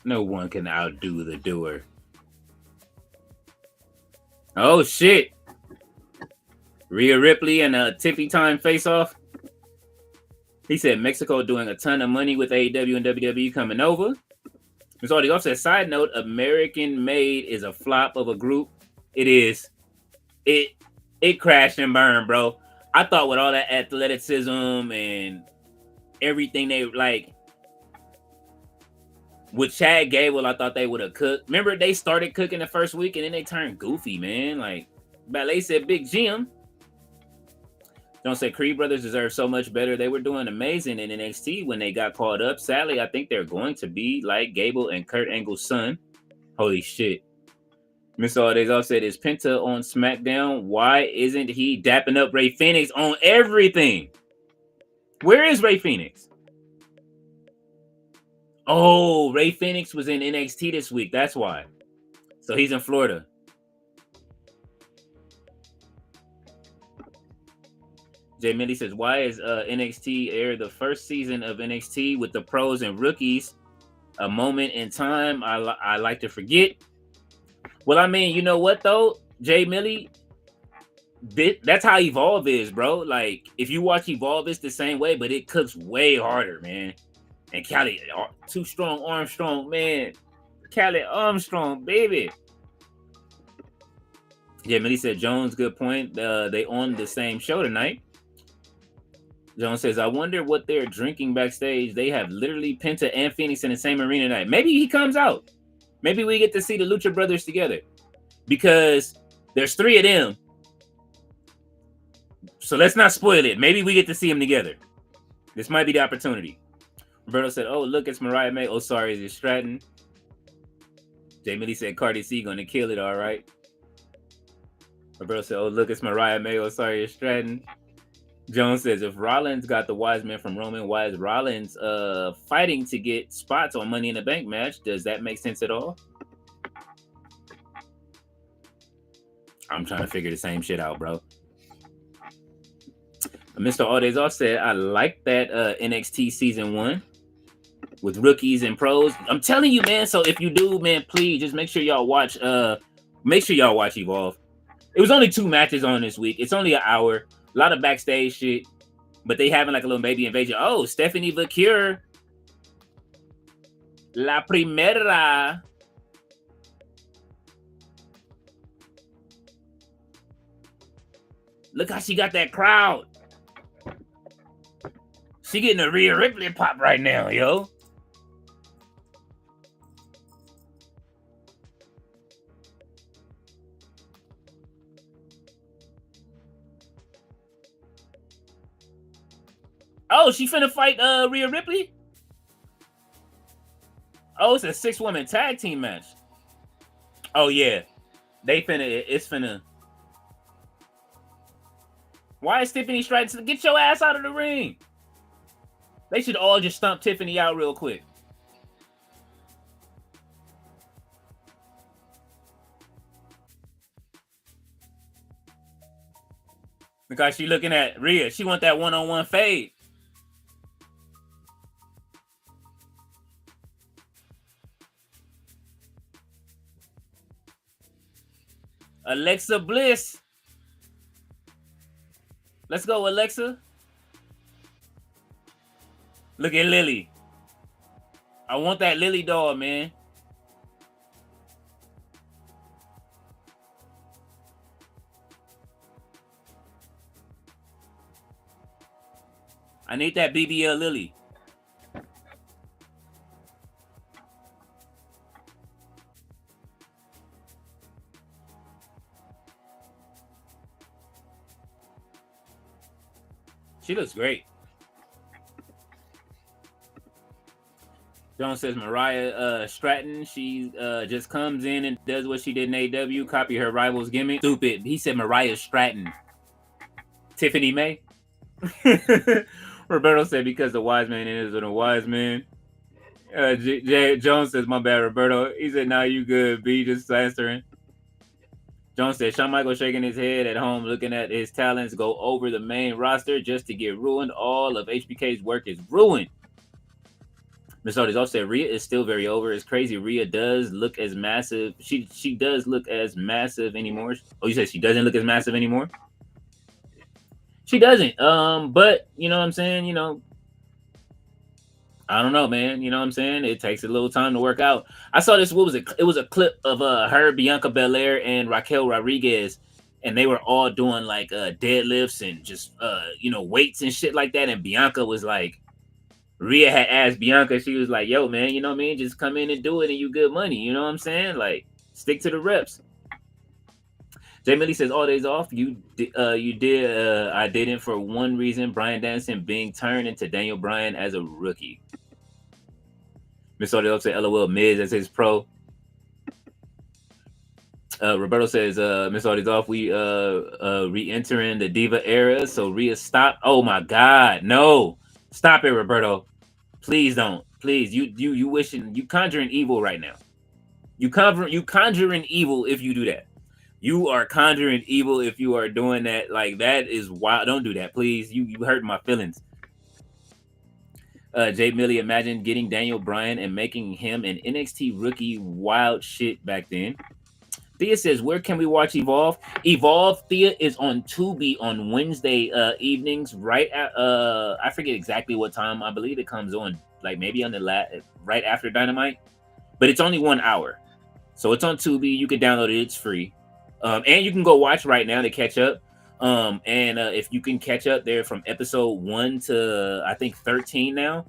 No one can outdo the doer. Oh shit! Rhea Ripley and a Tiffy Time face-off. He said Mexico doing a ton of money with AEW and WWE coming over. Ms. Audie Off said, side note, American Made is a flop of a group. It is. It crashed and burned, bro. I thought with all that athleticism and everything they like with Chad Gable, I thought they would have cooked. Remember, they started cooking the first week and then they turned goofy, man. Like Ballet said, Big Jim. Don't say Creed Brothers deserve so much better. They were doing amazing in NXT when they got called up. Sadly, I think they're going to be like Gable and Kurt Angle's son. Holy shit. Miss Aldays Off said, is Penta on SmackDown? Why isn't he dapping up Ray Phoenix on everything? Where is Ray Phoenix? Oh, Ray Phoenix was in NXT this week. That's why. So he's in Florida. Jay Millie says, why is NXT air the first season of NXT with the pros and rookies? A moment in time I like to forget. Well, I mean, you know what, though? Jay Millie, that's how Evolve is, bro. Like, if you watch Evolve, it's the same way, but it cooks way harder, man. And Callie, too strong, Armstrong, man. Callie Armstrong, baby. Yeah, Millie said, Jones, good point. They on the same show tonight. Jones says, I wonder what they're drinking backstage. They have literally Penta and Phoenix in the same arena tonight. Maybe he comes out. Maybe we get to see the Lucha Brothers together. Because there's 3 of them. So let's not spoil it. Maybe we get to see them together. This might be the opportunity. Roberto said, oh, look, it's Mariah May. Oh, sorry, is it Stratton? Jay Millie said, Cardi C gonna kill it, all right. Roberto said, oh, look, it's Mariah May. Oh, sorry, it's Stratton. Jones says, if Rollins got the wise man from Roman, why is Rollins fighting to get spots on Money in the Bank match? Does that make sense at all? I'm trying to figure the same shit out, bro. Mr. Aldays Off said, I like that NXT season 1 with rookies and pros. I'm telling you, man. So if you do, man, please just make sure y'all watch Evolve. It was only 2 matches on this week. It's only an hour. A lot of backstage shit, but they having like a little baby invasion. Oh, Stephanie Vaquer, La Primera. Look how she got that crowd. She getting a Rhea Ripley pop right now, yo. Oh, she finna fight Rhea Ripley? Oh, it's a 6-woman tag team match. Oh, yeah. It's finna. Why is Tiffany Stratton? Get your ass out of the ring. They should all just stomp Tiffany out real quick. Because she looking at Rhea. She want that one-on-one fade. Alexa Bliss. Let's go, Alexa. Look at Lily. I want that Lily doll, man. I need that BBL Lily. She looks great. Jones says Mariah Stratton, she just comes in and does what she did in AEW, copy her rival's gimmick. Stupid. He said Mariah Stratton. Tiffany May. Roberto said because the wise man isn't a wise man. Jones says, my bad, Roberto. He said, nah, you good, B, just answering. Jones said, Shawn Michaels shaking his head at home, looking at his talents go over the main roster just to get ruined. All of HBK's work is ruined. Miss Otis also said, Rhea is still very over. It's crazy. Rhea does look as massive. She does look as massive anymore. Oh, you said she doesn't look as massive anymore? She doesn't. But, you know what I'm saying? You know, I don't know, man. You know what I'm saying? It takes a little time to work out. I saw this. What was it? It was a clip of her, Bianca Belair, and Raquel Rodriguez, and they were all doing like deadlifts and just you know, weights and shit like that. And Bianca was like, Rhea had asked Bianca, she was like, "Yo, man, you know what I mean? Just come in and do it, and you good money." You know what I'm saying? Like, stick to the reps. Jay Millie says, "All days off. You did. I didn't for one reason: Bryan Danielson being turned into Daniel Bryan as a rookie." Miss Odell said, "LOL, Miz as his pro." Roberto says, "Miss Odell's off. We re-entering the Diva era. So Rhea stop. Oh my God, no! Stop it, Roberto. Please don't. Please, you wishing, you conjuring evil right now. You conjuring evil if you do that. You are conjuring evil if you are doing that. Like, that is wild. Don't do that, please. You hurt my feelings." Jay Millie, imagine getting Daniel Bryan and making him an NXT rookie. Wild shit back then. Thea says, where can we watch Evolve? Evolve, Thea, is on Tubi on Wednesday evenings, right at, I forget exactly what time. I believe it comes on, like, maybe on the right after Dynamite. But it's only 1 hour. So it's on Tubi. You can download it. It's free. And you can go watch right now to catch up. And if you can catch up there from episode 1 to, I think, 13 now.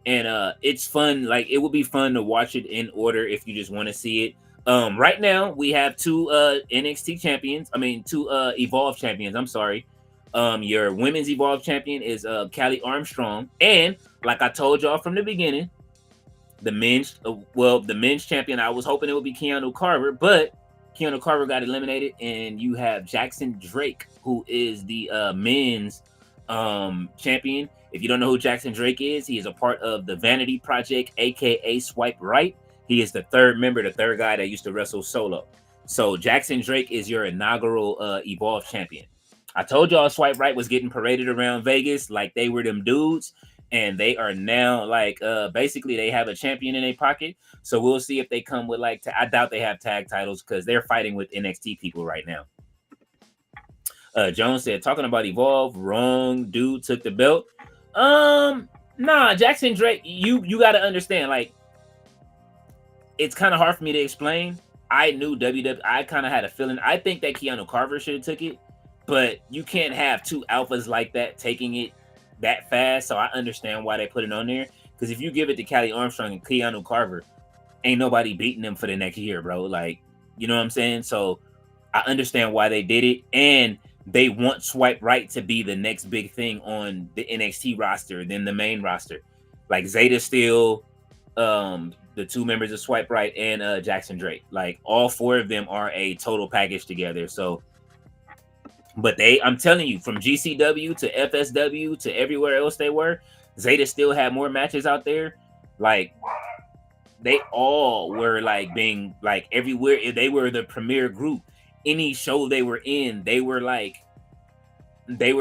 And it's fun. Like, it will be fun to watch it in order if you just want to see it. Right now we have two NXT champions. I mean, two Evolve champions. I'm sorry. Your women's Evolve champion is Callie Armstrong, and like I told y'all from the beginning, the men's champion, I was hoping it would be Keanu Carver, but Keanu Carver got eliminated, and you have Jackson Drake, who is the men's champion. If you don't know who Jackson Drake is, he is a part of the Vanity Project, aka Swipe Right. He is the third member, the third guy that used to wrestle solo. So Jackson Drake is your inaugural Evolve champion. I told y'all Swipe Right was getting paraded around Vegas like they were them dudes, and they are now like basically they have a champion in their pocket. So we'll see if they come with like I doubt they have tag titles because they're fighting with NXT people right now. Jones said, talking about Evolve, wrong dude took the belt. Nah, Jackson Drake, you got to understand, like, it's kind of hard for me to explain. I knew WWE. I kind of had a feeling. I think that Keanu Carver should have took it, but you can't have two alphas like that taking it that fast. So I understand why they put it on there. Because if you give it to Callie Armstrong and Keanu Carver, ain't nobody beating them for the next year, bro. Like, you know what I'm saying? So I understand why they did it, and they want Swipe Right to be the next big thing on the NXT roster than the main roster. Like Zeta Steel, the two members of Swipe Right, and Jackson Drake. Like, all four of them are a total package together. So, but I'm telling you, from GCW to FSW to everywhere else they were, Zeta still had more matches out there. Like, they all were like being like everywhere. They were the premier group. Any show they were in, they were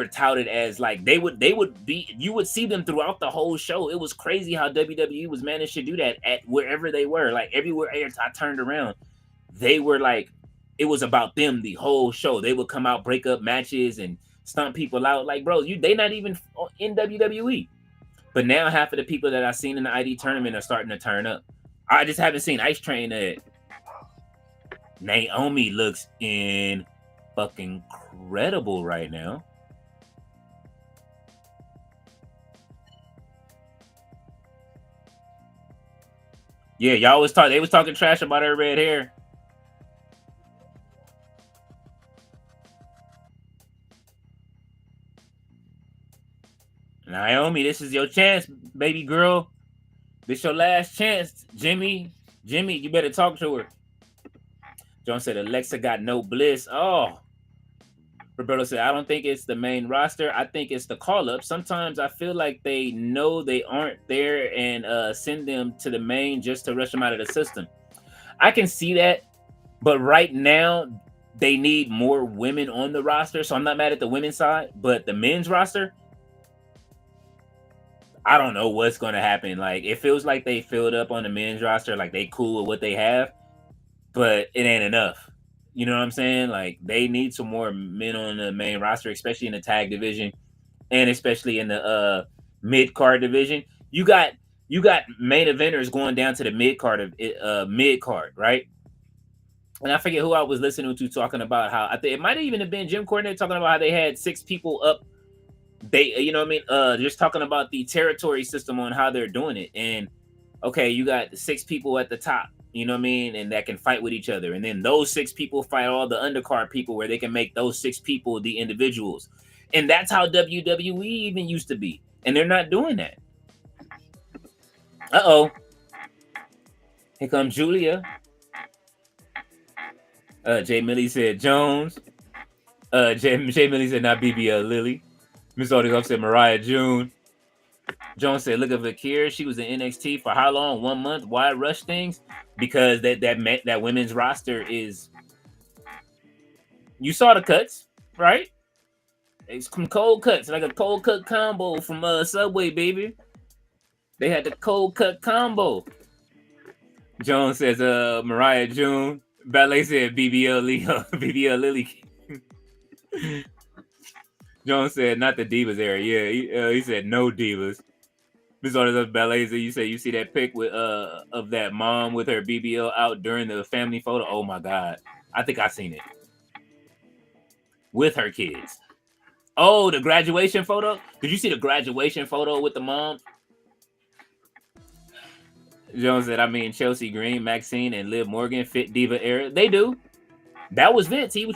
touted as like they would be, you would see them throughout the whole show. It was crazy how WWE was managed to do that at wherever they were. Like, everywhere I turned around, they were like, it was about them the whole show. They would come out, break up matches and stomp people out. Like, bro, they not even in WWE. But now half of the people that I've seen in the ID tournament are starting to turn up. I just haven't seen Ice Train at Naomi. Looks in fucking incredible right now. Yeah, y'all was talking. They was talking trash about her red hair. Naomi, this is your chance, baby girl. This your last chance, Jimmy. Jimmy, you better talk to her. John said Alexa got no Bliss. Oh. Roberto said, I don't think it's the main roster. I think it's the call-up. Sometimes I feel like they know they aren't there and send them to the main just to rush them out of the system. I can see that, but right now they need more women on the roster, so I'm not mad at the women's side, but the men's roster, I don't know what's going to happen. Like, it feels like they filled up on the men's roster, like they cool with what they have, but it ain't enough. You know what I'm saying? Like, they need some more men on the main roster, especially in the tag division and especially in the mid card division. You got main eventers going down to the mid card of mid card, right? And I forget who I was listening to talking about how I think it might even have been Jim Cornette talking about how they had 6 people up. They, you know what I mean? Just talking about the territory system on how they're doing it. And okay, you got 6 people at the top, you know what I mean? And that can fight with each other. And then those 6 people fight all the undercard people where they can make those 6 people the individuals. And that's how WWE even used to be. And they're not doing that. Uh-oh. Here comes Giulia. Jay Millie said Jones. Jay Millie said not BBL Lily. Miss Otis said Mariah June. Jones said, look at Vaquer. She was in NXT for how long? 1 month. Why rush things? Because that women's roster is. You saw the cuts, right? It's some cold cuts, like a cold cut combo from Subway, baby. They had the cold cut combo. Jones says, Mariah June. Ballet said BBL Leo, BBL Lily. Jones said, not the Divas era. Yeah, he said no Divas. Miss Orders of Ballet, you say you see that pic with of that mom with her BBL out during the family photo. Oh my God, I think I seen it with her kids. Oh, the graduation photo. Did you see the graduation photo with the mom? Jones said, I mean, Chelsea Green, Maxine, and Liv Morgan fit Diva era. They do. That was Vince. He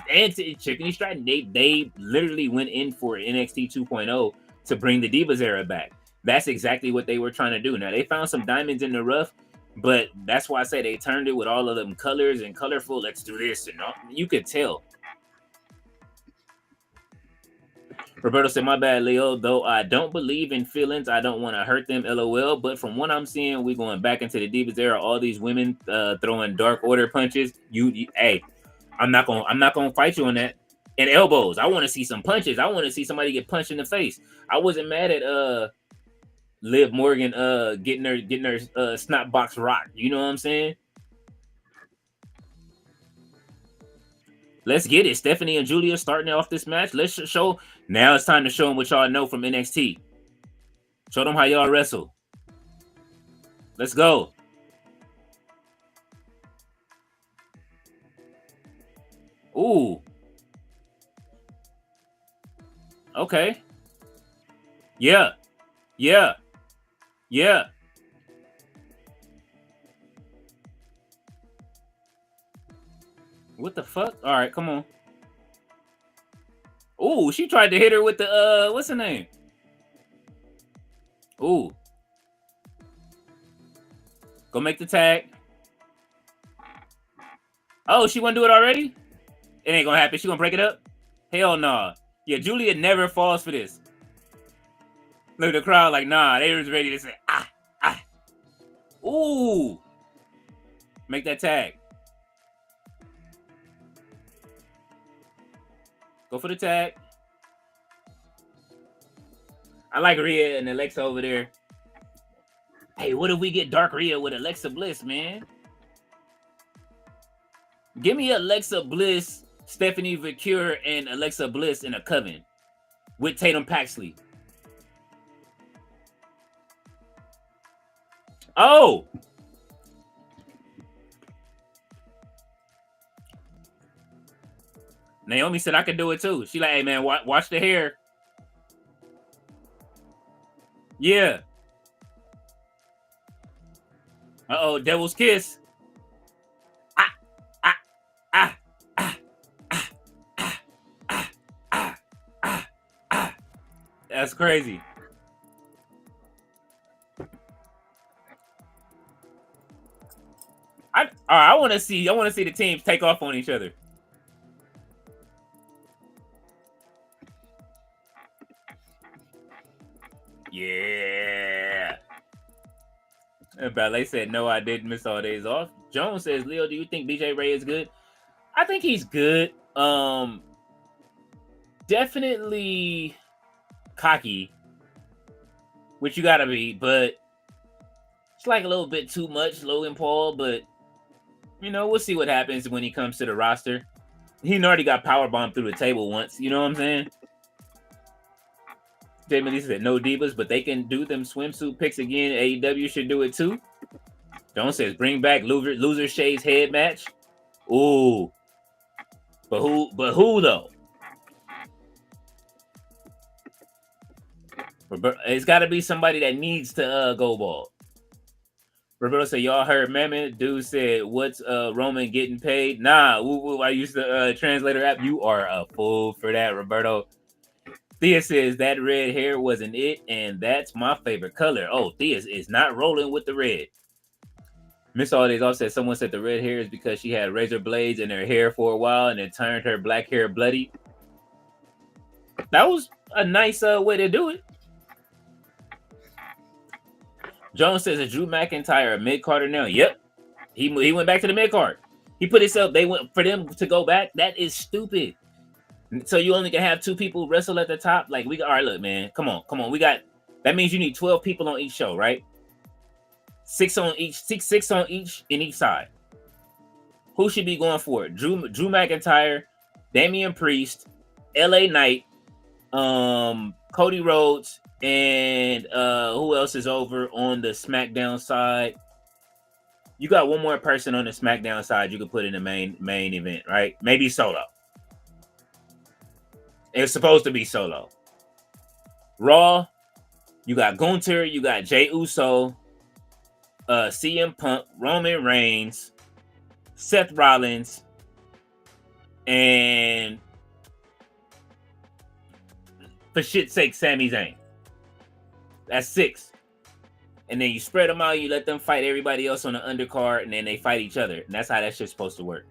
answered Chicken Stratton. They literally went in for NXT 2.0 to bring the Divas era back. That's exactly what they were trying to do. Now, they found some diamonds in the rough, but that's why I say they turned it with all of them colors and colorful. Let's do this. And all. You could tell. Roberto said, my bad, Leo. Though I don't believe in feelings, I don't want to hurt them, LOL. But from what I'm seeing, we're going back into the Divas era. All these women throwing Dark Order punches. Hey, I'm not gonna fight you on that. And elbows. I want to see some punches. I want to see somebody get punched in the face. I wasn't mad at Liv Morgan getting her snot box rocked. You know what I'm saying? Let's get it. Stephanie and Giulia starting off this match. Let's show. Now it's time to show them what y'all know from NXT. Show them how y'all wrestle. Let's go. Ooh. Okay. Yeah. Yeah. Yeah. What the fuck? All right, come on. Ooh, she tried to hit her with the what's her name? Ooh. Go make the tag. Oh, she want to do it already? It ain't gonna happen. She gonna break it up? Hell nah. Yeah, Giulia never falls for this. Look at the crowd like, nah, they was ready to say, ah. Ooh. Make that tag. Go for the tag. I like Rhea and Alexa over there. Hey, what if we get Dark Rhea with Alexa Bliss, man? Give me Alexa Bliss, Stephanie Vaquer, and Alexa Bliss in a coven with Tatum Paxley. Oh! Naomi said I could do it too. She like, hey man, watch the hair. Yeah. Uh-oh, Devil's Kiss. That's crazy. I want to see the teams take off on each other. Yeah. Ballet said, no, I didn't miss all days off. Jones says, Leo, do you think BJ Ray is good? I think he's good. Definitely cocky, which you gotta be, but it's like a little bit too much, Logan Paul, but you know, we'll see what happens when he comes to the roster. He already got powerbombed through the table once, you know what I'm saying? Jamie said no divas, but they can do them swimsuit picks again. AEW should do it too. Jones says bring back loser Shay's head match. Ooh. But who though? It's got to be somebody that needs to go bald. Roberto said, y'all heard Mammoth? Dude said, what's Roman getting paid? Nah, I used the translator app. You are a fool for that, Roberto. Thea says, that red hair wasn't it, and that's my favorite color. Oh, Thea is not rolling with the red. Miss All Days also said, someone said the red hair is because she had razor blades in her hair for a while, and it turned her black hair bloody. That was a nice way to do it. Jones says, is Drew McIntyre a mid-carder now? Yep. He went back to the mid-card. He put himself, they went for them to go back. That is stupid. So you only can have 2 people wrestle at the top? Like, all right, look, man. Come on. That means you need 12 people on each show, right? 6 on each in each side. Who should be going for it? Drew McIntyre, Damian Priest, LA Knight, Cody Rhodes, and who else is over on the SmackDown side? You got one more person on the SmackDown side you could put in the main event, right? Maybe Solo. It's supposed to be Solo. Raw, you got Gunther, you got Jey Uso, CM Punk, Roman Reigns, Seth Rollins, and for shit's sake, Sami Zayn. That's 6. And then you spread them out, you let them fight everybody else on the undercard, and then they fight each other. And that's how that shit's supposed to work.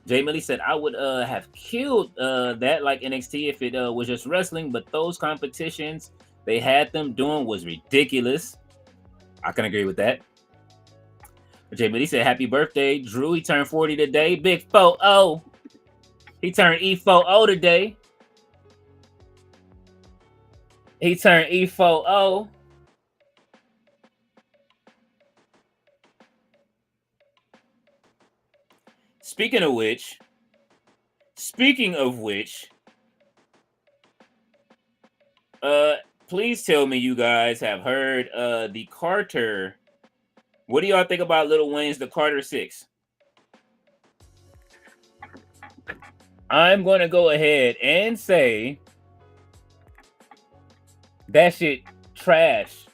Jay Millie said, I would have killed that like NXT if it was just wrestling, but those competitions they had them doing was ridiculous. I can agree with that. Jay Millie said, happy birthday, Drew. He turned 40 today. Big 4-0. He turned E4-0 today. He turned E4-0. Speaking of which, please tell me you guys have heard the Carter. What do y'all think about Lil Wayne's The Carter 6? I'm going to go ahead and say that shit trash.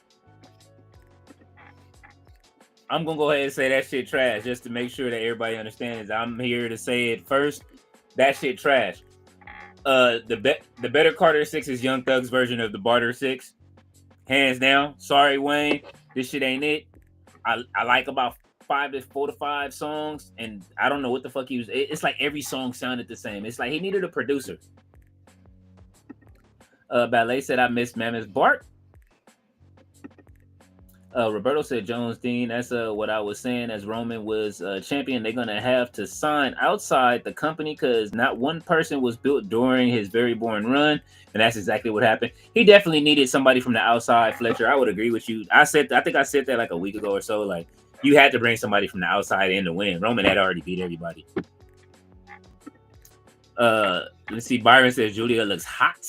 I'm going to go ahead and say that shit trash just to make sure that everybody understands. I'm here to say it first. That shit trash. The better Carter 6 is Young Thug's version of the Barter 6. Hands down. Sorry, Wayne. This shit ain't it. I like about 4 to 5 songs, and I don't know what the fuck he was. It's like every song sounded the same. It's like he needed a producer. Ballet said, I miss Mammoth Bart. Roberto said, Jones Dean, that's what I was saying. As Roman was champion, they're going to have to sign outside the company because not one person was built during his very boring run. And that's exactly what happened. He definitely needed somebody from the outside, Fletcher. I would agree with you. I think I said that like a week ago or so. Like, you had to bring somebody from the outside in to win. Roman had already beat everybody. Let's see. Byron says, Giulia looks hot.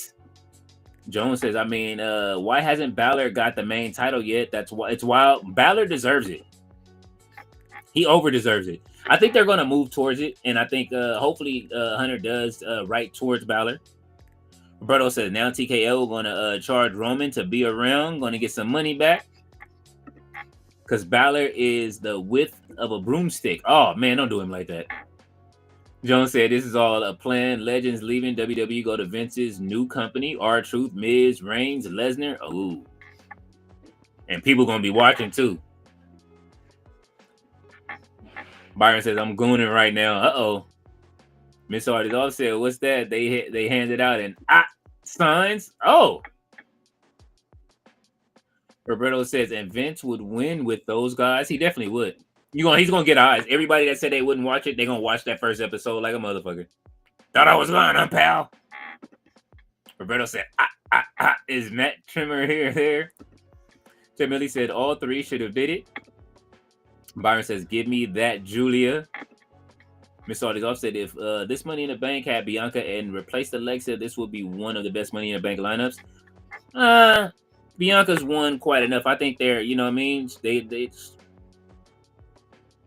Jones says, I mean, why hasn't Balor got the main title yet? That's why it's wild. Balor deserves it. He over deserves it. I think they're going to move towards it. And I think hopefully Hunter does right towards Balor. Roberto says, now TKO going to charge Roman to be around. Going to get some money back. Because Balor is the width of a broomstick. Oh, man, don't do him like that. Jones said this is all a plan. Legends leaving WWE, go to Vince's new company. R-Truth, Miz, Reigns, Lesnar. Ooh. And people gonna be watching too. Byron says, I'm gooning right now. Uh-oh. Miss Artis said, what's that? They handed out an signs. Oh. Roberto says, and Vince would win with those guys. He definitely would. He's gonna get eyes. Everybody that said they wouldn't watch it, they're gonna watch that first episode like a motherfucker. Thought I was lying, huh, pal? Roberto said, is Matt Trimmer here? Tim Millie said all three should have did it. Byron says, give me that, Giulia. Miss Artis said, if this Money in the Bank had Bianca and replaced Alexa, this would be one of the best Money in the Bank lineups. Bianca's won quite enough. I think they're, you know what I mean?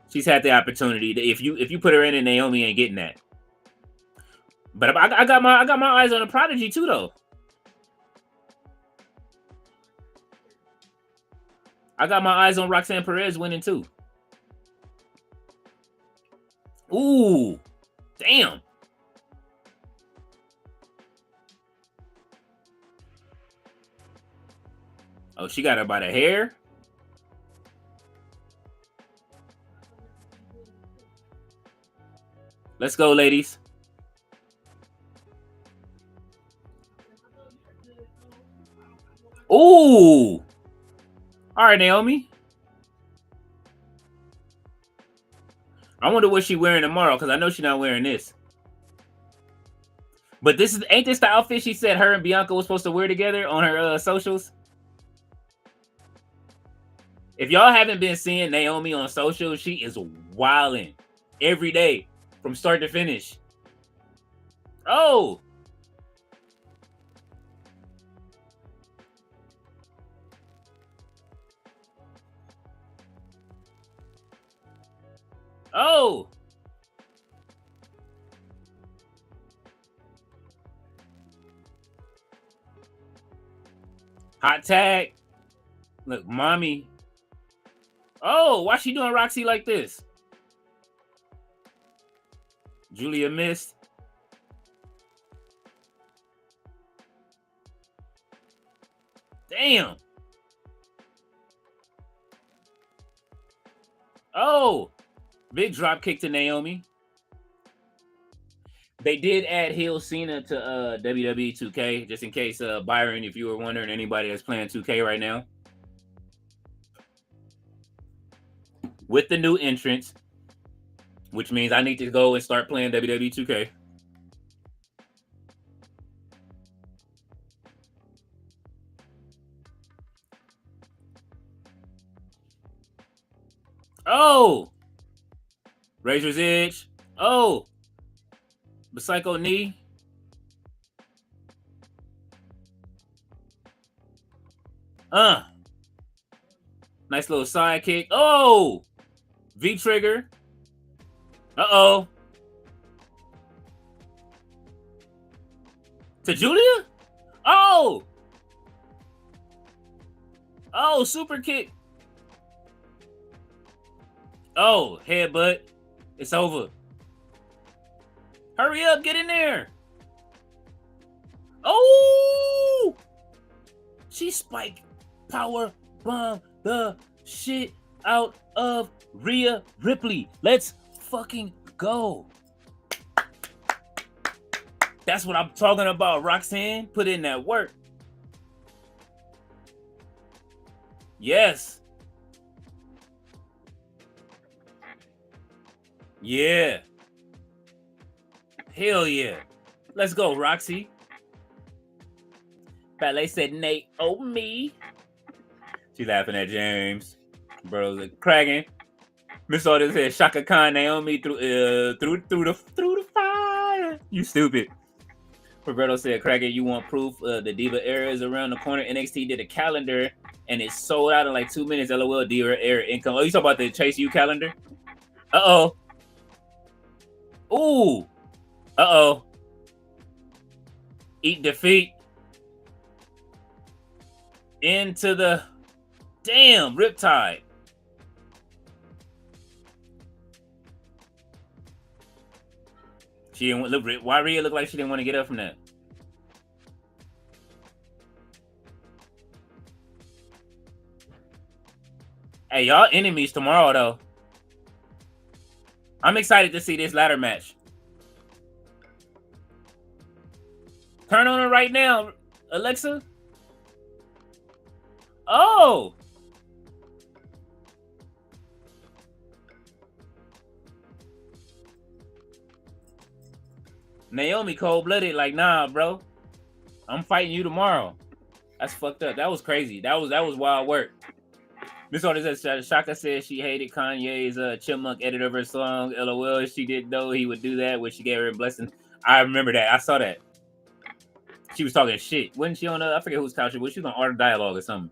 She's had the opportunity. If you put her in, and Naomi ain't getting that. But I got my eyes on a Prodigy too, though. I got my eyes on Roxanne Perez winning too. Ooh, damn. Oh, she got her by the hair. Let's go, ladies. Ooh. All right, Naomi. I wonder what she's wearing tomorrow, because I know she's not wearing this. But ain't this the outfit she said her and Bianca was supposed to wear together on her socials? If y'all haven't been seeing Naomi on social, she is wilding every day from start to finish. Oh. Oh. Hot tag. Look, mommy. Oh, why she doing Roxy like this? Giulia missed. Damn. Oh, big drop kick to Naomi. They did add heel Cena to WWE 2K, just in case, Byron, if you were wondering, anybody that's playing 2K right now. With the new entrance, which means I need to go and start playing WWE 2K. Oh! Razor's Edge. Oh! The Psycho Knee. Nice little side kick. Oh! V-trigger. Uh-oh. To Giulia? Oh! Oh, super kick. Oh, headbutt. It's over. Hurry up, get in there. Oh! She spiked power bomb the shit out of Rhea Ripley. Let's fucking go. That's what I'm talking about, Roxanne. Put in that work. Yes. Yeah. Hell yeah. Let's go, Roxy. Ballet said Naomi. She laughing at James. Bro's like cracking. Miss Artis said Shaka Khan Naomi through the fire. You stupid. Roberto said, Cracker, you want proof? The Diva era is around the corner. NXT did a calendar and it sold out in like 2 minutes. LOL, Diva era income. Oh, you talking about the Chase U calendar? Uh-oh. Ooh. Uh-oh. Eat defeat. Into the damn Riptide. She didn't look. Why Rhea looked like she didn't want to get up from that? Hey, y'all enemies tomorrow though. I'm excited to see this ladder match. Turn on it right now, Alexa. Oh. Naomi cold-blooded, like, nah, bro. I'm fighting you tomorrow. That's fucked up. That was crazy. That was wild work. Miss Order says Shaka said she hated Kanye's chipmunk edit of her song. LOL, she didn't know he would do that when she gave her a blessing. I remember that. I saw that. She was talking shit. Wasn't she on I forget whose couch it was. She was on Art of Dialogue or something.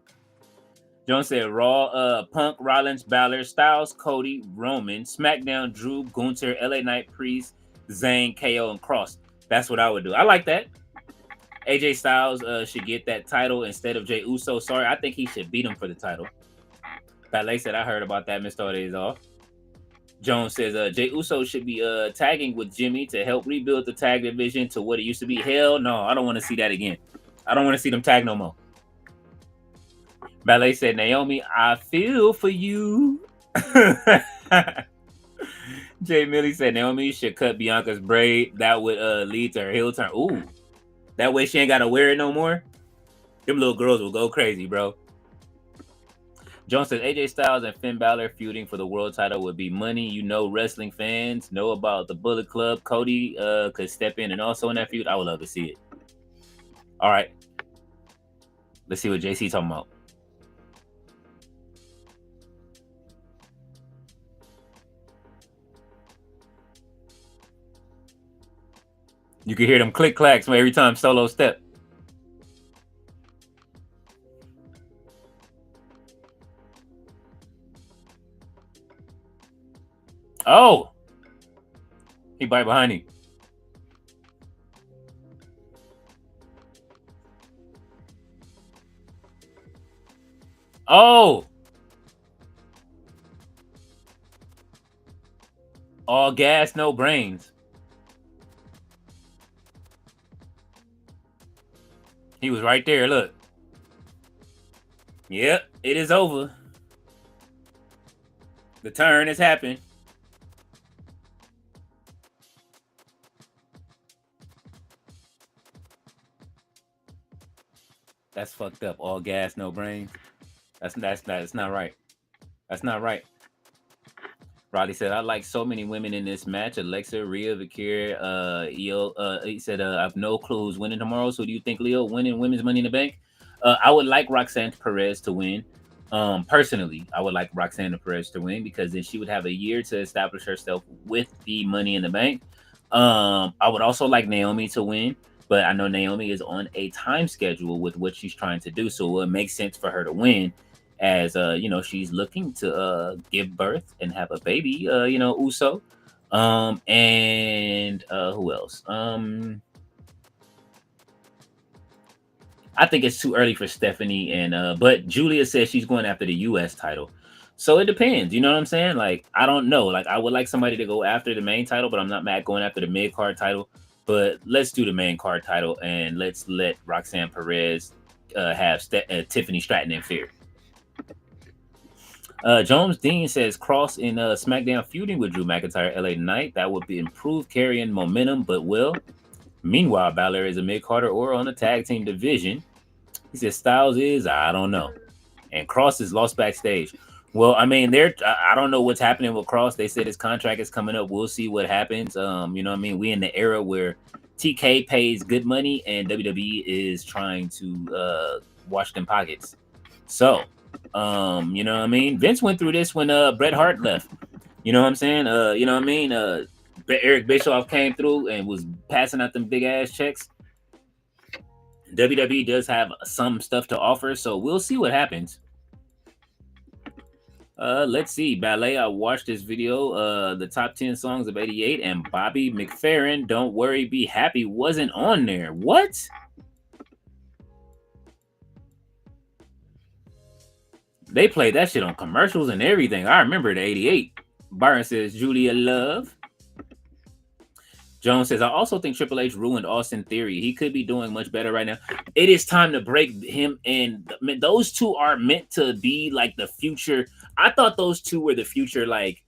Jones said Raw, Punk, Rollins, Balor, Styles, Cody, Roman, SmackDown, Drew, Gunther, LA Knight, Priest, Zayn, KO, and Cross. That's what I would do. I like that. AJ Styles should get that title instead of Jey Uso. Sorry, I think he should beat him for the title. Ballet said, I heard about that. Mr. Days off. Jones says Jey Uso should be tagging with Jimmy to help rebuild the tag division to what it used to be. Hell no, I don't want to see that again. I don't want to see them tag no more. Ballet said, Naomi, I feel for you. Jay Millie said Naomi should cut Bianca's braid. That would lead to her heel turn. Ooh. That way she ain't got to wear it no more. Them little girls will go crazy, bro. Jones says AJ Styles and Finn Balor feuding for the world title would be money. You know, wrestling fans know about the Bullet Club. Cody could step in and also in that feud. I would love to see it. All right. Let's see what JC talking about. You can hear them click clacks every time Solo step. Oh, he bite behind him. Oh, all gas, no brains. He was right there. Look. Yep, it is over. The turn has happened. That's fucked up. All gas, no brains. That's not right. That's not right. Roddy said, I like so many women in this match. Alexa, Rhea, Vaquer, Io. He said, I have no clue who's winning tomorrow. So do you think Leo winning women's Money in the Bank? I would like Roxanne Perez to win. Personally, I would like Roxanne Perez to win because then she would have a year to establish herself with the Money in the Bank. I would also like Naomi to win, but I know Naomi is on a time schedule with what she's trying to do. So it makes sense for her to win. As she's looking to give birth and have a baby, Uso. And who else? I think it's too early for Stephanie, and but Giulia says she's going after the US title. So it depends, you know what I'm saying? Like, I don't know. Like, I would like somebody to go after the main title, but I'm not mad going after the mid-card title. But let's do the main card title, and let's let Roxanne Perez have Tiffany Stratton in fear. Jones Dean says Cross in SmackDown feuding with Drew McIntyre, LA Knight. That would be improved carrying momentum, but will. Meanwhile, Balor is a mid-carder or on the tag team division. He says Styles is, I don't know. And Cross is lost backstage. Well, I mean, I don't know what's happening with Cross. They said his contract is coming up. We'll see what happens. You know what I mean? We in the era where TK pays good money and WWE is trying to wash them pockets. So, you know what I mean? Vince went through this when Bret Hart left. You know what I'm saying? You know what I mean? Eric Bischoff came through and was passing out them big ass checks. WWE does have some stuff to offer, so we'll see what happens. Let's see. Ballet, I watched this video, the top 10 songs of 88, and Bobby McFerrin, Don't Worry, Be Happy, wasn't on there. What? They played that shit on commercials and everything. I remember the 88. Byron says, Giulia Love. Jones says, I also think Triple H ruined Austin Theory. He could be doing much better right now. It is time to break him, and those two are meant to be like the future. I thought those two were the future, like,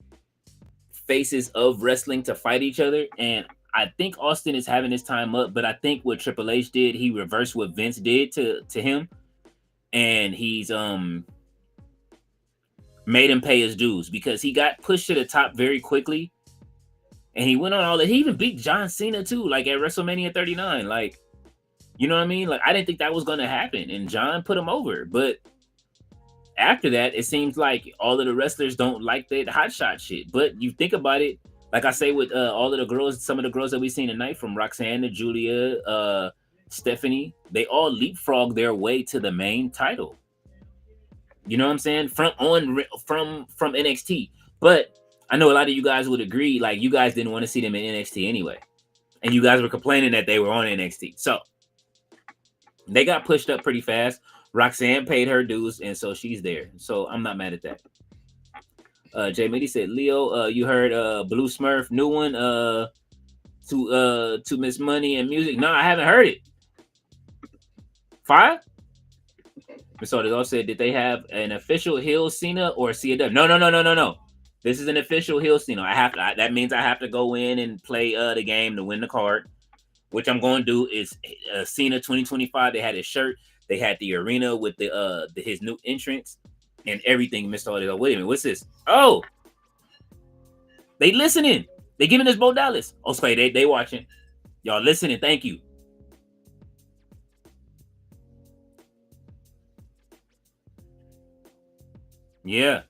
faces of wrestling to fight each other. And I think Austin is having his time up, but I think what Triple H did, he reversed what Vince did to him. And he's made him pay his dues because he got pushed to the top very quickly. And he went on all that. He even beat John Cena too, like at WrestleMania 39. Like, you know what I mean? Like, I didn't think that was going to happen. And John put him over. But after that, it seems like all of the wrestlers don't like that hotshot shit. But you think about it, like I say with all of the girls, some of the girls that we've seen tonight, from Roxanne to Giulia, Stephanie, they all leapfrog their way to the main title. You know what I'm saying? From NXT. But I know a lot of you guys would agree, like, you guys didn't want to see them in NXT anyway. And you guys were complaining that they were on NXT. So they got pushed up pretty fast. Roxanne paid her dues, and so she's there. So I'm not mad at that. Jay Mitty said, Leo, you heard Blue Smurf, new one, to Miss Money and Music. No, I haven't heard it. Fire? So they all said, did they have an official heel Cena or CW? No. This is an official heel Cena. That means I have to go in and play the game to win the card, which I'm going to do. Is Cena 2025. They had his shirt. They had the arena with his new entrance and everything. Mr. Audio. Wait a minute, what's this? Oh, they listening. They giving us Bo Dallas. Oh, sorry, they watching. Y'all listening. Thank you. Yeah.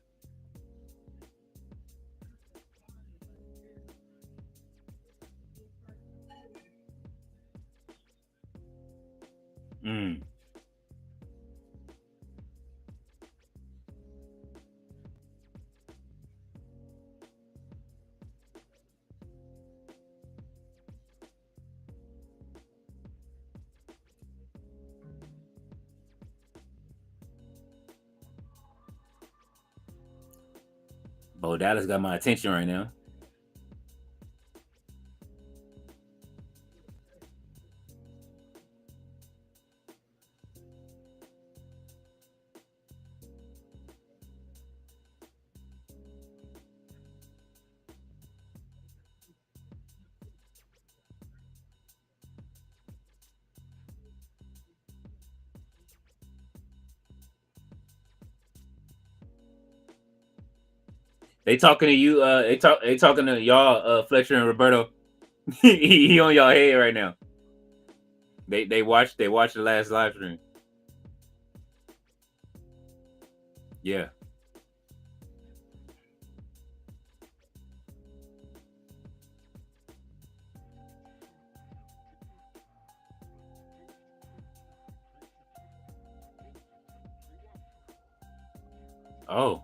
Bo Dallas got my attention right now. They talking to you. They talking to y'all. Fletcher and Roberto. he on y'all head right now. They watched the last live stream. Yeah. Oh.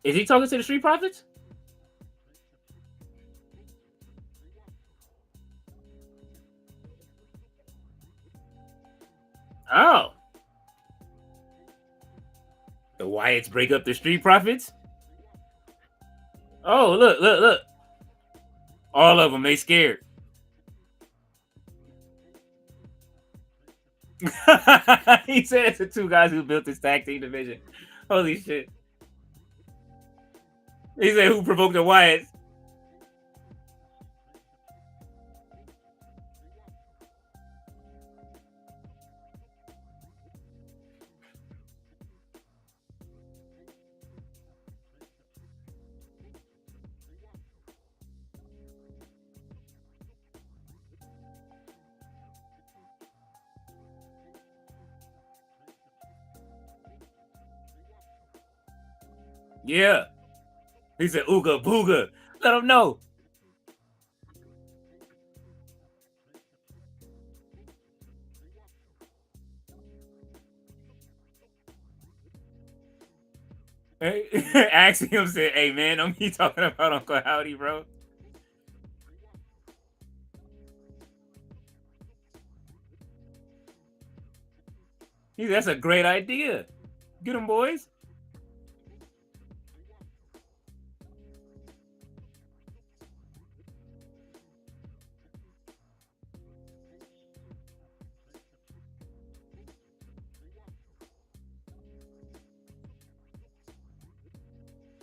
Is he talking to the Street Profits? Oh. The Wyatts break up the Street Profits? Oh, look. All of them, they scared. He said it's the two guys who built this tag team division. Holy shit. He said, who provoked the Wyatts? Yeah. He said, ooga booga. Let him know. Axiom said, hey, man, don't be talking about Uncle Howdy, bro. He said, that's a great idea. Get them, boys.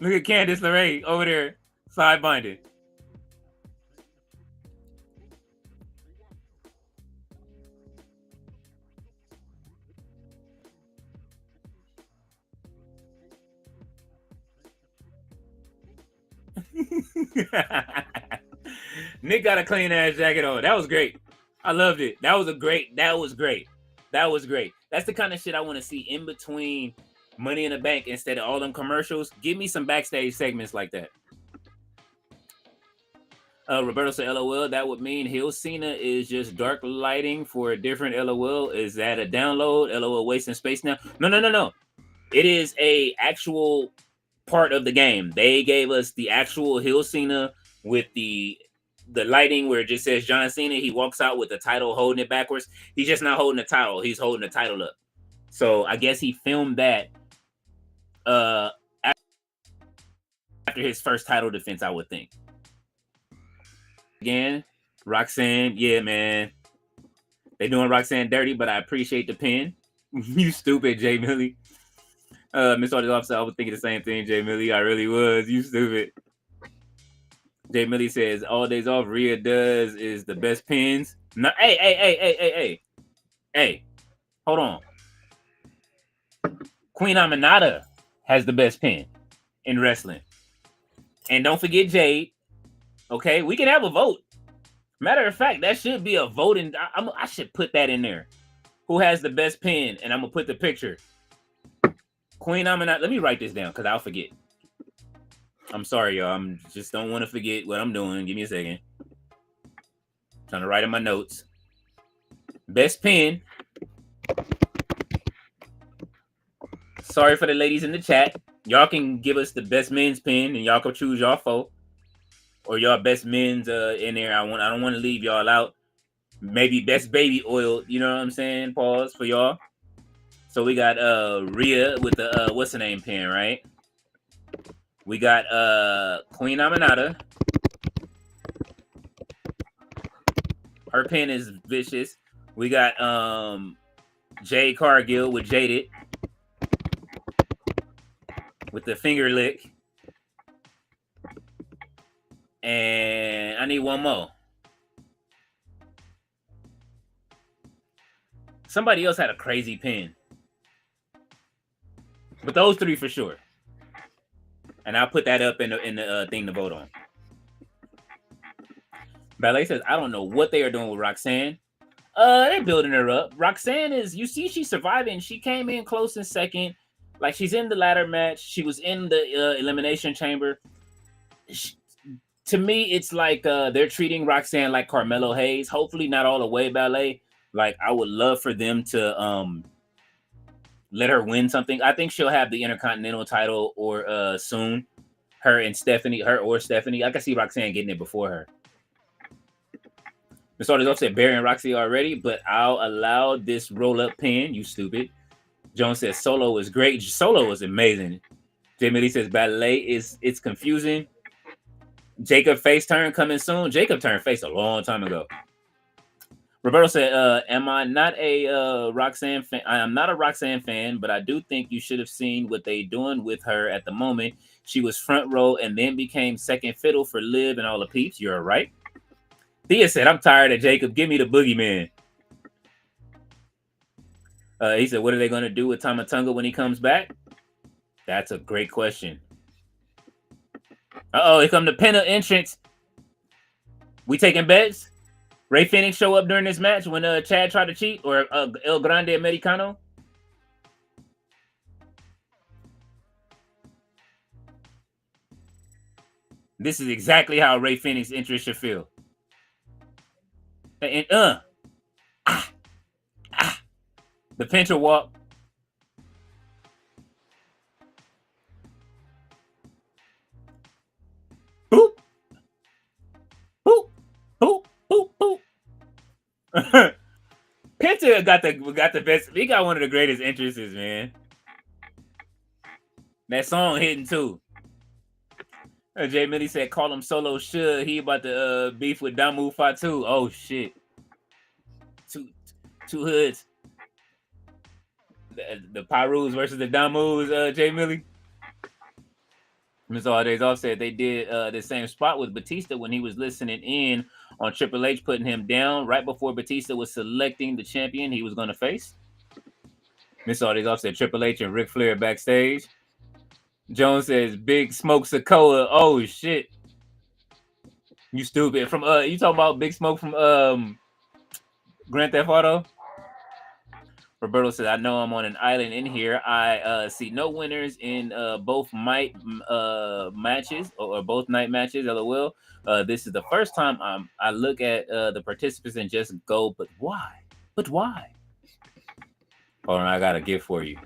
Look at Candice LeRae over there, side binding. Nick got a clean ass jacket on. That was great. I loved it. That was great. That was great. That's the kind of shit I want to see in between Money in the Bank instead of all them commercials. Give me some backstage segments like that. Roberto said, LOL, that would mean Hill Cena is just dark lighting for a different LOL. Is that a download? LOL wasting space now? No. It is a actual part of the game. They gave us the actual Hill Cena with the lighting where it just says John Cena. He walks out with the title holding it backwards. He's just not holding the title. He's holding the title up. So I guess he filmed that after his first title defense, I would think. Again, Roxanne, yeah, man. They doing Roxanne dirty, but I appreciate the pin. You stupid, Jay Millie. Miss Artist Officer, I was thinking the same thing, Jay Millie. I really was. You stupid. Jay Millie says, all days off Rhea does is the best pins. No, hey. Hold on. Queen Aminata has the best pin in wrestling. And don't forget Jade. Okay, we can have a vote. Matter of fact, that should be a voting. I should put that in there. Who has the best pin? And I'm going to put the picture. Queen Aminata. Let me write this down because I'll forget. I'm sorry, y'all. I just don't want to forget what I'm doing. Give me a second. I'm trying to write in my notes. Best pin. Sorry for the ladies in the chat. Y'all can give us the best men's pin, and y'all can choose y'all four or y'all best men's in there. I don't want to leave y'all out. Maybe best baby oil. You know what I'm saying? Pause for y'all. So we got Rhea with the what's the name pin, right? We got Queen Aminata. Her pin is vicious. We got Jade Cargill with Jaded with the finger lick. And I need one more. Somebody else had a crazy pin. But those three for sure. And I'll put that up in the thing to vote on. Ballet says, I don't know what they are doing with Roxanne. They're building her up. Roxanne is, you see, she's surviving. She came in close in second. Like, she's in the ladder match. She was in the Elimination Chamber. To me, it's like they're treating Roxanne like Carmelo Hayes. Hopefully not all the way, Ballet. Like, I would love for them to let her win something. I think she'll have the Intercontinental title or soon. Her or Stephanie. I can see Roxanne getting it before her. Miss Artist upset Barry and Roxy already, but I'll allow this roll-up pin, you stupid. Jones says Solo is great. Solo is amazing. Jay Millie says Ballet it's confusing. Jacob face turn coming soon. Jacob turned face a long time ago. Roberto said, am I not a Roxanne fan? I am not a Roxanne fan, but I do think you should have seen what they doing with her at the moment. She was front row and then became second fiddle for Liv and all the peeps. You're right. Thea said, I'm tired of Jacob. Give me the boogeyman. He said, what are they going to do with Tamatunga when he comes back? That's a great question. Uh-oh, here come the Penta entrance. We taking bets? Ray Phoenix show up during this match when Chad tried to cheat? Or El Grande Americano? This is exactly how Ray Phoenix entrance should feel. And the pincher walk. Boop. Boop. Boop. Boop. Boop. Penta got the best. He got one of the greatest entrances, man. That song hitting too. Jay Millie said, call him Solo should. He about to beef with Damu Fatu. Oh, shit. Two hoods. The Pyrus versus the Damus, Jay Millie. Ms. Aldays off said they did the same spot with Batista when he was listening in on Triple H, putting him down right before Batista was selecting the champion he was going to face. Ms. Aldays off said Triple H and Ric Flair backstage. Jones says Big Smoke Sokoa. Oh shit. You stupid. From you talking about Big Smoke from Grand Theft Auto? Roberto says, I know I'm on an island in here. I see no winners in both matches or both night matches. LOL. This is the first time I look at the participants and just go, but why? But why? Hold on, I got a gift for you.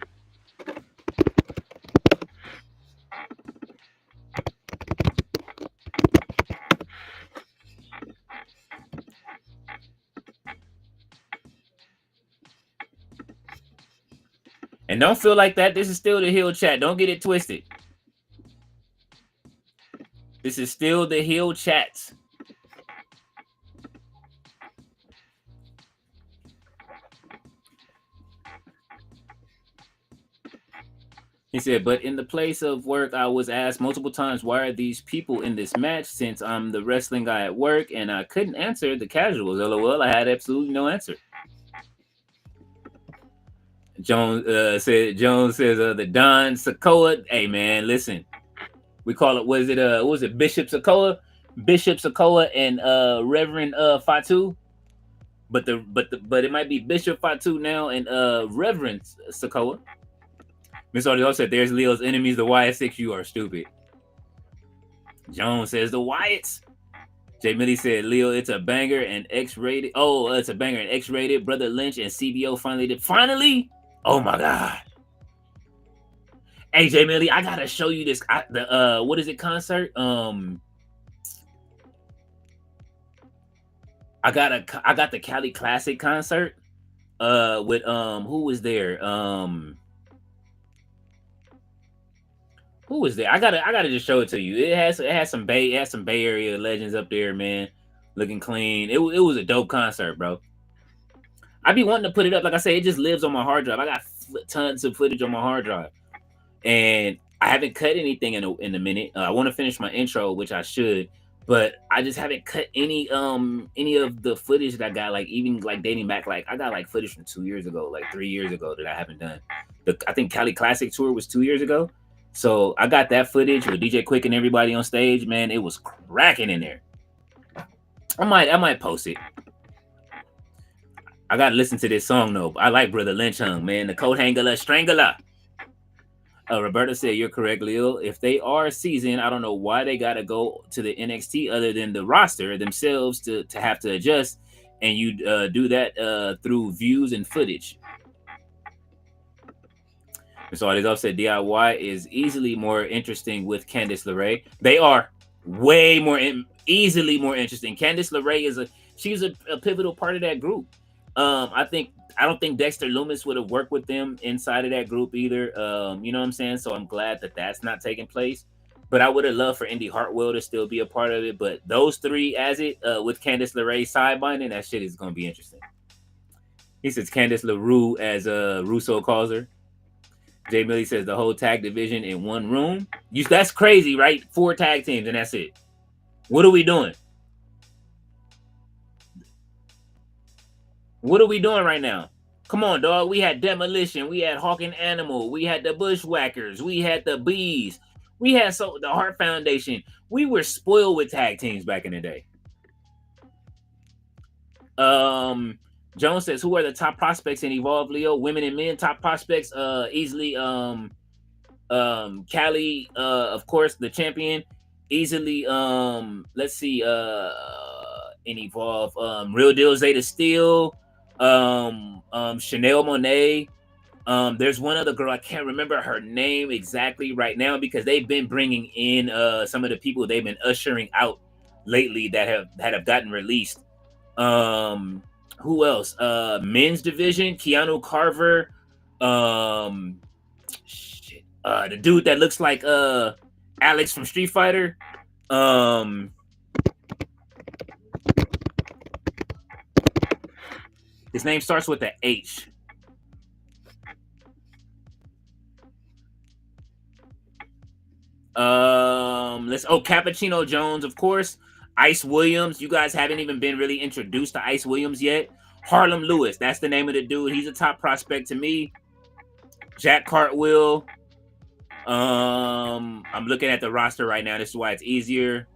And don't feel like that. This is still the Hill Chat. Don't get it twisted. This is still the Hill Chats. He said, but in the place of work, I was asked multiple times, why are these people in this match since I'm the wrestling guy at work? And I couldn't answer the casuals. LOL, I had absolutely no answer. Jones says the Don Sokoa. Hey man, listen. We call it, what was it Bishop Sokoa? Bishop Sokoa and Reverend Fatu. But it might be Bishop Fatu now and Reverend Sokoa. Miss Audio said there's Leo's enemies, the Wyatt 6. You are stupid. Jones says the Wyatts. Jay Millie said, Leo, it's a banger and X-rated. Oh, it's a banger and X-rated. Brother Lynch and CBO finally did. Finally? Oh my God. Hey, Jay Millie, I gotta show you this. What is it, concert? I got the Cali Classic concert. With who was there? Who was there? I gotta just show it to you. It has some Bay Area legends up there, man. Looking clean. It was a dope concert, bro. I be wanting to put it up. Like I say, it just lives on my hard drive. I got tons of footage on my hard drive, and I haven't cut anything in a minute. I want to finish my intro, which I should, but I just haven't cut any of the footage that I got. Like even like dating back, like I got like footage from 2 years ago, like 3 years ago that I haven't done. I think Cali Classic tour was 2 years ago. So I got that footage with DJ Quick and everybody on stage. Man, it was cracking in there. I might post it. I gotta listen to this song though. I like Brother Lynch Hung, man. The Coat Hanger Strangler. Roberta said you're correct, Leo. If they are seasoned, I don't know why they gotta go to the NXT other than the roster themselves to have to adjust. And you do that through views and footage. So it is also said DIY is easily more interesting with Candice LeRae. They are way more easily more interesting. Candice LeRae she's a pivotal part of that group. I don't think Dexter Lumis would have worked with them inside of that group either. You know what I'm saying? So I'm glad that that's not taking place. But I would have loved for Indy Hartwell to still be a part of it. But those three as it with Candice LeRae side binding, that shit is going to be interesting. He says Candice LaRue as Russo calls her. Jay Millie says the whole tag division in one room. That's crazy, right? 4 tag teams and that's it. What are we doing? What are we doing right now? Come on, dog. We had Demolition. We had Hawk and Animal. We had the Bushwhackers. We had the Bees. We had the Hart Foundation. We were spoiled with tag teams back in the day. Jones says, who are the top prospects in Evolve, Leo? Women and men top prospects, easily Callie, of course, the champion. Easily, let's see, in Evolve, Real Deal Zeta Steel, Chanel Monet. There's one other girl, I can't remember her name exactly right now because they've been bringing in some of the people they've been ushering out lately that have gotten released. Who else? Men's division, Keanu Carver. The dude that looks like Alex from Street Fighter. His name starts with an H. Cappuccino Jones, of course. Ice Williams. You guys haven't even been really introduced to Ice Williams yet. Harlem Lewis, that's the name of the dude. He's a top prospect to me. Jack Cartwheel. I'm looking at the roster right now. This is why it's easier.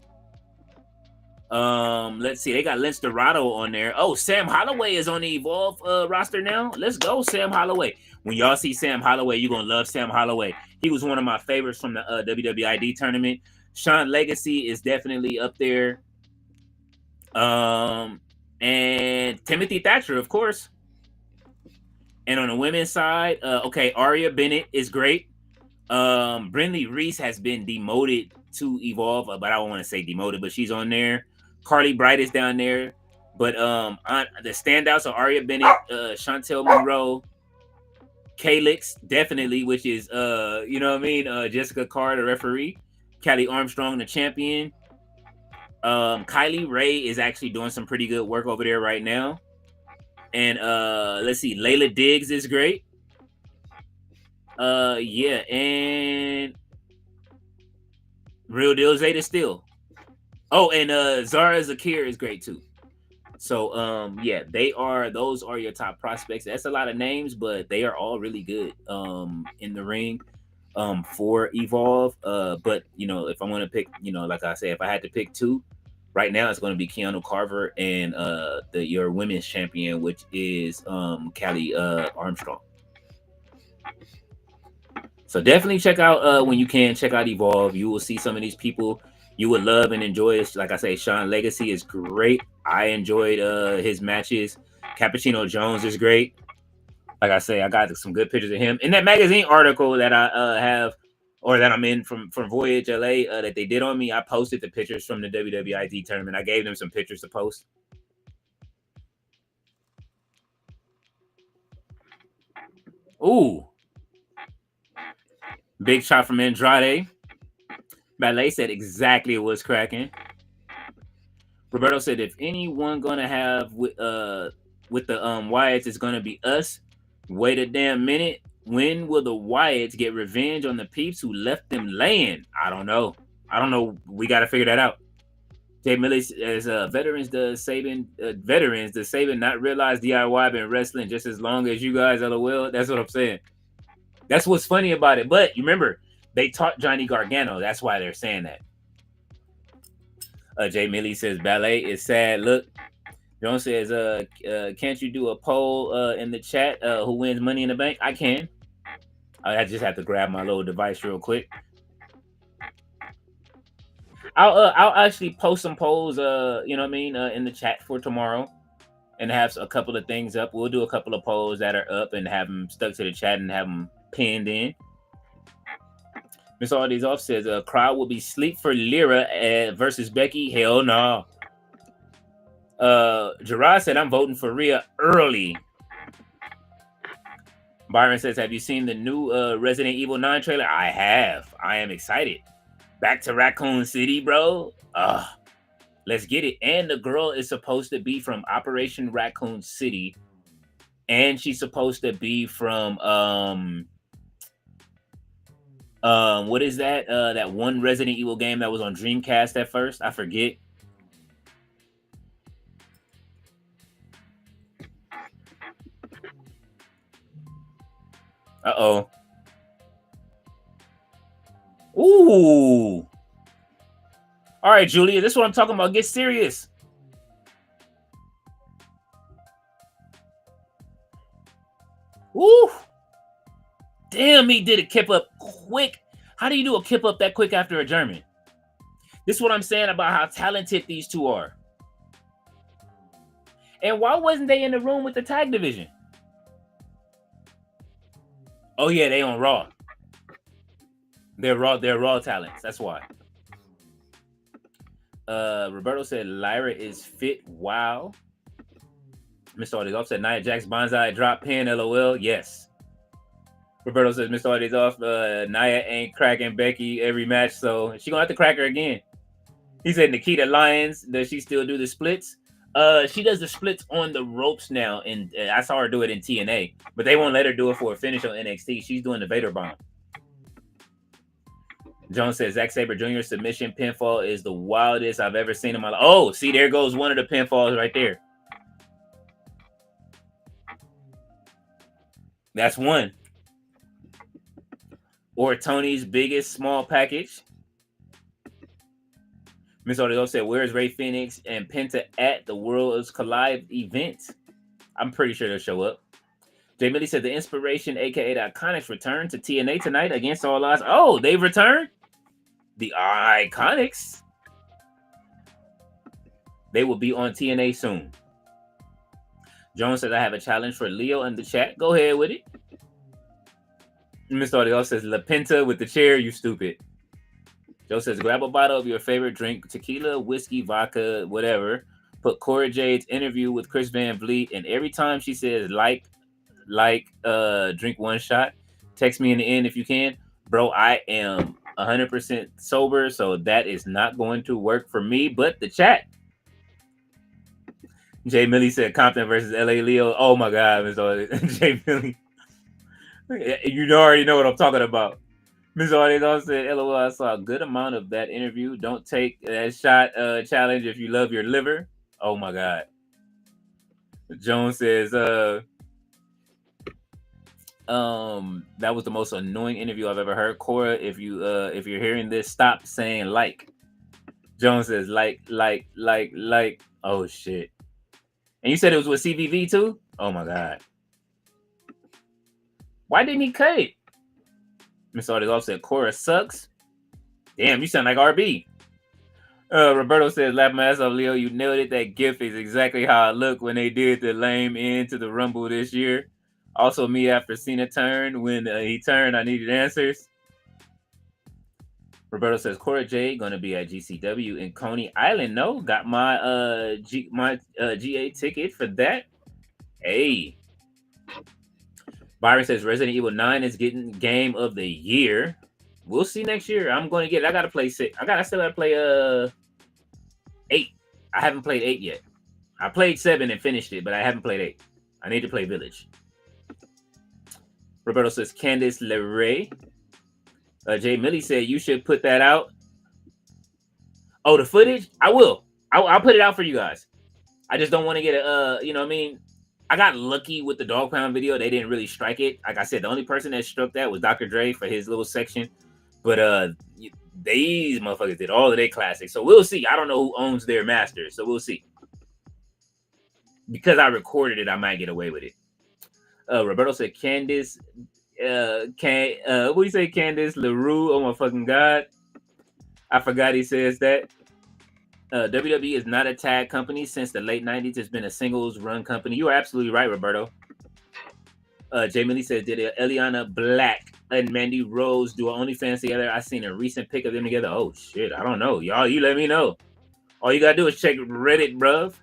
Let's see. They got Lince Dorado on there. Oh, Sam Holloway is on the Evolve roster now. Let's go, Sam Holloway. When y'all see Sam Holloway, you're gonna love Sam Holloway. He was one of my favorites from the WWID tournament. Sean Legacy is definitely up there. And Timothy Thatcher, of course. And on the women's side, Aria Bennett is great. Brindley Reese has been demoted to Evolve, but I don't want to say demoted, but she's on there. Carly Bright is down there. But the standouts are Aria Bennett, Chantel Monroe, Calix, definitely, which is Jessica Carr, the referee. Callie Armstrong, the champion. Kylie Ray is actually doing some pretty good work over there right now. And let's see, Layla Diggs is great. And Real Deal Zeta Steel. Oh, and Zara Zakir is great too. So those are your top prospects. That's a lot of names, but they are all really good in the ring for Evolve. But if I want to pick, like I said, if I had to pick two, right now it's going to be Keanu Carver and your women's champion, which is Callie Armstrong. So definitely check out when you can, check out Evolve. You will see some of these people you would love and enjoy. Like I say, Sean Legacy is great. I enjoyed his matches. Cappuccino Jones is great. Like I say, I got some good pictures of him. In that magazine article that I have, or that I'm in from Voyage LA that they did on me, I posted the pictures from the WWID tournament. I gave them some pictures to post. Ooh. Big shot from Andrade. Ballet said exactly what's cracking. Roberto said, if anyone gonna have with the Wyatts, it's gonna be us. Wait a damn minute. When will the Wyatts get revenge on the peeps who left them laying? I don't know. We got to figure that out. Jay Millie says, veterans, does Saban not realize DIY been wrestling just as long as you guys? LOL. That's what I'm saying. That's what's funny about it. But you remember, they taught Johnny Gargano. That's why they're saying that. Jay Millie says, ballet is sad. Look, Jones says, can't you do a poll in the chat? Who wins Money in the Bank? I can. I just have to grab my little device real quick. I'll actually post some polls, in the chat for tomorrow, and have a couple of things up. We'll do a couple of polls that are up and have them stuck to the chat and have them pinned in. Miss Aldi's off says, crowd will be sleep for Lyra versus Becky. Hell no. Gerard said, I'm voting for Rhea early. Byron says, have you seen the new Resident Evil 9 trailer? I have. I am excited. Back to Raccoon City, bro. Let's get it. And the girl is supposed to be from Operation Raccoon City. And she's supposed to be from what is that? That one Resident Evil game that was on Dreamcast at first. I forget. Uh-oh. Ooh. All right, Giulia, this is what I'm talking about. Get serious. Ooh. Damn, he did a kip up quick. How do you do a kip up that quick after a German? This is what I'm saying about how talented these two are. And why wasn't they in the room with the tag division? Oh yeah, they on Raw. They're raw talents. That's why. Roberto said Lyra is fit. Wow. Mr. Audis off said Nia Jax Bonsai drop pin. LOL. Yes. Roberto says Mr. Audis off. Nia ain't cracking Becky every match, so she gonna have to crack her again. He said Nikita Lyons, does she still do the splits? She does the splits on the ropes now, and I saw her do it in TNA, but they won't let her do it for a finish on NXT. She's doing the Vader bomb. Jones says Zack Sabre Jr. submission pinfall is the wildest I've ever seen in my life. Oh, see, there goes one of the pinfalls right there. That's one. Or Tony's biggest small package. Miss Audio said, where's Ray Phoenix and Penta at the Worlds Collide event? I'm pretty sure they'll show up. Jay Millie said the Inspiration, aka the Iconics, returned to TNA tonight against all odds. Oh, they've returned? The Iconics. They will be on TNA soon. Jones says, I have a challenge for Leo in the chat. Go ahead with it. Mr. Audio says, La Penta with the chair, you stupid. Joe says, grab a bottle of your favorite drink, tequila, whiskey, vodka, whatever. Put Cora Jade's interview with Chris Van Vliet, and every time she says, drink one shot, text me in the end if you can. Bro, I am 100% sober, so that is not going to work for me, but the chat. Jay Millie said Compton versus LA Leo. Oh my God, Mr. Jay Millie. You already know what I'm talking about. Ms. Audio said, LOL, I saw a good amount of that interview. Don't take that shot challenge if you love your liver. Oh my God. Jones says, that was the most annoying interview I've ever heard. Cora, if you're hearing this, stop saying like. Jones says, like. Oh shit. And you said it was with CVV too? Oh my God. Why didn't he cut it? Miss Audio said, Cora sucks. Damn, you sound like RB. Roberto says, laugh my ass off, Leo. You nailed it. That gif is exactly how I look when they did the lame end to the Rumble this year. Also, me after Cena turned. When he turned, I needed answers. Roberto says, Cora J going to be at GCW in Coney Island. No, got my GA ticket for that. Hey. Byron says Resident Evil 9 is getting game of the year. We'll see next year. I'm going to get it. I got to play 6. I still got to play 8. I haven't played 8 yet. I played 7 and finished it, but I haven't played 8. I need to play Village. Roberto says Candice LeRae. Jay Millie said you should put that out. Oh, the footage? I will. I'll put it out for you guys. I just don't want to get a, you know what I mean? I got lucky with the Dog Pound video. They didn't really strike it. Like I said, the only person that struck that was Dr. Dre for his little section. But these motherfuckers did all of their classics. So we'll see. I don't know who owns their masters. So we'll see. Because I recorded it, I might get away with it. Roberto said Candice. What do you say, Candice LaRue? Oh my fucking God. I forgot he says that. WWE is not a tag company since the late 90s. It's been a singles run company. You are absolutely right, Roberto. Jay Millie said, did Eliana Black and Mandy Rose do an OnlyFans together? I seen a recent pic of them together. Oh shit, I don't know. Y'all, you let me know. All you gotta do is check Reddit, bruv.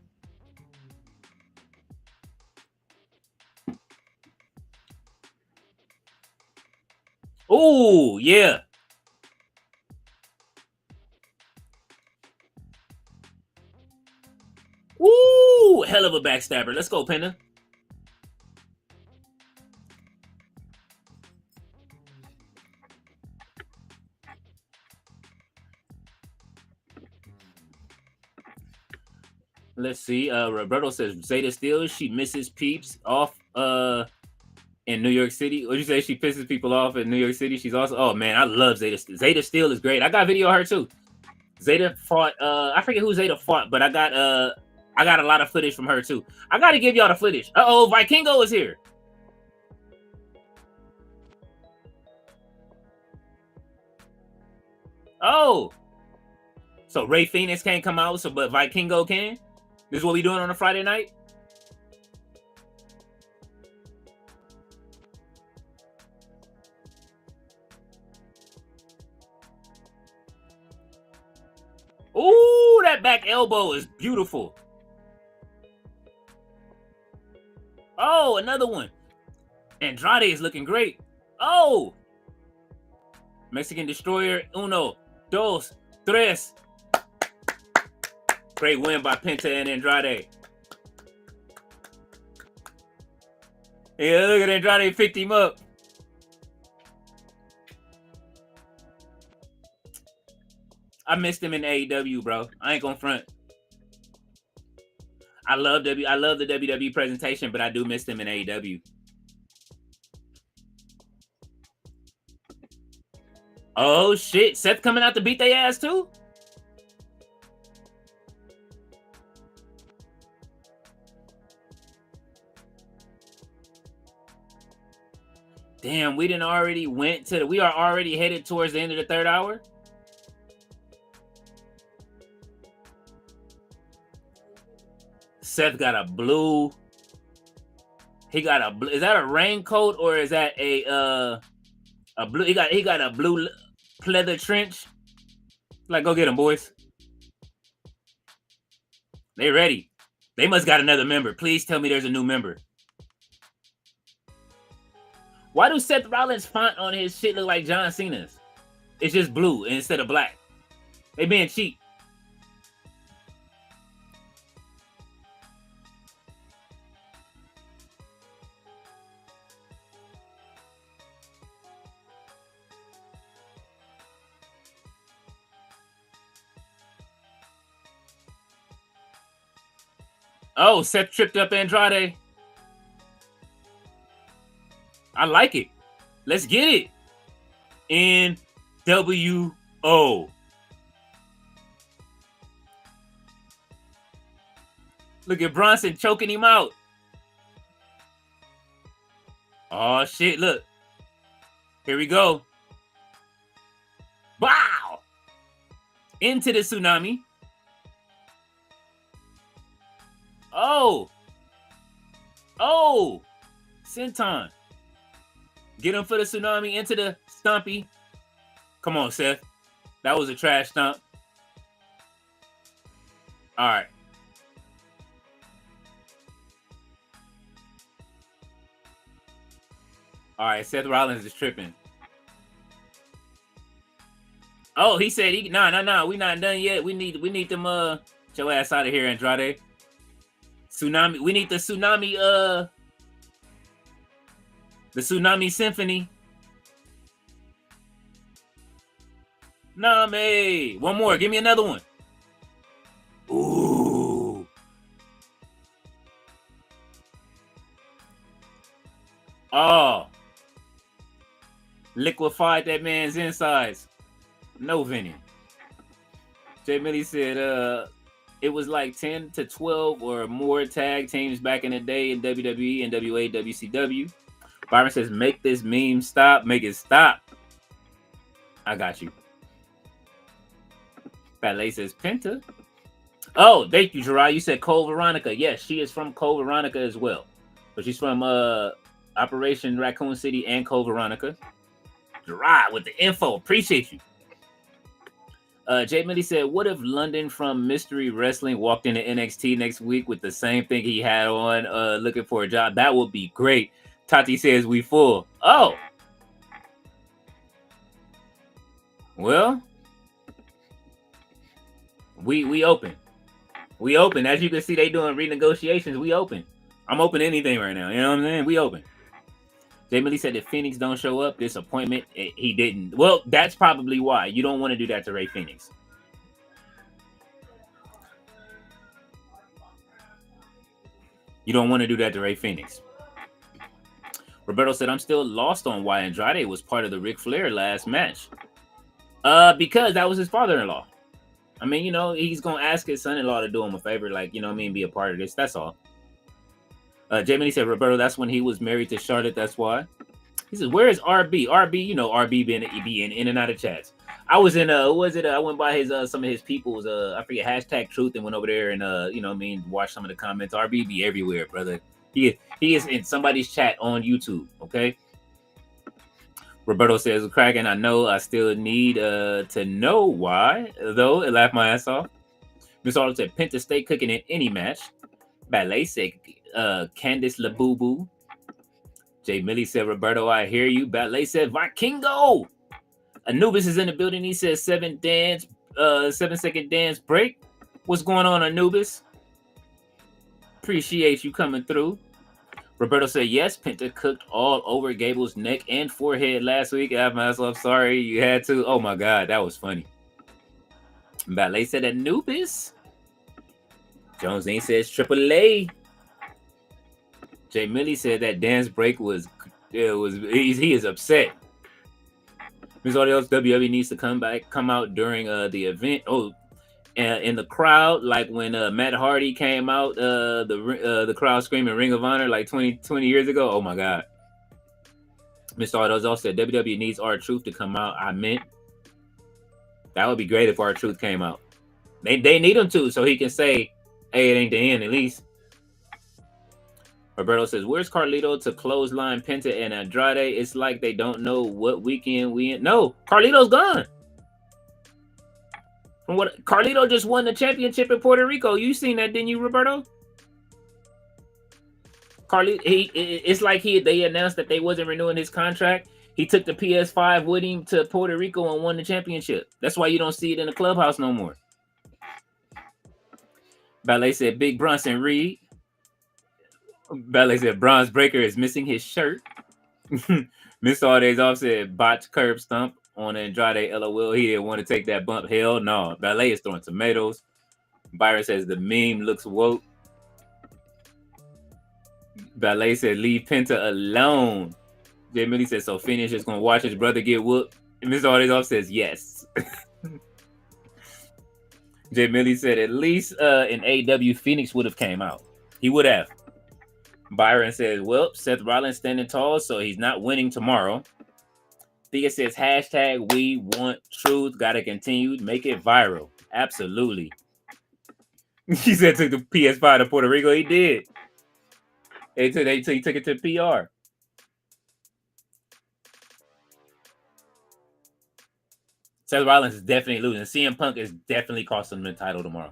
Oh, yeah. Woo! Hell of a backstabber. Let's go, Penta. Let's see. Roberto says Zeta Steele, she misses peeps off in New York City. What'd you say? She pisses people off in New York City. She's also, oh man, I love Zeta. Zeta Steele is great. I got a video of her too. Zeta fought, I forget who Zeta fought, but I got a lot of footage from her too. I gotta give y'all the footage. Uh-oh, Vikingo is here. Oh. So Ray Phoenix can't come out, but Vikingo can? This is what we doing on a Friday night? Ooh, that back elbow is beautiful. Oh, another one. Andrade is looking great. Oh. Mexican Destroyer. Uno, dos, tres. Great win by Penta and Andrade. Yeah, look at Andrade picked him up. I missed him in AEW, bro. I ain't gonna front. I love the WWE presentation, but I do miss them in AEW. Oh shit, Seth coming out to beat their ass too? Damn, we are already headed towards the end of the third hour. Seth got a blue. He got a blue. Is that a raincoat or is that a blue? He got a blue pleather trench. Like, go get him, boys. They ready. They must got another member. Please tell me there's a new member. Why do Seth Rollins' font on his shit look like John Cena's? It's just blue instead of black. They being cheap. Oh, Seth tripped up Andrade. I like it. Let's get it. NWO. Look at Bronson choking him out. Oh, shit. Look. Here we go. Wow. Into the tsunami. Oh. Oh. Senton. Get him for the tsunami into the stumpy. Come on, Seth. That was a trash stump. All right. All right, Seth Rollins is tripping. Oh, he said no. We not done yet. We need them get your ass out of here, Andrade. Tsunami. We need the tsunami the Tsunami Symphony. Name. One more. Give me another one. Ooh. Oh. Liquefied that man's insides. No venom. Jay Millie said it was like 10 to 12 or more tag teams back in the day in WWE, NWA, WCW. Byron says, make this meme stop. Make it stop. I got you. Ballet says, Penta. Oh, thank you, Gerard. You said Cole Veronica. Yes, she is from Cole Veronica as well. But she's from Operation Raccoon City and Cole Veronica. Gerard with the info. Appreciate you. Jay Millie said, what if London from Mystery Wrestling walked into NXT next week with the same thing he had on looking for a job? That would be great. Tati says we full. Oh. Well, we open. We open. As you can see, they doing renegotiations. We open. I'm open to anything right now. You know what I'm saying? We open. Jay Millie said if Phoenix don't show up, disappointment. He didn't. Well, that's probably why. You don't want to do that to Ray Phoenix. You don't want to do that to Ray Phoenix. Roberto said, I'm still lost on why Andrade was part of the Ric Flair last match. Because that was his father-in-law. I mean, you know, he's going to ask his son-in-law to do him a favor, like, you know what I mean, be a part of this. That's all. Jamie said, Roberto, that's when he was married to Charlotte. That's why. He says, where is RB? RB, you know, RB being in and out of chats. I was in, I went by his, some of his people's, I forget, hashtag truth and went over there and, you know what I mean, watched some of the comments. RB be everywhere, brother. He is in somebody's chat on YouTube, okay? Roberto says, cracking, I know I still need to know why, though. It laughed my ass off. Miss Arnold said, Penta stay cooking in any match. Ballet said, Candice LaBoo-Boo. Jay Millie said, Roberto, I hear you. Ballet said, Vikingo. Anubis is in the building. He says, 7-second dance break. What's going on, Anubis? Appreciate you coming through. Roberto said, yes, Penta cooked all over Gable's neck and forehead last week. I'm sorry you had to. Oh, my God. That was funny. Ballet said Anubis. Jones ain't says Triple A. Jay Millie said that dance break was he is upset. Miss Audios WWE needs to come out during the event. Oh, in the crowd, like when Matt Hardy came out, the crowd screaming Ring of Honor like 20 years ago. Oh my God. Miss Audios also said WWE needs R-Truth to come out. I meant that would be great if R-Truth came out. They need him to, so he can say, hey, it ain't the end at least. Roberto says, where's Carlito to clothesline Penta and Andrade? It's like they don't know what weekend we in. No, Carlito's gone. From what Carlito just won the championship in Puerto Rico. You seen that, didn't you, Roberto? It's like they announced that they wasn't renewing his contract. He took the PS5 with him to Puerto Rico and won the championship. That's why you don't see it in the clubhouse no more. Ballet said Big Bronson Reed. Ballet said Bronze Breaker is missing his shirt. Miss All Days Off said botch curb stump on Andrade. LOL. He didn't want to take that bump. Hell no. Ballet is throwing tomatoes. Byron says the meme looks woke. Ballet said leave Penta alone. Jay Millie says so Phoenix is gonna watch his brother get whooped. And Miss All Days Off says yes. Jay Millie said at least in AEW Phoenix would have came out. He would have. Byron says, well, Seth Rollins standing tall, so he's not winning tomorrow. Thea says, hashtag we want truth. Gotta continue. Make it viral. Absolutely. She said took the PS5 to Puerto Rico. He did. He took it to PR. Seth Rollins is definitely losing. CM Punk is definitely costing him the title tomorrow.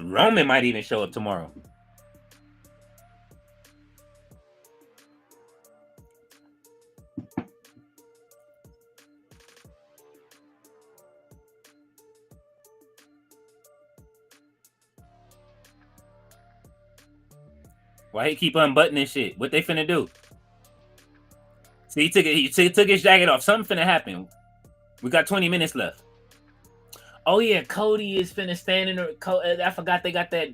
Roman might even show up tomorrow. Why he keep unbuttoning shit? What they finna do? See, he took his jacket off. Something finna happen. We got 20 minutes left. Oh yeah, Cody is finna stand in the. I forgot they got that.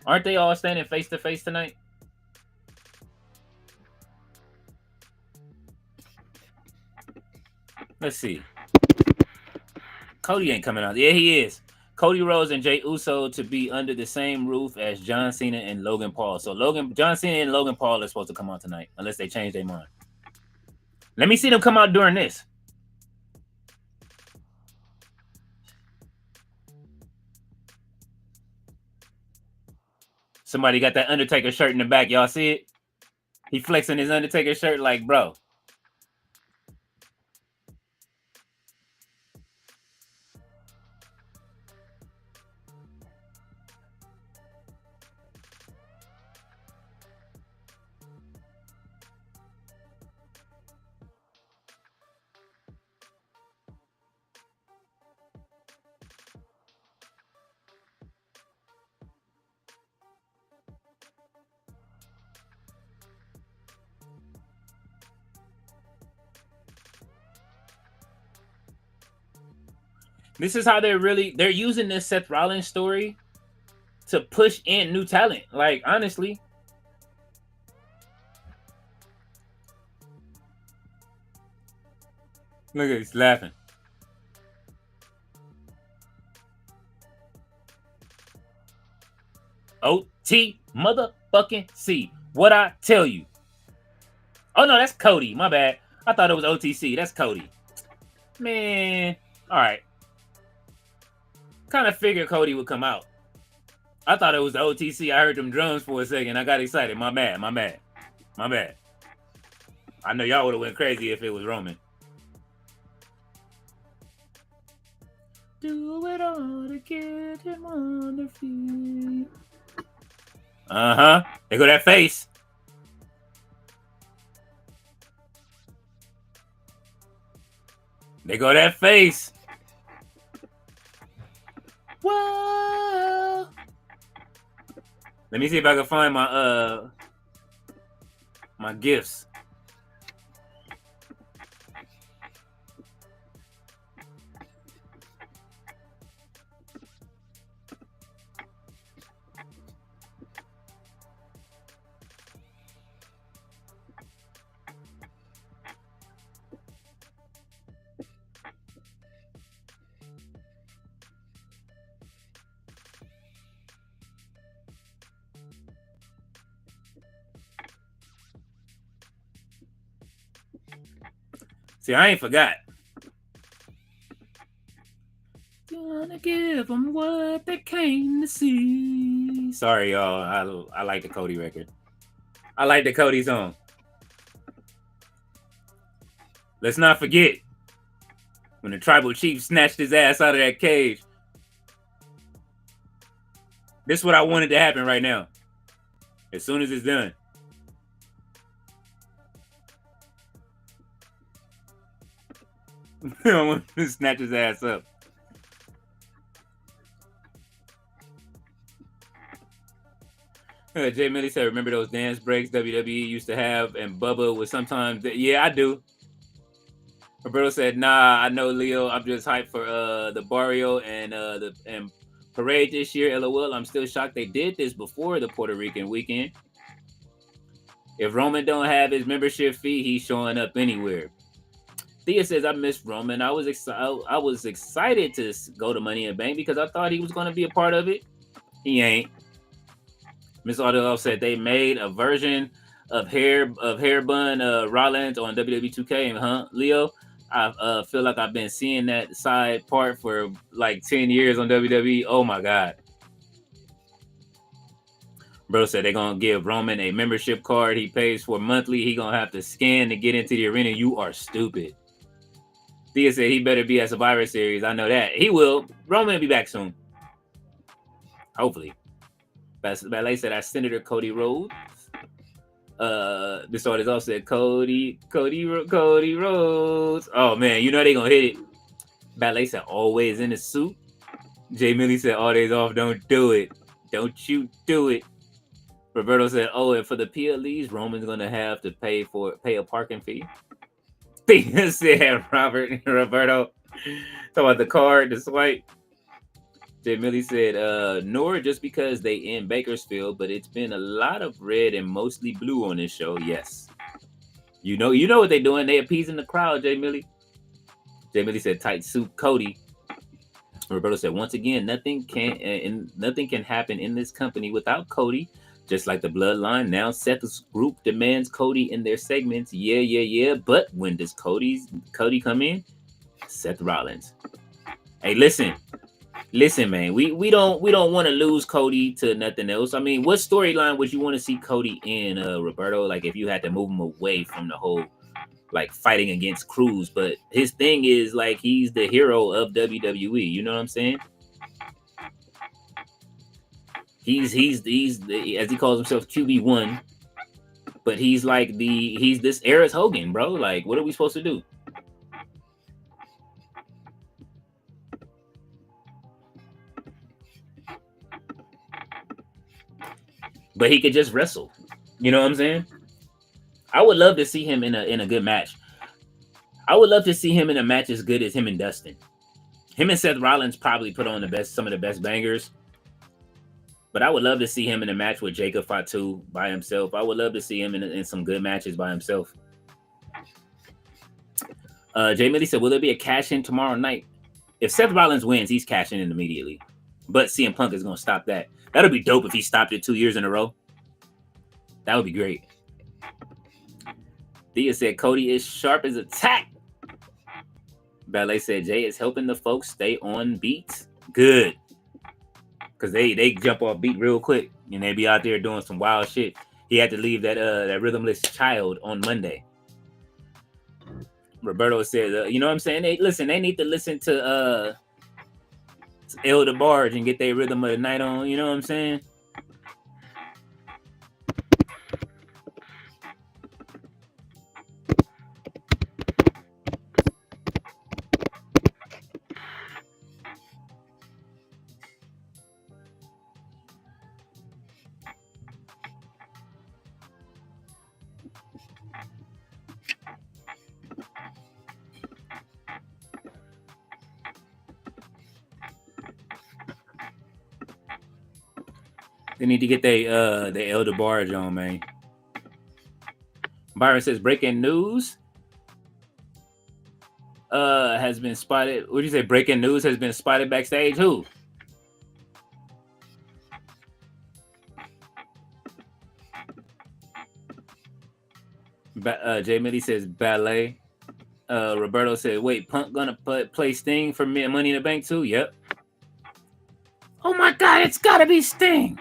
Aren't they all standing face to face tonight? Let's see. Cody ain't coming out. Yeah, he is. Cody Rhodes and Jey Uso to be under the same roof as John Cena and Logan Paul. So John Cena and Logan Paul are supposed to come out tonight, unless they change their mind. Let me see them come out during this. Somebody got that Undertaker shirt in the back. Y'all see it? He flexing his Undertaker shirt like, bro. This is how they're using this Seth Rollins story to push in new talent. Like, honestly. Look at he's laughing. OT motherfucking C. What I tell you. Oh no, that's Cody. My bad. I thought it was OTC. That's Cody. Man. Alright. Kind of figured Cody would come out. I thought it was the OTC. I heard them drums for a second. I got excited. My bad. I know y'all would have went crazy if it was Roman. Do it all to get him on the feet. Uh-huh. There go that face. There go that face. Whoa. Let me see if I can find my gifts. See, I ain't forgot. Gonna give them what they came to see. Sorry, y'all. I like the Cody record. I like the Cody song. Let's not forget when the tribal chief snatched his ass out of that cage. This is what I wanted to happen right now. As soon as it's done. I want to snatch his ass up. Jay Millie said, remember those dance breaks WWE used to have and Bubba was sometimes... Yeah, I do. Roberto said, nah, I know, Leo. I'm just hyped for the Barrio and Perez this year. LOL, I'm still shocked they did this before the Puerto Rican weekend. If Roman don't have his membership fee, he's showing up anywhere. Thea says, I miss Roman. I was excited to go to Money in the Bank because I thought he was going to be a part of it. He ain't. Miss Auto said they made a version of hair bun Rollins on WWE 2K. Huh, Leo? I feel like I've been seeing that side part for like 10 years on WWE. Oh my God. Bro said they're going to give Roman a membership card he pays for monthly. He going to have to scan to get into the arena. You are stupid. Thea said he better be at Survivor Series. I know that. He will. Roman will be back soon. Hopefully. Ballet said, I Senator Cody Rhodes. This artist also said Cody Rhodes. Oh, man. You know they going to hit it. Ballet said, always in the suit. Jay Millie said, all days off. Don't do it. Don't you do it. Roberto said, oh, and for the PLEs, Roman's going to have to pay a parking fee. Thea said, Roberto, talk about the card, the swipe. Jay Millie said, nor just because they in Bakersfield, but it's been a lot of red and mostly blue on this show. Yes. You know what they're doing. They appeasing the crowd, Jay Millie. Jay Millie said, tight suit, Cody. Roberto said, once again, nothing can happen in this company without Cody. Just like the bloodline, now Seth's group demands Cody in their segments. Yeah. But when does Cody come in? Seth Rollins. Hey, listen, man. We don't want to lose Cody to nothing else. I mean, what storyline would you want to see Cody in, Roberto? Like if you had to move him away from the whole like fighting against Cruz, but his thing is like he's the hero of WWE. You know what I'm saying? He's the, as he calls himself, QB1, but he's this era's Hogan, bro. Like, what are we supposed to do? But he could just wrestle. You know what I'm saying? I would love to see him in a good match. I would love to see him in a match as good as him and Dustin. Him and Seth Rollins probably put on some of the best bangers. But I would love to see him in a match with Jacob Fatu by himself. I would love to see him in some good matches by himself. Jay Millie said, will there be a cash-in tomorrow night? If Seth Rollins wins, he's cashing in immediately. But CM Punk is going to stop that. That would be dope if he stopped it 2 years in a row. That would be great. Thea said, Cody is sharp as a tack. Ballet said, Jay is helping the folks stay on beat. Good. Because they jump off beat real quick. And they be out there doing some wild shit. He had to leave that rhythmless child on Monday. Roberto said, you know what I'm saying? They need to listen to El DeBarge and get their rhythm of the night on. You know what I'm saying? They need to get the Elder Barge on, man. Byron says breaking news has been spotted. What did you say? Breaking news has been spotted backstage. Who? Jay Millie says ballet. Roberto said, wait, Punk gonna play Sting for Money in the Bank too? Yep. Oh my God, it's gotta be Sting.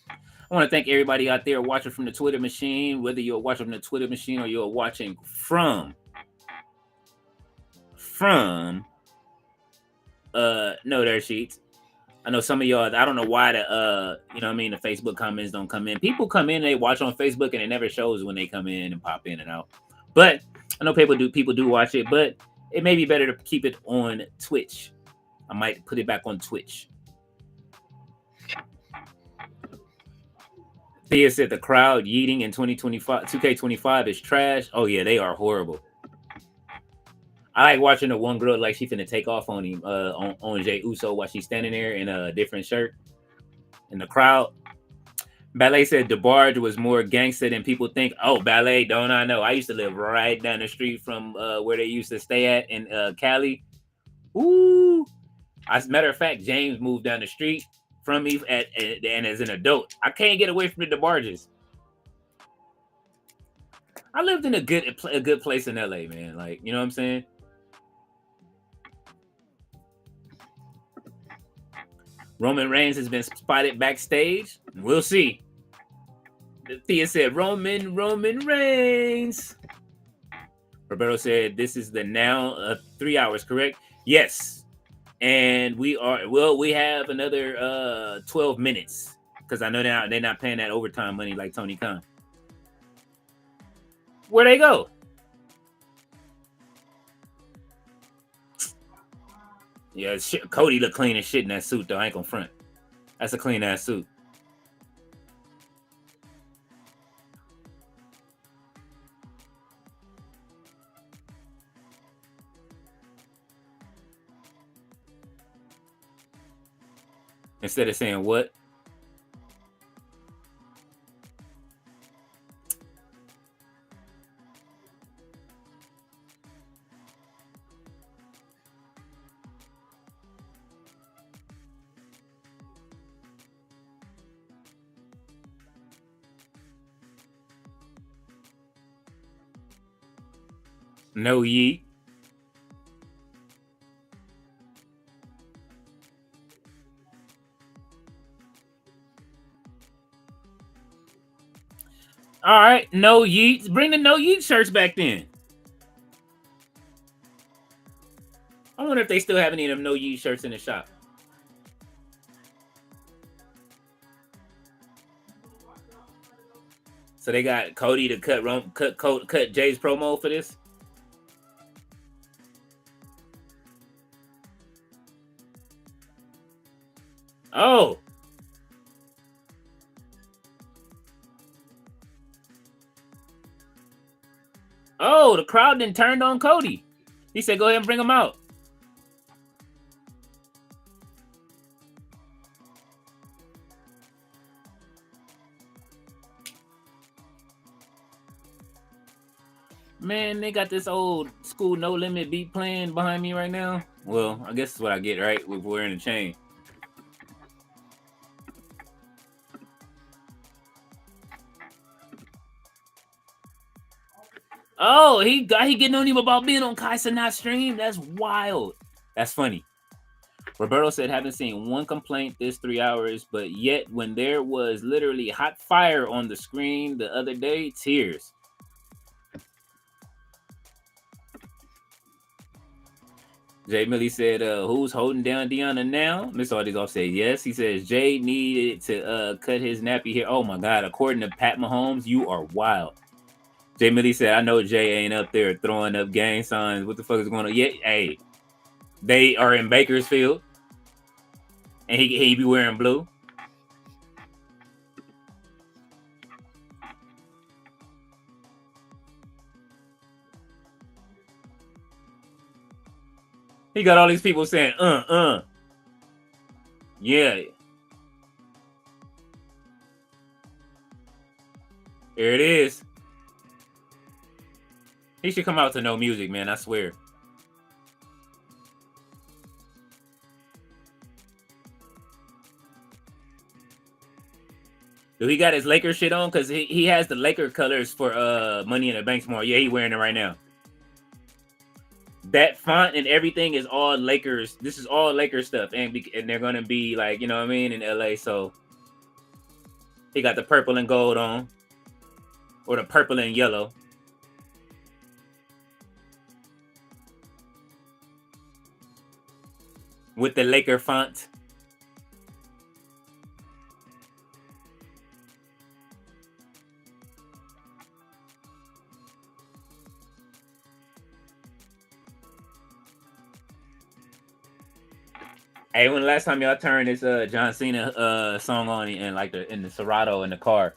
I want to thank everybody out there watching from the Twitter machine, whether you're watching from the Twitter machine or you're watching from No Dirt Sheets. I know some of y'all, I don't know why the you know what I mean, the Facebook comments don't come in. People come in, they watch on Facebook and it never shows when they come in and pop in and out. But I know people do watch it, but it may be better to keep it on Twitch. I might put it back on Twitch. Thea said the crowd yeeting in 2025 2K25 is trash. Oh yeah, they are horrible. I like watching the one girl like she finna take off on him on Jey Uso while she's standing there in a different shirt in the crowd. Ballet said DeBarge was more gangster than people think. Oh, Ballet, don't I know? I used to live right down the street from where they used to stay at in Cali. Ooh. As a matter of fact, James moved down the street from me and as an adult. I can't get away from the DeBarges. I lived in a good place in LA, man. Like, you know what I'm saying? Roman Reigns has been spotted backstage. We'll see. Thea said, Roman Reigns. Roberto said, this is the now 3 hours, correct? Yes. And we have another 12 minutes because I know they're not paying that overtime money like Tony Khan. Where'd they go? Yeah, Cody look clean as shit in that suit, though. I ain't gonna front. That's a clean ass suit. Instead of saying what? No yeet. All right, no yeet. Bring the no yeet shirts back then. I wonder if they still have any of them no yeet shirts in the shop. So they got Cody to cut Jay's promo for this. Oh. Oh, the crowd then turned on Cody. He said, go ahead and bring him out. Man, they got this old school No Limit beat playing behind me right now. Well, I guess that's what I get, right? With wearing a chain. Oh, he getting on him about being on Kai Cenat's stream. That's wild. That's funny. Roberto said, haven't seen one complaint this 3 hours, but yet when there was literally hot fire on the screen the other day, tears. Jay Millie said, who's holding down Deanna now? Miss Audie's said yes. He says Jay needed to cut his nappy hair. Oh my God, according to Pat Mahomes, you are wild. Jay Millie said, I know Jay ain't up there throwing up gang signs. What the fuck is going on? Yeah, hey, they are in Bakersfield. And he be wearing blue. He got all these people saying, Yeah. Here it is. He should come out to no music, man. I swear. Do he got his Laker shit on? Because he has the Laker colors for Money in the Bank tomorrow. Yeah, he wearing it right now. That font and everything is all Lakers. This is all Lakers stuff. And they're going to be like, you know what I mean, in LA. So he got the purple and gold on. Or the purple and yellow. With the Laker font. Hey, when the last time y'all turned this John Cena song on in like in the Serato in the car,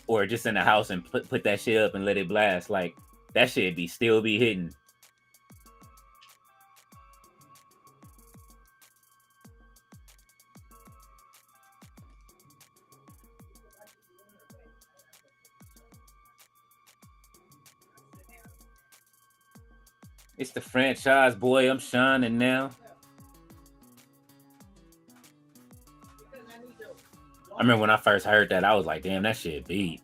or just in the house and put that shit up and let it blast, like that shit still be hitting. It's the franchise, boy. I'm shining now. I remember when I first heard that, I was like, damn, that shit beat.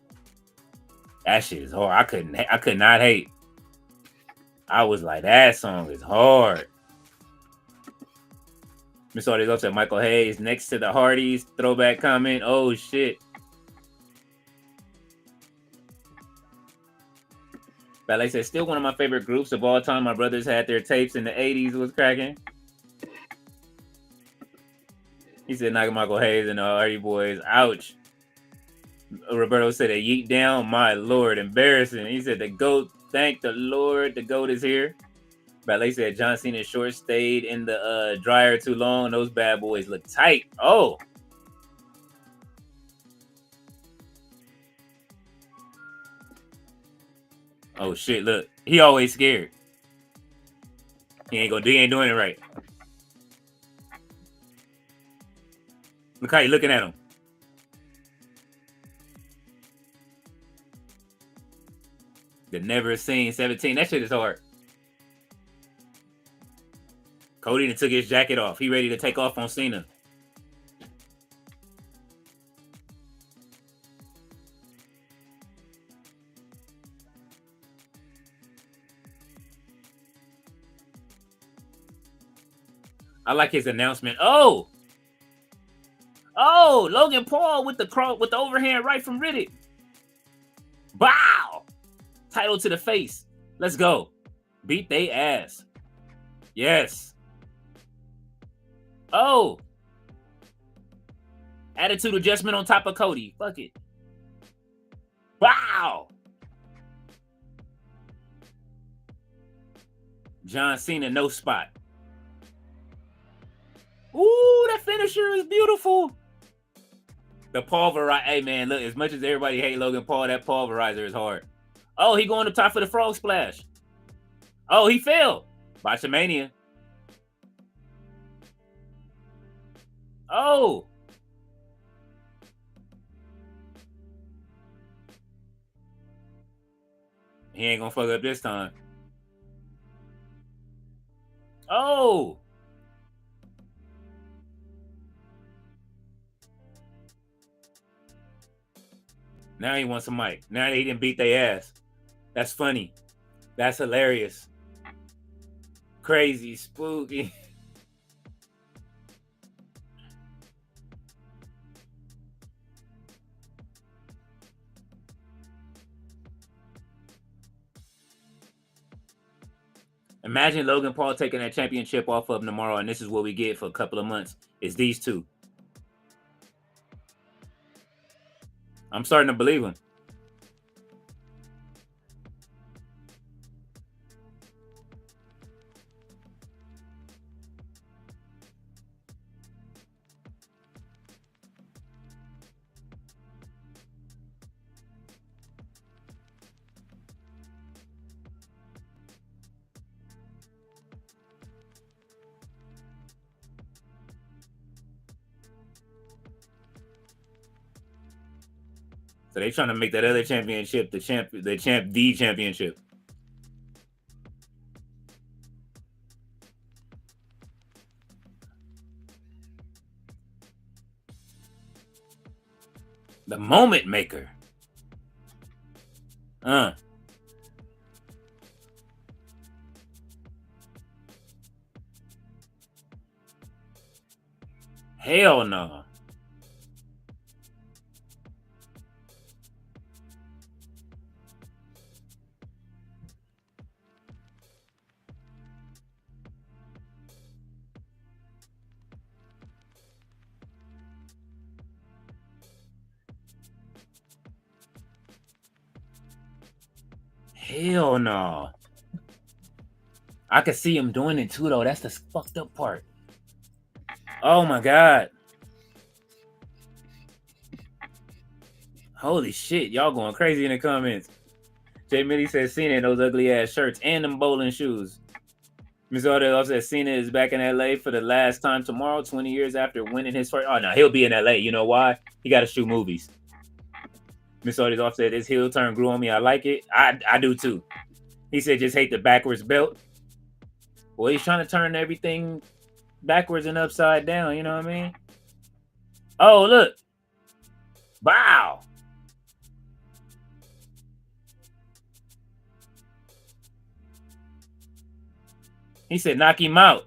That shit is hard. I could not hate. I was like, that song is hard. Miss Audie looks at Michael Hayes next to the Hardys. Throwback comment. Oh shit. Ballet says, still one of my favorite groups of all time. My brothers had their tapes in the 80s. Was cracking. He said, knock Michael Hayes and the Hardy Boys. Ouch. Roberto said, a yeet down. My Lord. Embarrassing. He said, the GOAT. Thank the Lord. The GOAT is here. Ballet said, John Cena's shorts stayed in the dryer too long. Those bad boys look tight. Oh. Oh, shit. Look. He always scared. He ain't doing it right. Look how you looking at him. The never seen 17. That shit is hard. Cody took his jacket off. He ready to take off on Cena. I like his announcement. Oh, Logan Paul with the overhand right from Riddick. Bow. Title to the face. Let's go. Beat they ass. Yes. Oh. Attitude adjustment on top of Cody. Fuck it. Wow. John Cena, no spot. Ooh, that finisher is beautiful. The pulverizer. Hey, man, look, as much as everybody hate Logan Paul, that pulverizer is hard. Oh, he going up top for the frog splash. Oh, he fell. Botchamania. Oh. He ain't gonna fuck up this time. Oh. Now he wants a mic. Now he didn't beat their ass. That's funny. That's hilarious. Crazy, spooky. Imagine Logan Paul taking that championship off of him tomorrow, and this is what we get for a couple of months. It's these two. I'm starting to believe him. So they trying to make that other championship the championship. The moment maker. Hell no. Hell no. I could see him doing it too, though. That's the fucked up part. Oh my god. Holy shit. Y'all going crazy in the comments. Jay Millie says Cena in those ugly ass shirts and them bowling shoes. Miss Odell says Cena is back in LA for the last time tomorrow, 20 years after winning his first. Oh no, he'll be in LA. You know why? He got to shoot movies. Miss Odell said his heel turn grew on me. I like it. I do too. He said just hate the backwards belt. Well, he's trying to turn everything backwards and upside down. You know what I mean? Oh, look. Wow. He said knock him out.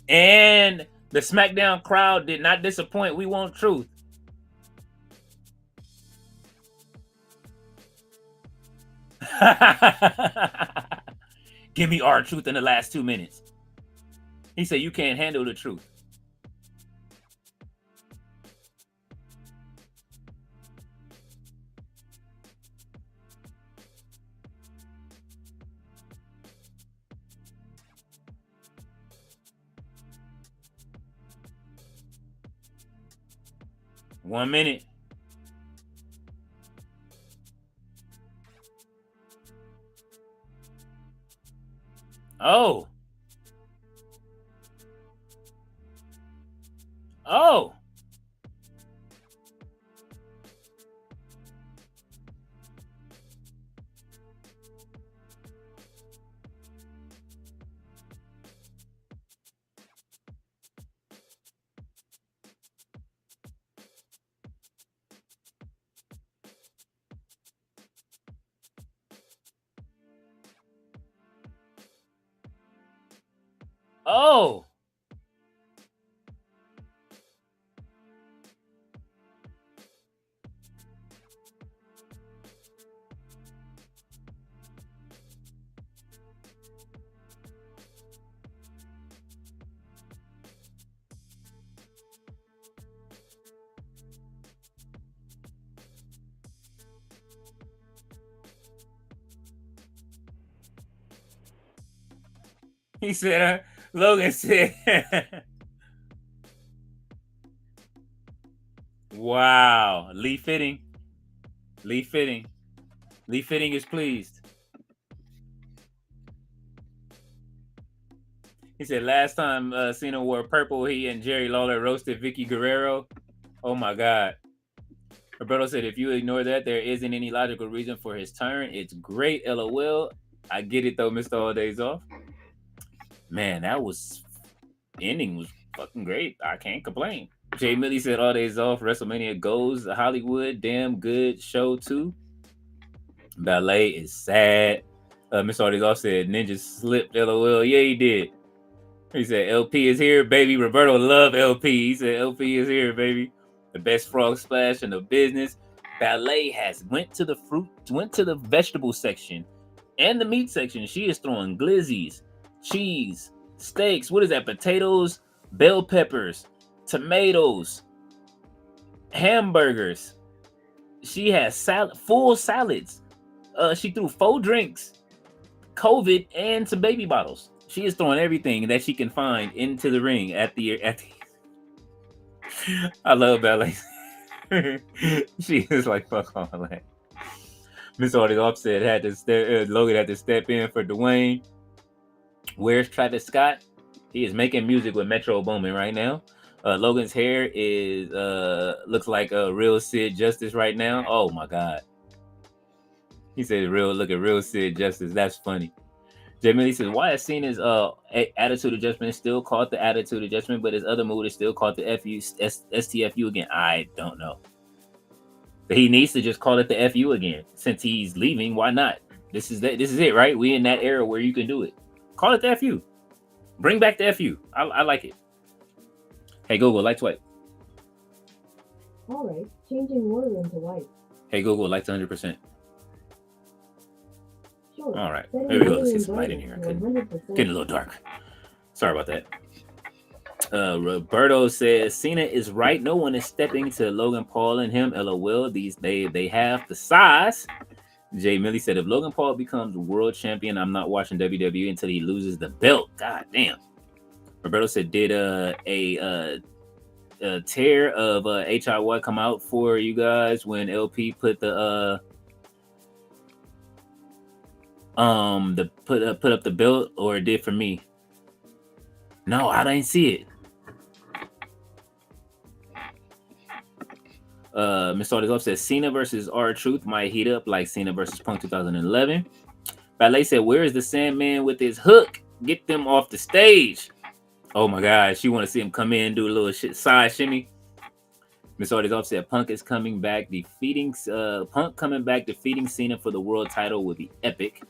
And the SmackDown crowd did not disappoint. We want truth. Give me our truth in the last 2 minutes. He said you can't handle the truth. One minute. Oh. Oh. Oh. He said, Logan said, wow. Lee Fitting. Lee Fitting. Lee Fitting is pleased. He said last time Cena wore purple, he and Jerry Lawler roasted Vicky Guerrero. Oh my God. Roberto said, if you ignore that, there isn't any logical reason for his turn. It's great, LOL. I get it though, Mr. All Days Off. Man, that was ending was fucking great. I can't complain. Jay Millie said all days off. WrestleMania goes. Hollywood, damn good show too. Ballet is sad. Miss All Days Off said Ninja slipped. LOL. Yeah, he did. He said LP is here, baby. Roberto love LP. He said LP is here, baby. The best frog splash in the business. Ballet has went to the vegetable section and the meat section. She is throwing glizzies, cheese, steaks. What is that? Potatoes, bell peppers, tomatoes, hamburgers. She has full salads. She threw 4 drinks, COVID, and some baby bottles. She is throwing everything that she can find into the ring at the I love ballet. She is like fuck all that. Miss Audie Offset had to Logan had to step in for Dwayne. Where's Travis Scott? He is making music with Metro Boomin right now. Logan's hair is looks like a real Sid Justice right now. Oh my god. He said look at real Sid Justice. That's funny. Jay Millie says, why is Cena's attitude adjustment still called the attitude adjustment, but his other move is still called the STFU again? I don't know. But he needs to just call it the FU again. Since he's leaving, why not? This is it, right? We in that era where you can do it. Call it the FU. Bring back the FU. I like it. Hey Google, lights white. All right, changing water into white. Hey Google, lights 100%. Sure. All right, there we go. Let's get some light in here. Getting a little dark. Sorry about that. Roberto says Cena is right. No one is stepping to Logan Paul and him. LOL. They have the size. Jay Millie said, if Logan Paul becomes world champion, I'm not watching WWE until he loses the belt. God damn. Roberto said, did a tear of HIY come out for you guys when LP put the put up the belt, or it did for me? No, I didn't see it. Miss Artist Love says Cena versus R-Truth might heat up like Cena versus Punk 2011. Ballet said, where is the Sandman with his hook? Get them off the stage. Oh my gosh, you want to see him come in and do a little side shimmy? Miss Artist Love said Punk coming back defeating Cena for the world title would be epic.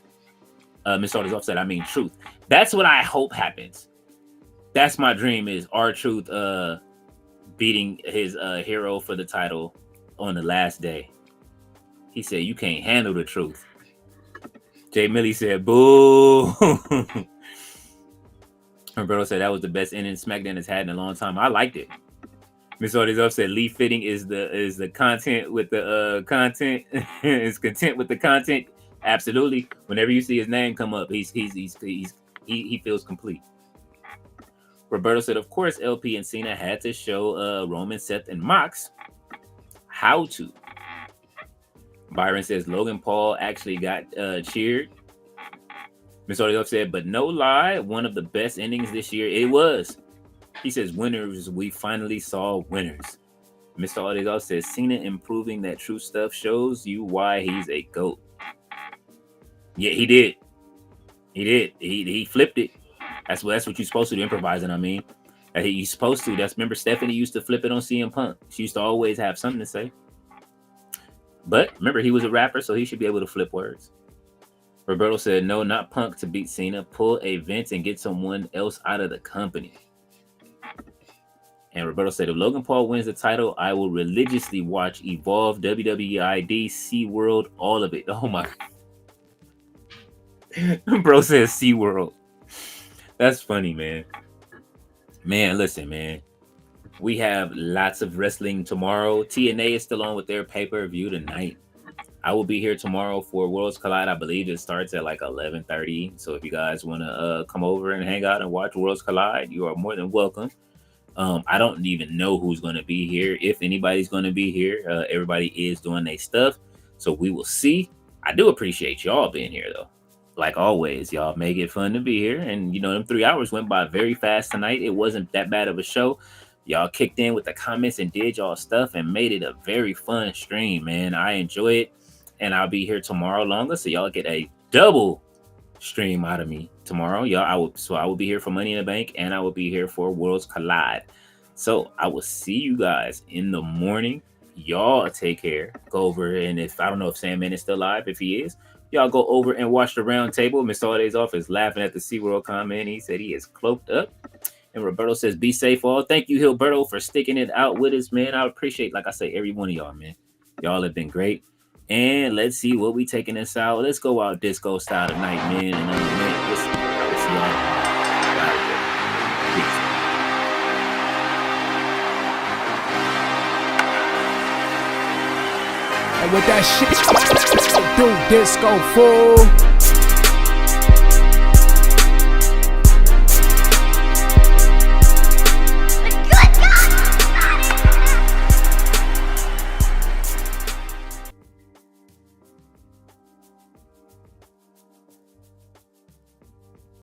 Miss Artist Love said, I mean Truth. That's what I hope happens. That's my dream, is R-Truth beating his hero for the title on the last day. He said, you can't handle the truth. Jay Millie said, boo. Roberto said that was the best ending SmackDown has had in a long time. I liked it. Miss Ortiz said Lee Fitting is the content with the content is content with the content. Absolutely. Whenever you see his name come up, he feels complete. Roberto said, of course, LP and Cena had to show Roman, Seth, and Mox how to. Byron says Logan Paul actually got cheered. Miss Ortiz said, but no lie, one of the best endings this year. It was. He says, winners, we finally saw winners. Mr. Ortiz says, Cena improving that true stuff shows you why he's a GOAT. Yeah, he did. He flipped it. That's what you're supposed to do, improvising, I mean. You're supposed to. Remember Stephanie used to flip it on CM Punk. She used to always have something to say. But remember, he was a rapper, so he should be able to flip words. Roberto said, no, not Punk to beat Cena. Pull a Vince and get someone else out of the company. And Roberto said, if Logan Paul wins the title, I will religiously watch Evolve, WWE ID, SeaWorld, all of it. Oh my. Bro says SeaWorld. That's funny, man. Man, listen, man. We have lots of wrestling tomorrow. TNA is still on with their pay-per-view tonight. I will be here tomorrow for Worlds Collide. I believe it starts at like 11:30. So if you guys want to come over and hang out and watch Worlds Collide, you are more than welcome. I don't even know who's going to be here, if anybody's going to be here. Everybody is doing their stuff, so we will see. I do appreciate y'all being here, though. Like always, y'all make it fun to be here. And, you know, them 3 hours went by very fast tonight. It wasn't that bad of a show. Y'all kicked in with the comments and did y'all stuff and made it a very fun stream, man. I enjoy it. And I'll be here tomorrow longer, so y'all get a double stream out of me tomorrow. I will be here for Money in the Bank, and I will be here for Worlds Collide. So I will see you guys in the morning. Y'all take care. Go over, and I don't know if Sandman is still live. If he is, y'all go over and watch the round table. Mr. Alday's office laughing at the SeaWorld comment. He said he is cloaked up. And Roberto says, be safe all. Thank you, Hilberto, for sticking it out with us, man. I appreciate, like I say, every one of y'all, man. Y'all have been great. And let's see what we taking this out. Let's go out disco style tonight, man. And man, let's see y'all. Peace. And with that shit, do disco fool.